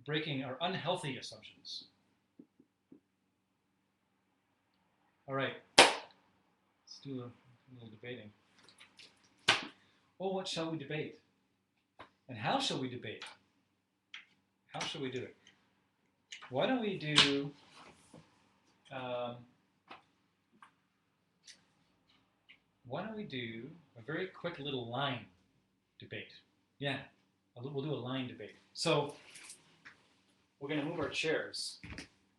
breaking our unhealthy assumptions. All right, let's do a little debating. Well, what shall we debate? And how shall we debate? How shall we do it? Why don't we do a very quick little line debate? Yeah, we'll do a line debate. So we're going to move our chairs.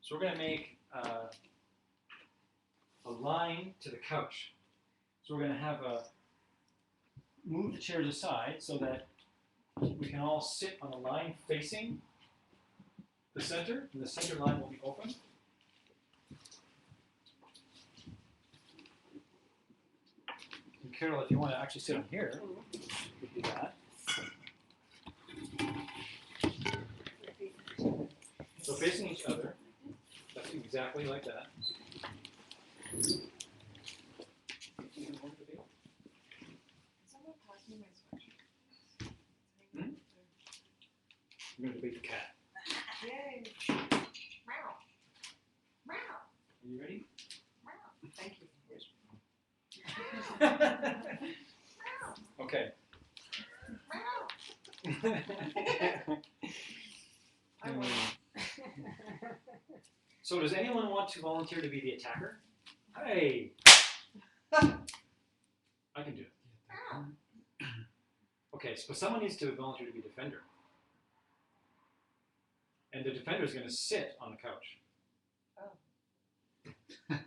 So we're going to make a line to the couch. So we're going to have move the chairs aside so that we can all sit on a line facing the center, and the center line will be open. And Carol, if you want to actually sit on here, you could do that. So facing each other, that's exactly like that. Someone pass me my sweatshirt. We're going to debate the cat. Yay! Meow. Meow. Are you ready? Meow. Thank you. Okay. Meow. I won. So does anyone want to volunteer to be the attacker? Hey! I can do it. Meow. Okay, so someone needs to volunteer to be defender. And the defender is going to sit on the couch. I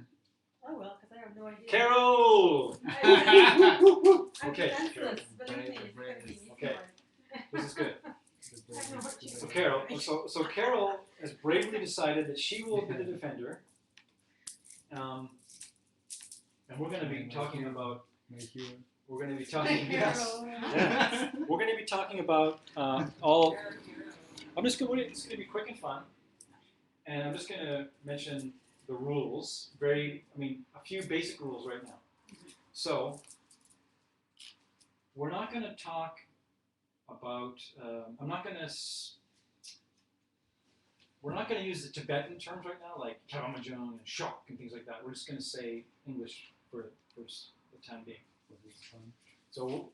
will, because I have no idea. Carol! I'm Okay, defenseless, Carol. believe me, it's gonna be easy Okay. one. This is good. I know what you So Carol, so Carol has bravely decided that she will be the defender. And we're going to be talking about. We're going to be talking. Yes. Yeah. We're going to be talking about all. It's going to be quick and fun, and I'm just going to mention the rules. A few basic rules right now. So we're not going to talk about. We're not going to use the Tibetan terms right now, like Karamajang and shock and things like that. We're just going to say English for the time being. So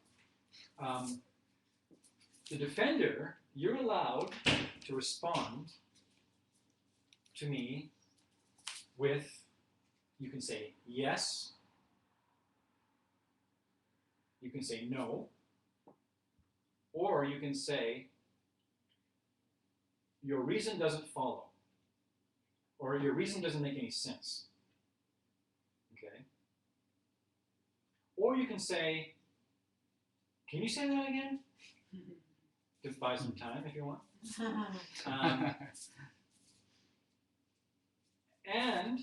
the defender, you're allowed to respond to me with, you can say yes, you can say no, or you can say your reason doesn't follow, or your reason doesn't make any sense. Okay? Or you can say, can you say that again? To buy some time if you want. And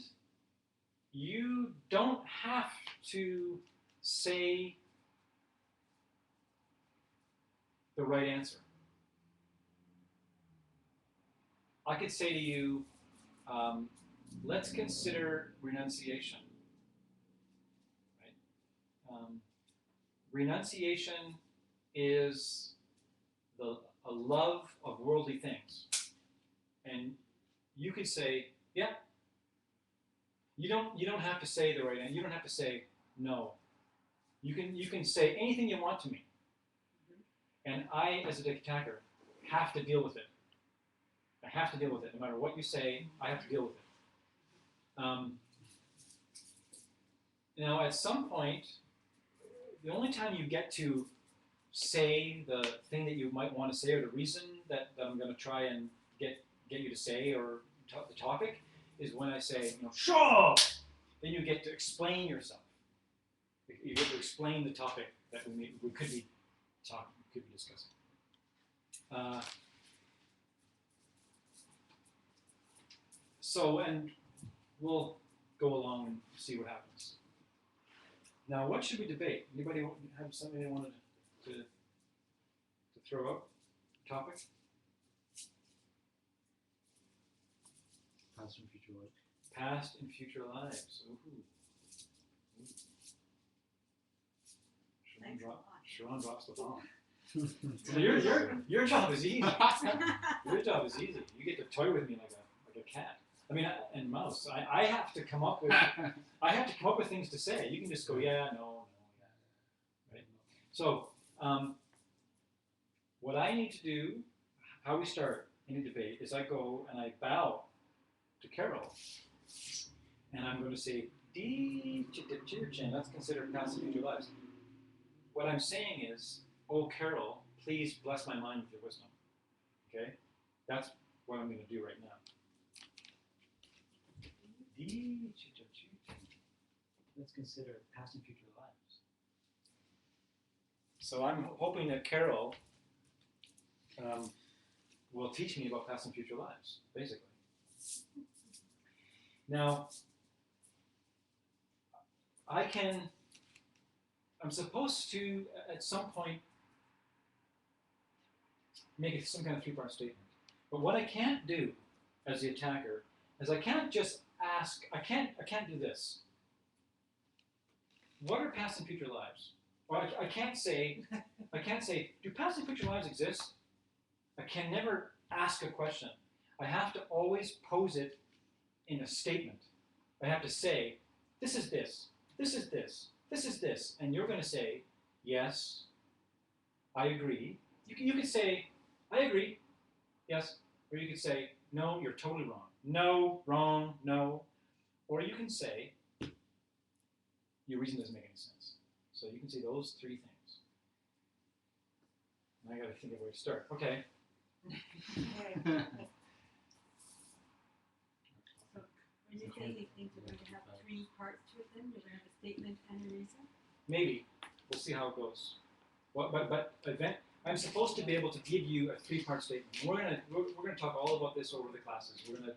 you don't have to say the right answer. I could say to you, let's consider renunciation. Right? Renunciation is a love of worldly things. And you could say, yeah, you don't have to say the right answer. You don't have to say no. You can say anything you want to me. And I, as a attacker, have to deal with it. I have to deal with it. No matter what you say, I have to deal with it. Now, at some point, the only time you get to say the thing that you might want to say, or the reason that I'm going to try and get you to say, or the topic, is when I say, sure. Then you get to explain yourself. You get to explain the topic that we could be talking, could be discussing. And we'll go along and see what happens. Now, what should we debate? Anybody have something they wanted to throw out? Topic? Past and future life. Past and future lives. Ooh. Sharon drops the bomb. So your job is easy. Your job is easy. You get to toy with me like a cat. I mean, and mouse. I have to come up with things to say. You can just go, yeah, no, yeah. Right? So, what I need to do, how we start any debate, is I go and I bow to Carol, and I'm going to say, let's consider past and future lives. What I'm saying is, oh, Carol, please bless my mind with your wisdom. Okay? That's what I'm going to do right now. Let's consider past and future lives. So I'm hoping that Carol will teach me about past and future lives, basically. Now, I'm supposed to, at some point, make it some kind of three-part statement. But what I can't do as the attacker is I can't just ask, I can't do this. What are past and future lives? Or I can't say, do past and future lives exist? I can never ask a question. I have to always pose it in a statement. I have to say, this is this, this is this, this is this, and you're going to say, yes, I agree. You could say, I agree, yes, or you could say, no, you're totally wrong. No, wrong, no. Or you can say, your reason doesn't make any sense. So you can say those three things. And I got to think of where to start. Okay. So when you say these things, you're going to have three parts to it then? You're going to have a statement and a reason? Maybe. We'll see how it goes. But I'm supposed to be able to give you a three-part statement. We're gonna talk all about this over the classes. We're gonna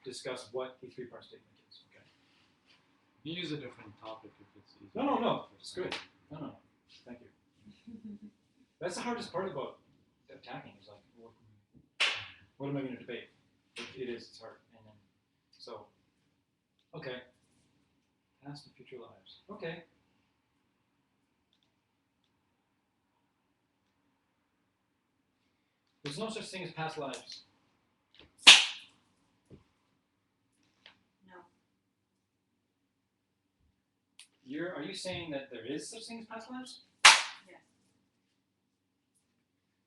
discuss what the three-part statement is. Okay. You use a different topic if it's easy. No. It's good. No. Thank you. That's the hardest part about attacking. Is like, what am I going to debate? It is. It's hard. And then, so, okay. Past and future lives. Okay. There's no such thing as past lives. No. Are you saying that there is such thing as past lives? Yes.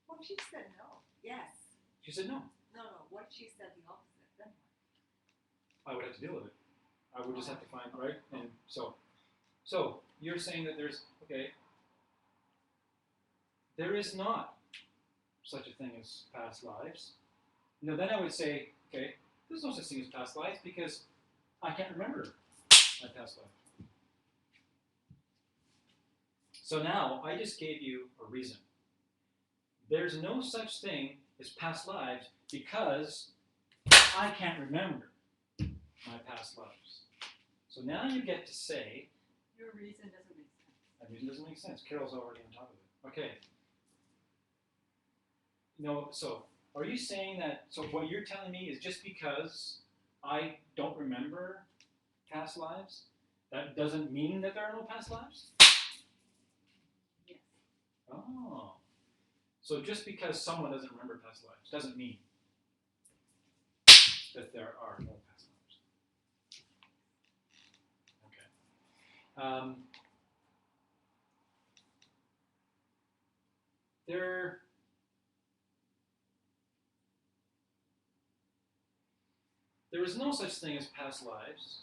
Well, she said no. Yes. She said no. No. What if she said the opposite? Then what? I would have to deal with it. I would just have to find, right? And so you're saying that there's, okay, there is not such a thing as past lives. Now then I would say, okay, there's no such thing as past lives because I can't remember my past life. So now I just gave you a reason. There's no such thing as past lives because I can't remember my past lives. So now you get to say, Your reason doesn't make sense. that reason doesn't make sense. Carol's already on top of it. Okay. No, so are you saying that, so what you're telling me is just because I don't remember past lives, that doesn't mean that there are no past lives? Yes. Oh. So just because someone doesn't remember past lives doesn't mean that there are no past lives. Okay. There is no such thing as past lives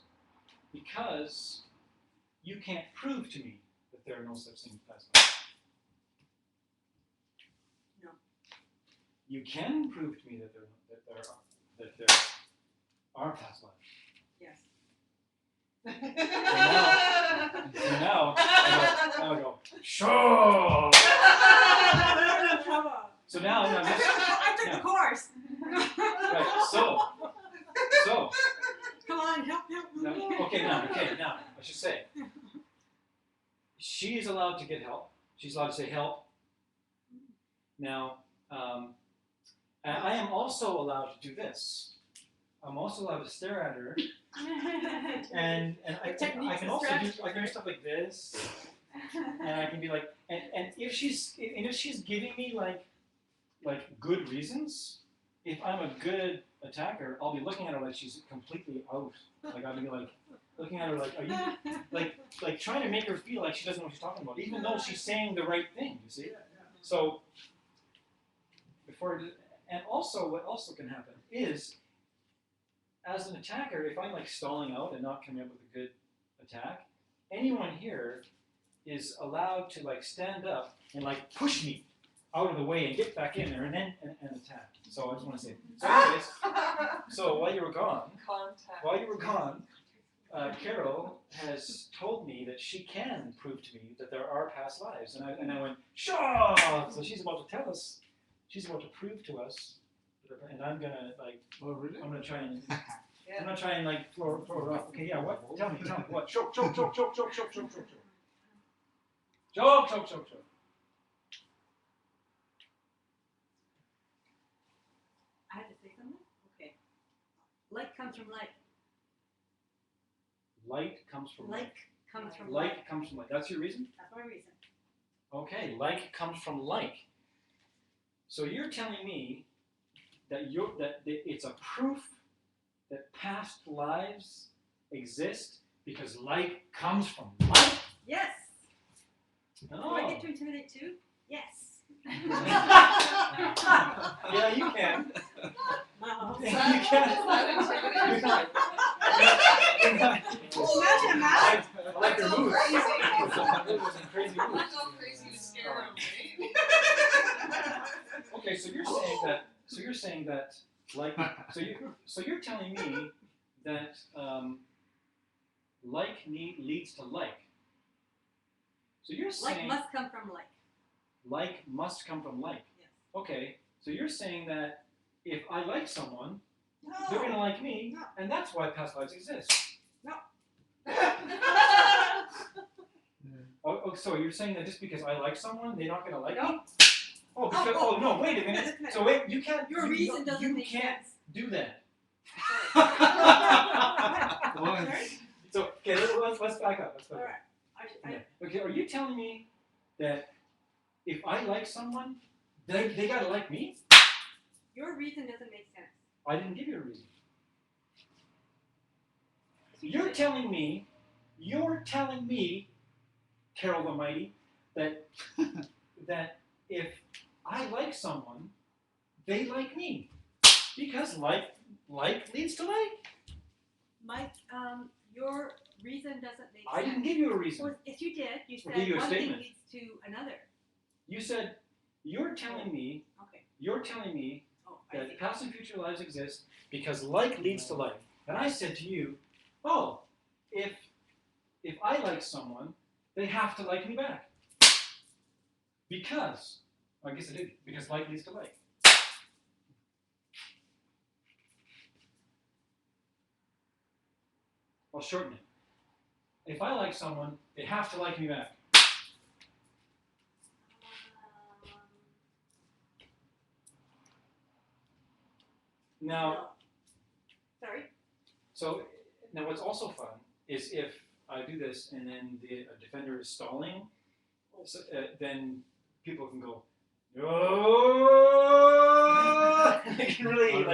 because you can't prove to me that there are no such thing as past lives. No. You can prove to me that there are past lives. Yes. So now I go, sure. So now I'm just, I took yeah. the course. Right, so, Come on, help. now, now, I should say, she is allowed to get help. She's allowed to say help. Now, and I am also allowed to do this. I'm also allowed to stare at her, and I can also do stuff like this, and I can be like, and if she's giving me like good reasons, if I'm a good attacker, I'll be looking at her like she's completely out. Like I'll be like looking at her like, are you like trying to make her feel like she doesn't know what she's talking about, even though she's saying the right thing. You see? So and also what also can happen is, as an attacker, if I'm like stalling out and not coming up with a good attack, anyone here is allowed to like stand up and like push me out of the way and get back in there and then and attack. So I just want to say, so anyways, so while you were gone, Carol has told me that she can prove to me that there are past lives, and I went, sure. So she's about to tell us, she's about to prove to us, and I'm gonna like, Oh, really? I'm gonna try and like throw her off. Okay, yeah, what? Tell me, what? Choke. I had to say something? Okay. Light comes from light. Light comes from light. Light comes from Light light. comes from light. That's your reason? That's my reason. Okay, light comes from light. So you're telling me that it's a proof that past lives exist because light comes from light? Yes. Oh. Do I get to intimidate too? Yes. Yeah, you can. Wow. You can. Imagine that. I like your moves. Crazy. Those are some crazy moves. Let's go crazy to scare him, right? Okay, so you're saying that like so you're telling me that like leads to like. So you're saying Like must come from like. like must come from like. Yes. Okay, so you're saying that if I like someone, No. they're gonna like me, No. and that's why past lives exist. No. Oh, so you're saying that just because I like someone, they're not gonna like me? No. Oh, because oh no, wait a minute. So wait, you can't. Your reason doesn't you make can't sense. do that. What? So okay, let's back up. Let's back All up. right. Yeah. Okay, are you telling me that if I like someone, they gotta like me? Your reason doesn't make sense. I didn't give you a reason. You're telling me, Carol the Mighty, that that if I like someone, they like me. Because like leads to like. Mike, your reason doesn't make I sense. didn't give you a reason. Well, yes, you did. You I'll said give you a one thing statement. leads to another. You said, you're telling me Okay. Oh, I that see. past and future lives exist because like leads to like. And I said to you, oh, if I like someone, they have to like me back. Because, I guess it did, because like leads to like. I'll shorten it. If I like someone, they have to like me back. Now, No. Sorry? so now what's also fun is if I do this and then the defender is stalling, so, then people can go, oh! They can really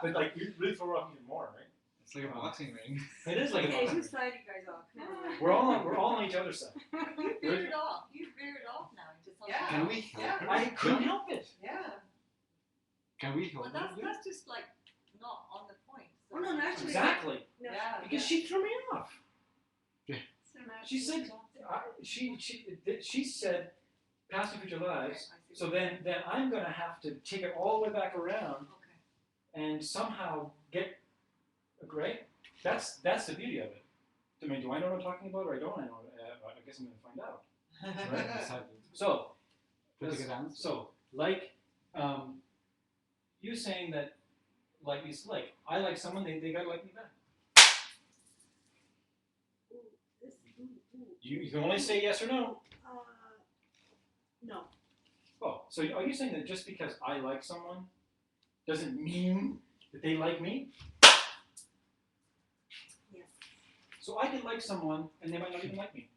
but like you really throw off even more, right? It's like a boxing ring. It is like a Okay, boxing whose ring. side you guys on? Come on. We're all on each other's side. You veered off. You veered off now into something. Yeah. Can we help Yeah. her? I couldn't help it. Yeah. Can we help Well, her? that's just like not on the point. So. Oh, no, actually- Exactly. No. Yeah. Because she threw me off. Cinematic She said, she said, past and future lives. So then I'm gonna have to take it all the way back around Okay. and somehow get right. That's the beauty of it. I mean, do I know what I'm talking about, or I don't? I know. I guess I'm gonna find out. Right, exactly. So, Pretty good answer. so like, you saying that, like is like, I like someone, they gotta like me back. You can only say yes or no. No. Oh, so are you saying that just because I like someone doesn't mean that they like me? Yes. So I can like someone and they might not even like me.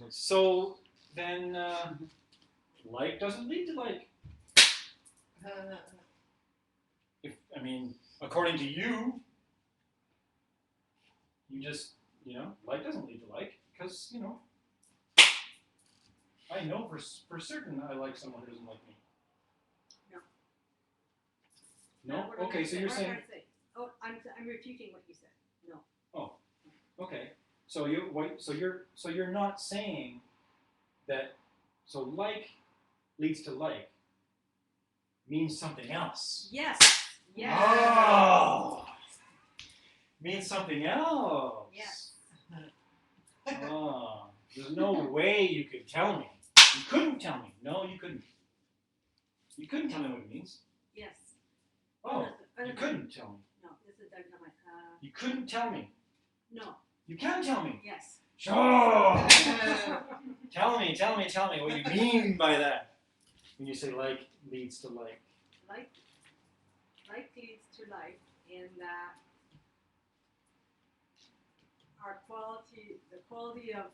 So then, like doesn't lead to like. If I mean, according to you, you just like doesn't lead to like because I know for certain I like someone who doesn't like me. No. What am I Okay, so saying? you're What am I saying. trying to say? Oh, I'm refuting what you said. No. Okay, so you're not saying that. So like leads to like means something else. Yes. Yes. Oh, means something else. Yes. Oh, there's no way you could tell me. You couldn't tell me. No, you couldn't. You couldn't tell me what it means. Yes. Oh, No, you couldn't tell me. No, this is dynamite. You couldn't tell me. No. You can tell me. Yes. Sure. Tell me what you mean by that. When you say like leads to like. Like leads to like in that the quality of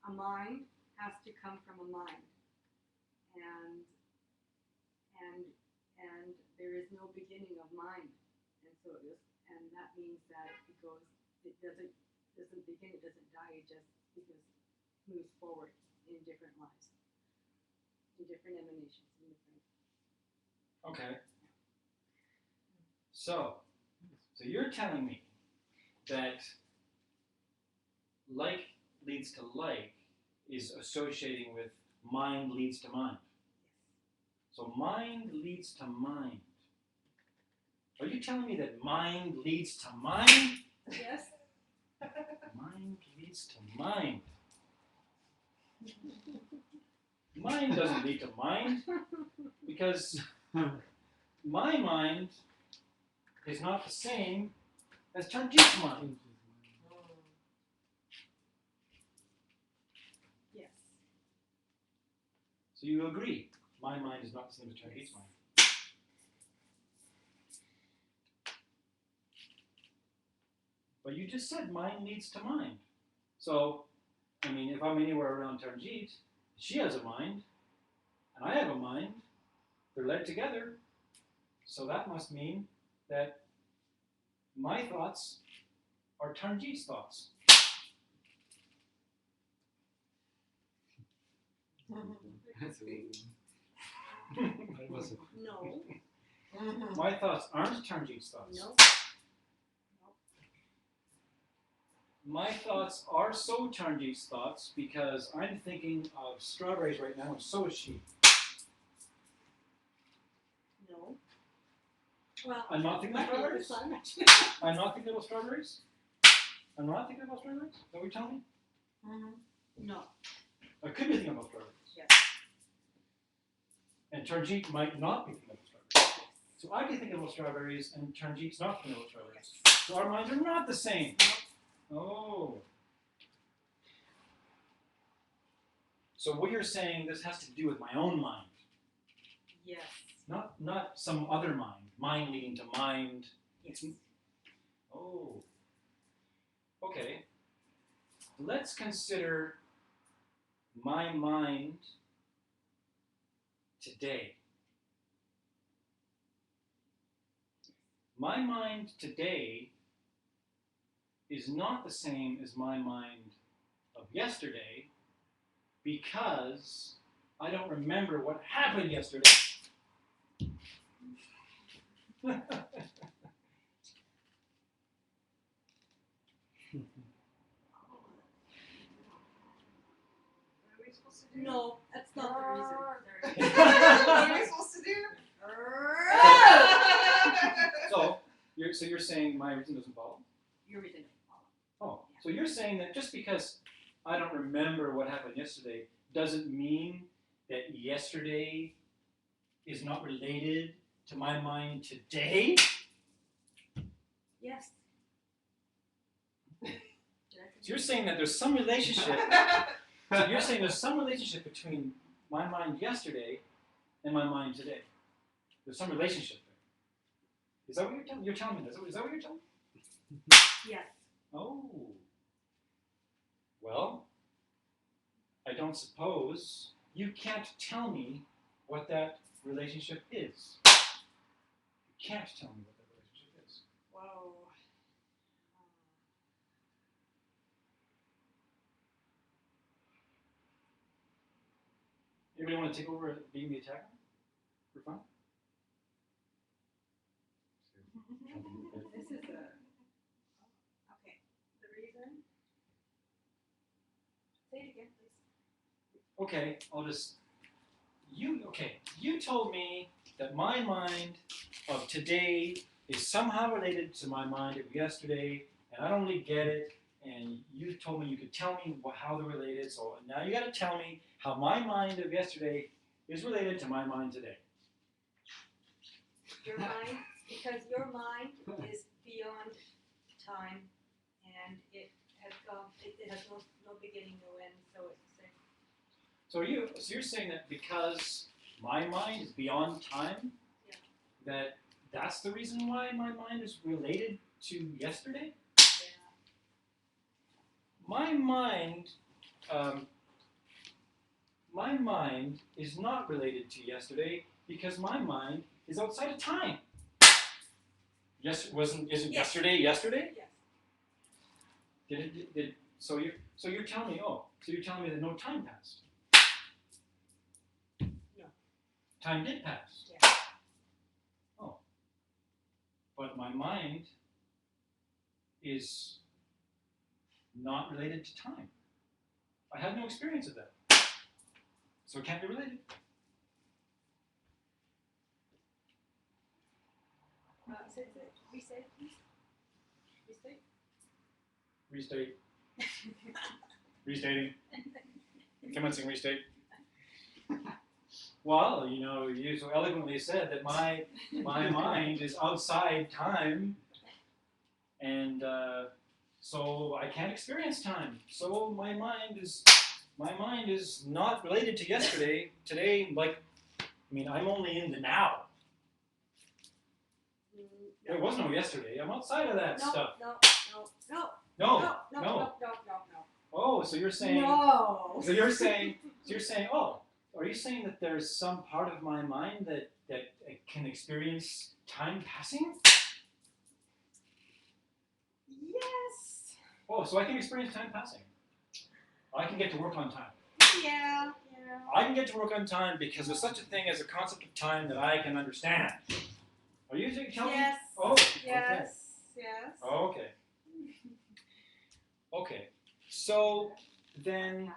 a mind has to come from a mind, and there is no beginning of mind, and that means that it doesn't begin, it doesn't die, it just moves forward in different lives, in different emanations, in different. Okay. So you're telling me that like leads to like is associating with mind leads to mind. So mind leads to mind. Are you telling me that mind leads to mind? Yes. Mind leads to mind. Mind doesn't lead to mind because my mind is not the same as Tanjit's mind. Yes. So you agree, my mind is not the same as Tanjit's mind. But you just said mind leads to mind. So, I mean, if I'm anywhere around Tanjit, she has a mind, and I have a mind. They're led together. So that must mean that my thoughts are Tanjit's thoughts. That was a No. My thoughts aren't Tanjeet's thoughts. No. My thoughts are so Tanjeet's thoughts because I'm thinking of strawberries right now, and so is she. No. Well, I'm not thinking of might be the strawberries? climate. I'm not thinking about strawberries? I'm not thinking about strawberries? Is that what you're telling me? No. I could be thinking about strawberries. Yes. And Tanjeet might not be thinking about strawberries. So I can think about strawberries, and Tanjeet's not thinking about strawberries. So our minds are not the same. Oh. So what you're saying, this has to do with my own mind, Yes. not some other mind. Mind leading to mind. Yes. Oh. Okay. Let's consider my mind today. My mind today is not the same as my mind of yesterday because I don't remember what happened yesterday. What are we supposed to do? No, that's not the reason. What are we supposed to do? So you're saying my reason doesn't follow? Your reason. Oh, so you're saying that just because I don't remember what happened yesterday doesn't mean that yesterday is not related to my mind today? Yes. So you're saying that there's some relationship. So you're saying there's some relationship between my mind yesterday and my mind today. There's some relationship there. Is that what you're telling me? Is that what you're telling me? Yes. Oh. Well, I don't suppose you can't tell me what that relationship is. You can't tell me what that relationship is. Whoa. Anybody want to take over being the attacker for fun? This is a. Okay. The reason. Say it again, please. Okay, I'll just. You told me that my mind of today is somehow related to my mind of yesterday, and I don't really get it. And you told me you could tell me how they're related. So now you got to tell me how my mind of yesterday is related to my mind today. Your mind, because your mind is beyond time, and it has no beginning, no end, so it's the same. So you're saying that because my mind is beyond time, Yeah. that's the reason why my mind is related to yesterday? Yeah. My mind is not related to yesterday because my mind is outside of time. Isn't Yes. yesterday yesterday? Yes. So you're telling me that no time passed. No. Time did pass. Yeah. Oh. But my mind is not related to time. I have no experience of that. So it can't be related. Restate, please. Restate. Restate. Restating. Come on, sing restate. Well, you so eloquently said that my mind is outside time, and so I can't experience time. So my mind is not related to yesterday. Today, I'm only in the now. There was no yesterday. I'm outside of that stuff. No. Oh, so you're saying. No. So you're saying. Oh, are you saying that there's some part of my mind that can experience time passing? Yes. Oh, so I can experience time passing. I can get to work on time. Yeah. I can get to work on time because there's such a thing as a concept of time that I can understand. Are you telling me? Yes. Oh, Yes. Yes. okay. Oh, okay. Okay. So then,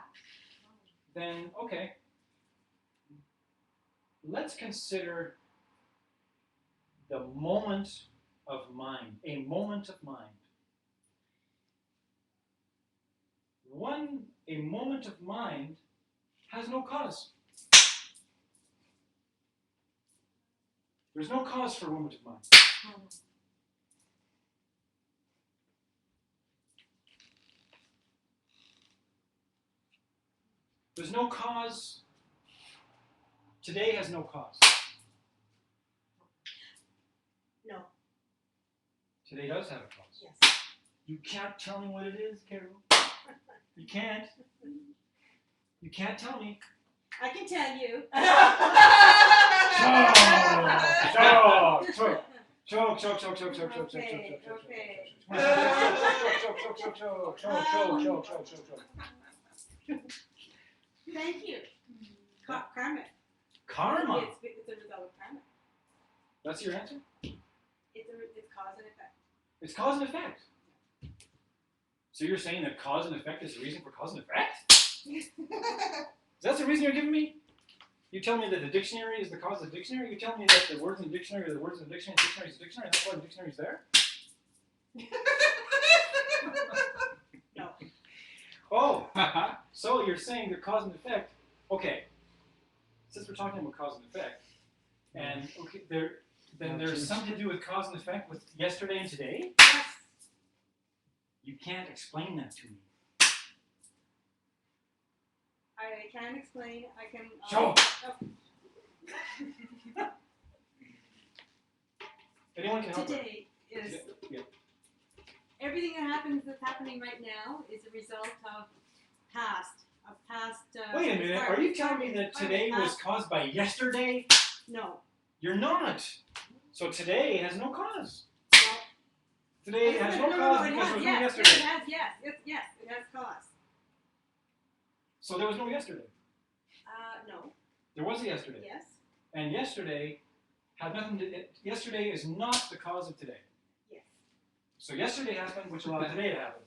okay. Let's consider the moment of mind, a moment of mind. A moment of mind has no cause. There's no cause for a moment of mind. There's no cause. Today has no cause. No. Today does have a cause. Yes. You can't tell me what it is, Carol. You can't. You can't tell me. I can tell you. Thank you. Karma. Karma. It's a result of karma. That's your answer? It's cause and effect. It's cause and effect. So you're saying that cause and effect is the reason for cause and effect? That's the reason you're giving me? You tell me that the dictionary is the cause of the dictionary? You tell me that the words in the dictionary are the words in the dictionary, the dictionary is the dictionary, that's why the dictionary is there? No. Oh, so you're saying they're cause and effect. Okay, since we're talking about cause and effect, and okay, then there's something to do with cause and effect with yesterday and today? Yes. You can't explain that to me. I can explain. I can. Show. Oh. Anyone can help. Today is Yeah. everything that's happening right now is a result of past. Wait a minute. Are you telling me that today was caused by yesterday? No. You're not. So today has no cause. No. Today has no cause because there was no yesterday. Yes, it has cause. So there was no yesterday. No. There was a yesterday. Yes. And yesterday had nothing to. Yesterday is not the cause of today. Yes. So yesterday happened, which allowed today to happen.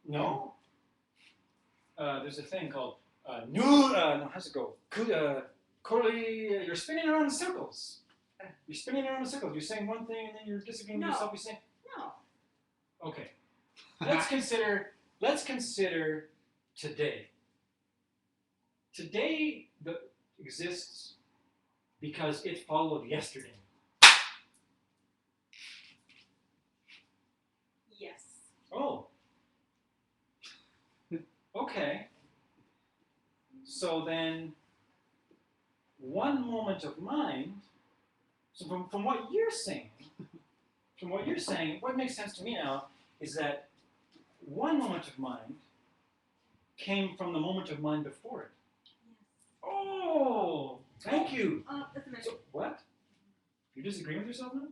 No. No. There's a thing called no. How's it go? You're spinning around in circles. You're spinning around in circles. You're saying one thing and then you're disagreeing with yourself. You're saying No. okay. Let's consider today. Today exists because it followed yesterday. Yes. Oh. Okay. So then, one moment of mind. So from what you're saying, what makes sense to me now is that one moment of mind came from the moment of mind before it. Yes. Oh, thank you. Just a minute. So, what? You disagree with yourself now?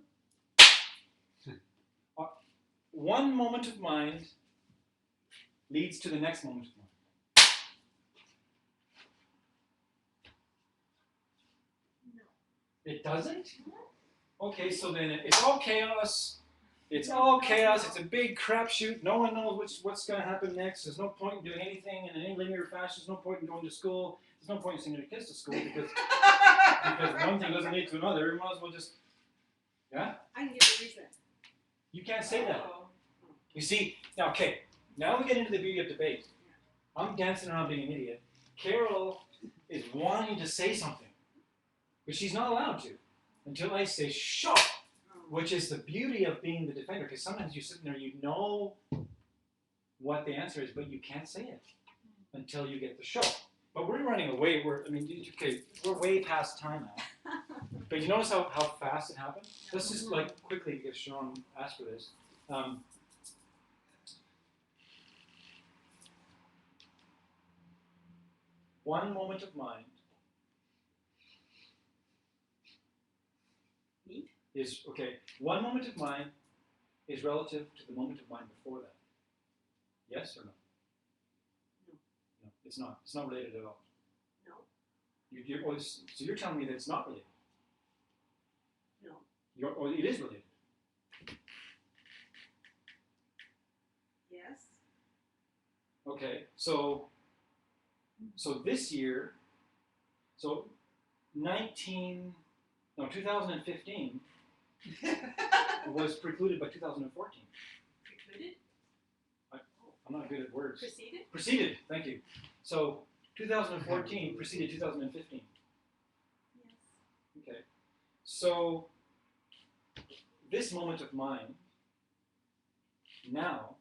One moment of mind leads to the next moment of mind. No. It doesn't? Okay, so then it's all chaos. It's all chaos. It's a big crapshoot. No one knows what's going to happen next. There's no point in doing anything in any linear fashion. There's no point in going to school. There's no point in sending your kids to school because one thing doesn't lead to another. You might as well just, yeah? I can give you a reason. You can't say that. Oh. You see, now, okay, now we get into the beauty of debate. I'm dancing around being an idiot. Carol is wanting to say something, but she's not allowed to until I say, shut up. Which is the beauty of being the defender, because sometimes you're sitting there, you know what the answer is, but you can't say it until you get the show. But we're running away. We're way past time now. But you notice how fast it happened? Let's just quickly, because Sean asked for this. One moment of mind is, okay, one moment of mind is relative to the moment of mind before that. Yes or no? No, it's not. It's not related at all. No. So you're telling me that it's not related. Or it is related. Yes. Okay, so this year, so 2015 was precluded by 2014. Precluded? I'm not good at words. Preceded? Preceded, thank you. So 2014 preceded 2015. Yes. Okay, so this moment of mine now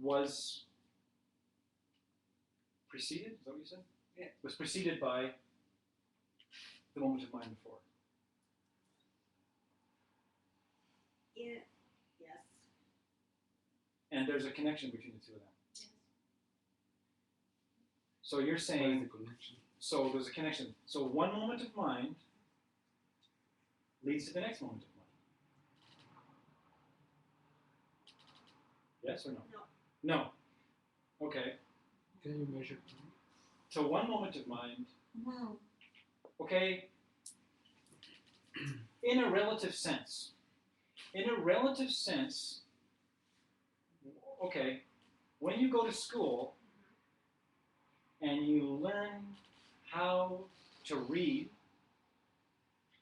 was preceded, is that what you said? Yeah. Was preceded by the moment of mine before. Yeah. Yes. And there's a connection between the two of them. Yes. So you're What is saying, the connection? so there's a connection. So one moment of mind leads to the next moment of mind. Yes or no? No. No. Okay. Can you measure time? So one moment of mind, okay, in a relative sense, okay, when you go to school and you learn how to read,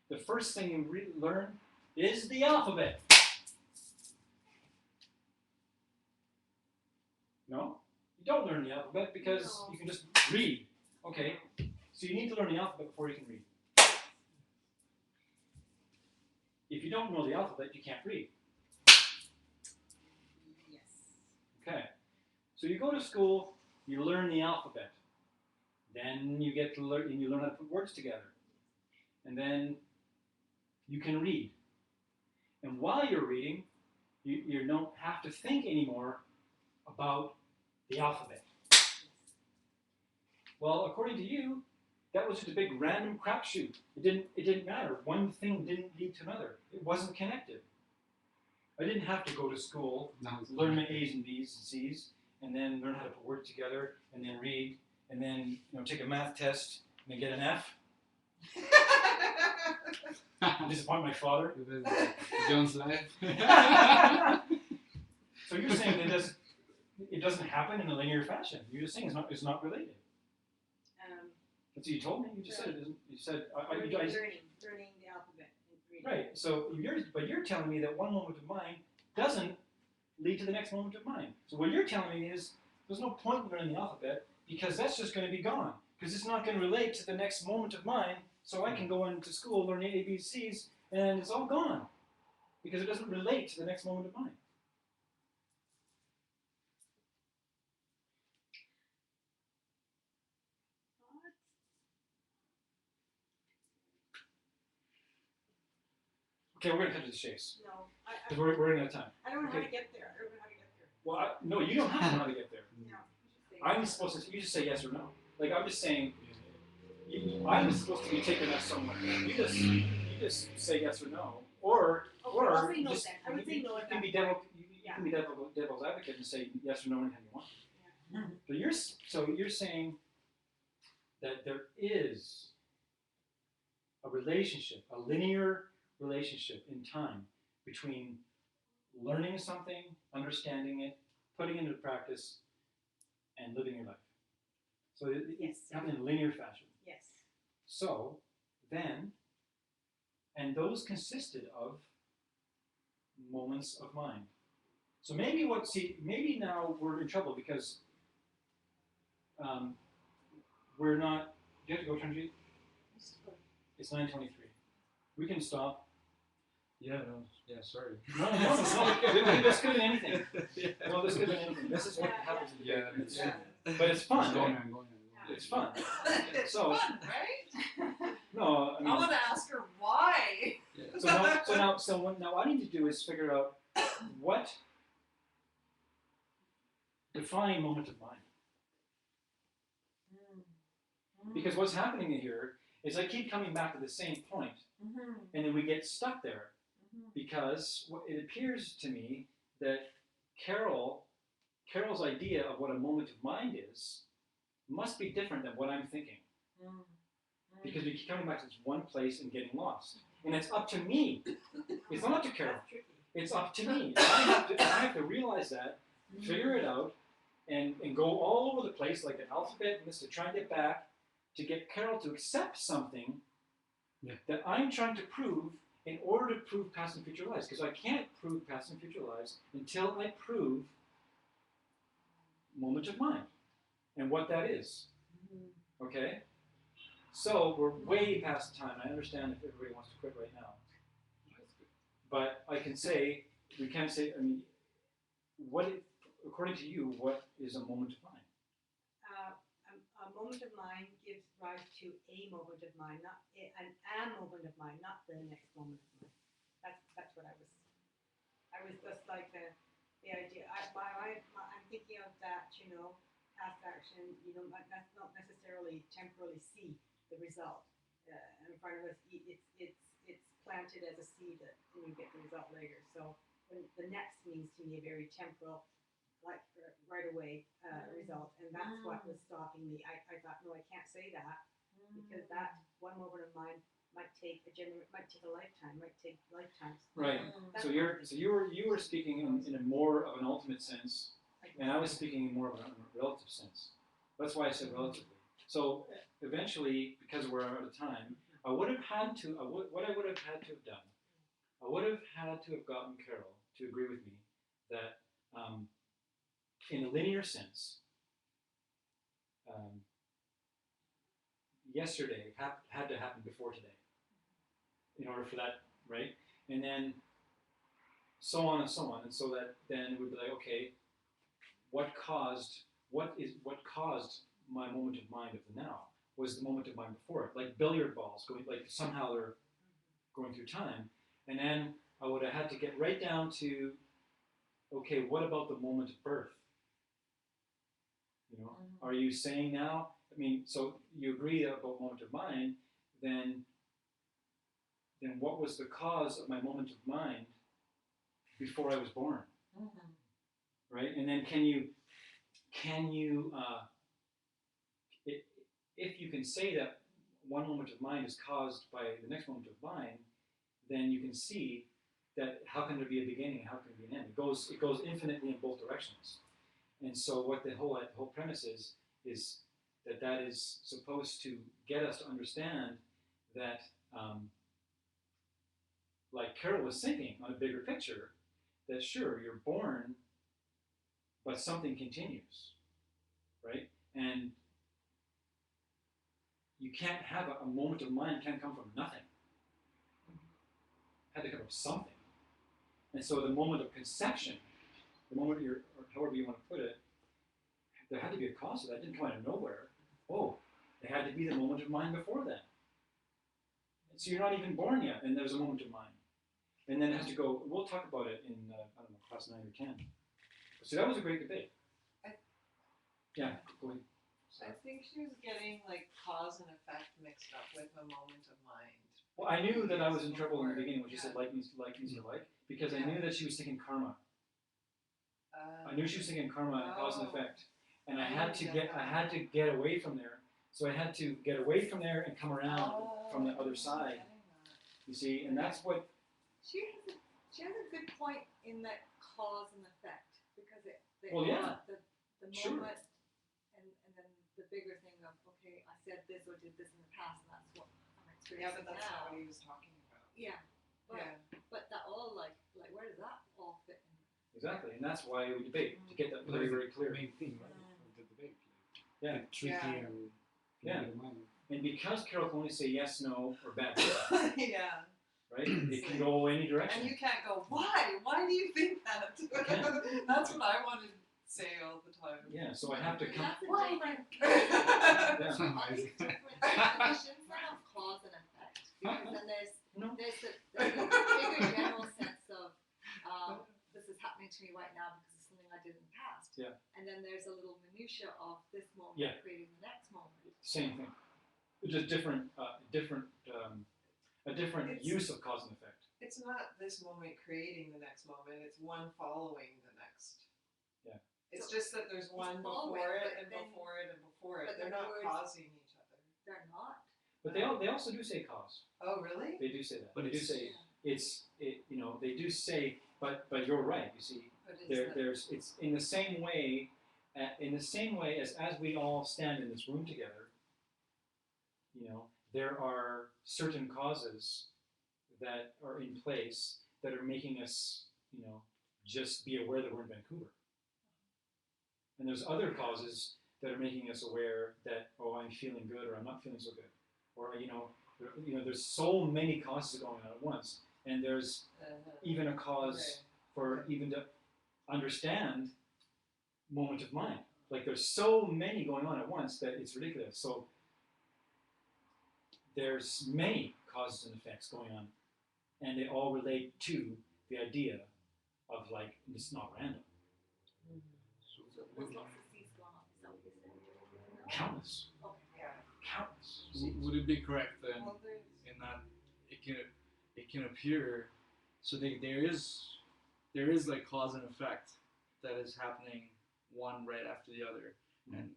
the first thing you learn is the alphabet. No? You don't learn the alphabet because No. you can just read. Okay, so you need to learn the alphabet before you can read. If you don't know the alphabet, you can't read. Yes. Okay, so you go to school, you learn the alphabet. Then you get to learn, and you learn how to put words together. And then you can read. And while you're reading, you don't have to think anymore about the alphabet. Well, according to you, that was just a big random crapshoot. It didn't matter. One thing didn't lead to another. It wasn't connected. I didn't have to go to school, Now it's learn my A's and B's and C's, and then learn how to put words together, and then read, and then take a math test, and then get an F. Disappoint my father. This is John's life. So you're saying that it doesn't happen in a linear fashion. You're just saying it's not related. That's what you told me. You just said it isn't. You said Learning the alphabet and reading. right. So you're telling me that one moment of mine doesn't lead to the next moment of mine. So what you're telling me is there's no point in learning the alphabet because that's just going to be gone because it's not going to relate to the next moment of mine. So I can go into school, learn A, B, C's, and it's all gone because it doesn't relate to the next moment of mine. Okay, we're going to cut to the chase No, because we're running out of time. I don't know how Okay. to get there. I don't know how to get there. Well, no, you don't have to know how to get there. No. I'm supposed to. You just say yes or no. Like I'm just saying. I'm supposed to be taking us somewhere. You just say yes or no, or I'll say no just, then. I would say no you at can that be point. devil's advocate and say yes or no anytime you want. Yeah. But you're saying that there is a relationship, a linear relationship in time between learning something, understanding it, putting it into practice, and living your life. So Yes. it's happening in a linear fashion. Yes. So then, and those consisted of moments of mind. So maybe now we're in trouble because we're not. Do you have to go, Tranjit? It's 9:23. We can stop. Yeah, sorry. No. This could have been anything. No, this could have been anything. This is what happens. In the Yeah, it's, yeah. But it's fun. It's going Right? on, going on. It's fun. It's So- fun, right? No, I I mean. want to ask her why. So what I need to do is figure out what define moment of mind. Because what's happening here is I keep coming back to the same point, and then we get stuck there. Because it appears to me that Carol's idea of what a moment of mind is must be different than what I'm thinking. Because we keep coming back to this one place and getting lost. And it's up to me. It's not up to Carol. That's tricky. It's up to me. I have to realize that, figure it out, and go all over the place like an alphabet to try and get back to get Carol to accept something that I'm trying to prove in order to prove past and future lives. Because I can't prove past and future lives until I prove moment of mind and what that is. Okay? So we're way past time. I understand if everybody wants to quit right now. But I can say, we can't say, I mean, according to you, what is a moment of mind? A moment of mind gives rise to a moment of mind, not a moment of mind, not the next moment of mind. That's what I was just like the idea. I'm thinking of that, past action. That's not necessarily temporally see the result in front of us. It's planted as a seed, and you get the result later. So when the next means to me a very temporal, like right away result, and that's what was stopping me. I thought, no, I can't say that because that one moment of mine might take a lifetime, might take lifetimes. Right. So you were speaking in a more of an ultimate sense, and I was speaking in more of a relative sense. That's why I said relatively. So eventually, because we're out of time, I would have had to. What I would have had to have done, I would have had to have gotten Carol to agree with me that. In a linear sense, yesterday had to happen before today in order for that, right? And then so on and so on, and so that then it would be like, okay, what caused my moment of mind of the now was the moment of mind before it, like billiard balls going, like somehow they're going through time, and then I would have had to get right down to, okay, what about the moment of birth? Are you saying now? I mean, so you agree about moment of mind, then what was the cause of my moment of mind before I was born? Right? And then can you if you can say that one moment of mind is caused by the next moment of mind, then you can see that how can there be a beginning and how can there be an end? It goes infinitely in both directions. And so what the whole premise is that is supposed to get us to understand that, like Carol was thinking on a bigger picture, that sure, you're born, but something continues, right? And you can't have a moment of mind can't come from nothing. It had to come from something. And so the moment of conception, the moment or however you want to put it, there had to be a cause of that. It didn't come out of nowhere. Oh, there had to be the moment of mind before that. And so you're not even born yet, and there's a moment of mind. And then it has to go, we'll talk about it in, I don't know, class 9 or 10. So that was a great debate. Yeah, go ahead. I think she was getting like cause and effect mixed up with a moment of mind. Well, I knew that I was in trouble in the beginning when she said like means to like, because I knew that she was thinking karma. I knew she was thinking karma and cause and effect. And I had to get away from there. So I had to get away from there and come around from the other side. You see, and that's what. She has a good point in that cause and effect because the Sure. moment and then the bigger thing of okay, I said this or did this in the past and that's what I'm experiencing Yeah, but that's now. not what he was talking about. Yeah, but that all like where does that all fit in? Exactly, and that's why we debate to get that very, very clear. The main thing, right? Of the debate. Yeah. Tricky and mind. And because Carol can only say yes, no, or bad, Yeah. right? It can go any direction. And you can't go, why? Why do you think that? That's what I want to say all the time. Yeah, so I have to come. That's a different Yeah. all these different definitions then of cause and effect. Because then there's the bigger general sense of this is happening to me right now because it's something I did in the past. Yeah. And then there's a little minutia of this moment creating the next moment. Same thing. Just different use of cause and effect. It's not this moment creating the next moment, it's one following the next. Yeah. It's just that there's one before it and before it and before it. They're not causing each other. They're not. But they also do say cause. Oh, really? They do say that. But They do it's- say they do say, but you're right. You see, But is there's it's in the same way, as we all stand in this room together. There are certain causes that are in place that are making us, just be aware that we're in Vancouver. And there's other causes that are making us aware that, oh, I'm feeling good or I'm not feeling so good, or there's so many causes going on at once, and there's even a cause for even to understand moment of mind. Like there's so many going on at once that it's ridiculous. So there's many causes and effects going on, and they all relate to the idea of like it's not random. So There's lots of seeds going on. Is that what you said? Countless, Okay. Yeah. countless. would it be correct then Well, there's in that it can appear so there is like cause and effect that is happening one right after the other, and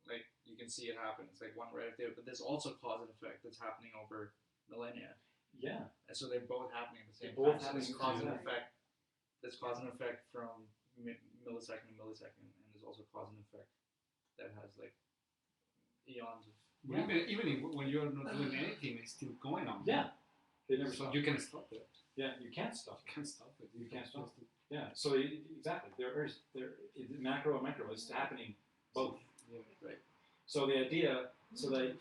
like you can see it happen. It's like one right after the other, but there's also cause and effect that's happening over millennia, Yeah, and so they're both happening at the same They're both time. So there's happening cause and together. effect. There's cause and effect from millisecond to millisecond, and there's also cause and effect that has like eons of. Yeah. Even when you're not doing anything, it's still going on. yeah. They never So stop. you can stop it. Yeah, you can't stop. You can't stop it. You can't stop it. Yeah. So exactly, macro and micro is happening both. Yeah, right. So the idea,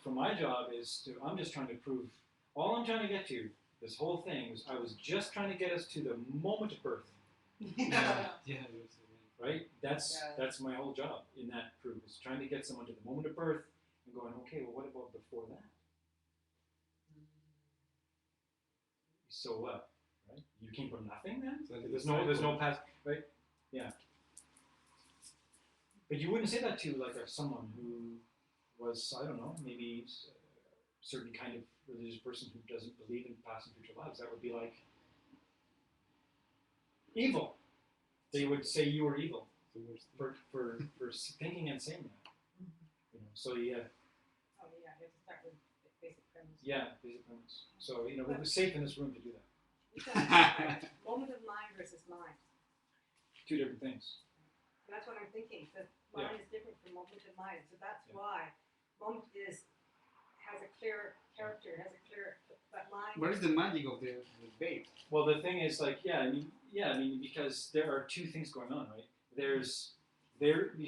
for my job is I'm just trying to prove. All I'm trying to get to this whole thing is I was just trying to get us to the moment of birth. yeah. Yeah. Right? That's Yeah. my whole job in that proof is trying to get someone to the moment of birth and going, okay, well, what about before that? So what? Right? You came from nothing then? So There's no past, right? Yeah. But you wouldn't say that to like someone who was, I don't know, maybe a certain kind of religious person who doesn't believe in past and future lives. That would be like evil. They would say you were evil for thinking and saying that. So yeah. Oh, yeah, you have to start with the basic premise. Yeah, basic premise. So it was safe in this room to do that. Moment of mind versus mind. Two different things. That's what I'm thinking, because mind is different from moment of mind, so that's Yeah. why moment has a clear character, has a clear, but mind. What is the magic of the debate? Well, the thing is, like, because there are two things going on, right? You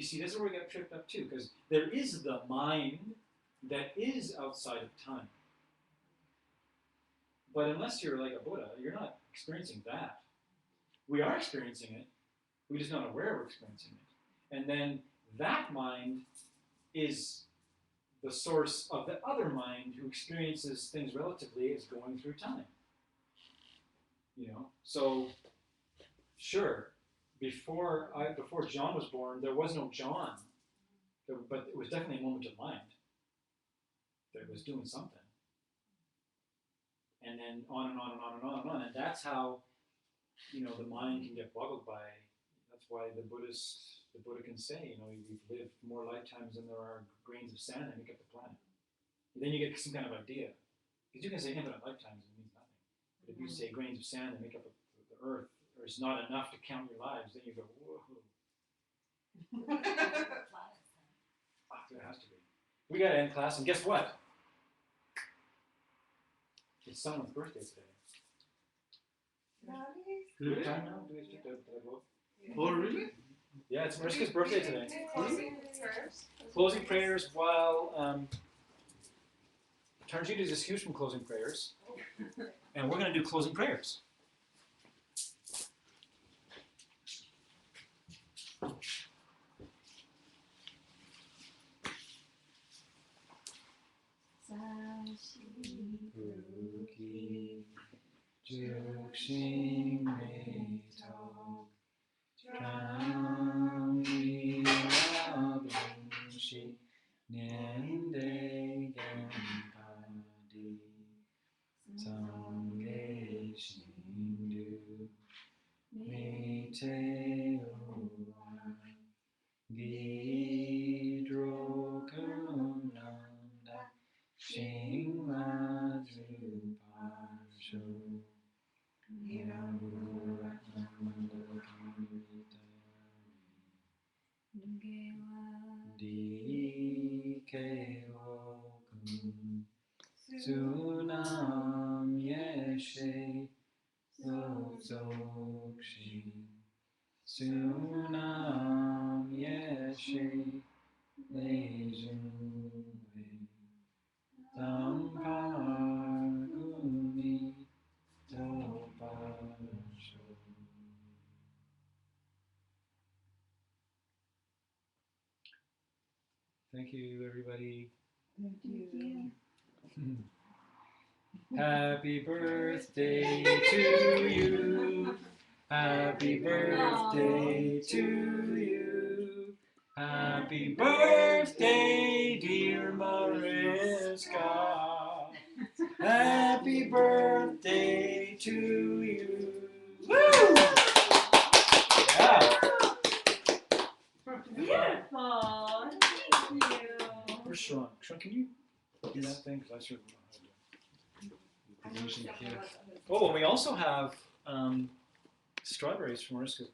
see, this is where we get tripped up too, because there is the mind that is outside of time. But unless you're like a Buddha, you're not experiencing that. We are experiencing it. We're just not aware we're experiencing it. And then that mind is the source of the other mind who experiences things relatively as going through time. So sure, before John was born, there was no John, but it was definitely a moment of mind that was doing something. And then on and on and on and on and on, and that's how the mind can get boggled by. That's why the Buddha can say, we've lived more lifetimes than there are grains of sand that make up the planet. And then you get some kind of idea. Because you can say infinite lifetimes, it means nothing. But if you say grains of sand that make up the earth, or it's not enough to count your lives, then you go, whoa. There has to be. We got to end class, and guess what? It's someone's birthday today. What time now? Do we have to vote? Oh, really? Yeah, it's Mariska's birthday today. Closing prayers. Closing prayers while Tarjita is excused from closing prayers. And we're going to do closing prayers. Vidro Kananda Shing Madru Sunam Yeshe Zokshi Sunam Yeshe Lejuve Tamparguni Topasho. Thank you, everybody. Thank you. Happy birthday to you. Happy birthday to you. Happy birthday, dear Mariska. Happy birthday to you. Woo! Yeah. Beautiful. Thank you. Where's Sean? Sean, can you do that thing? Because I sure don't know how to do it. Oh, and we also have strawberries from Mariska's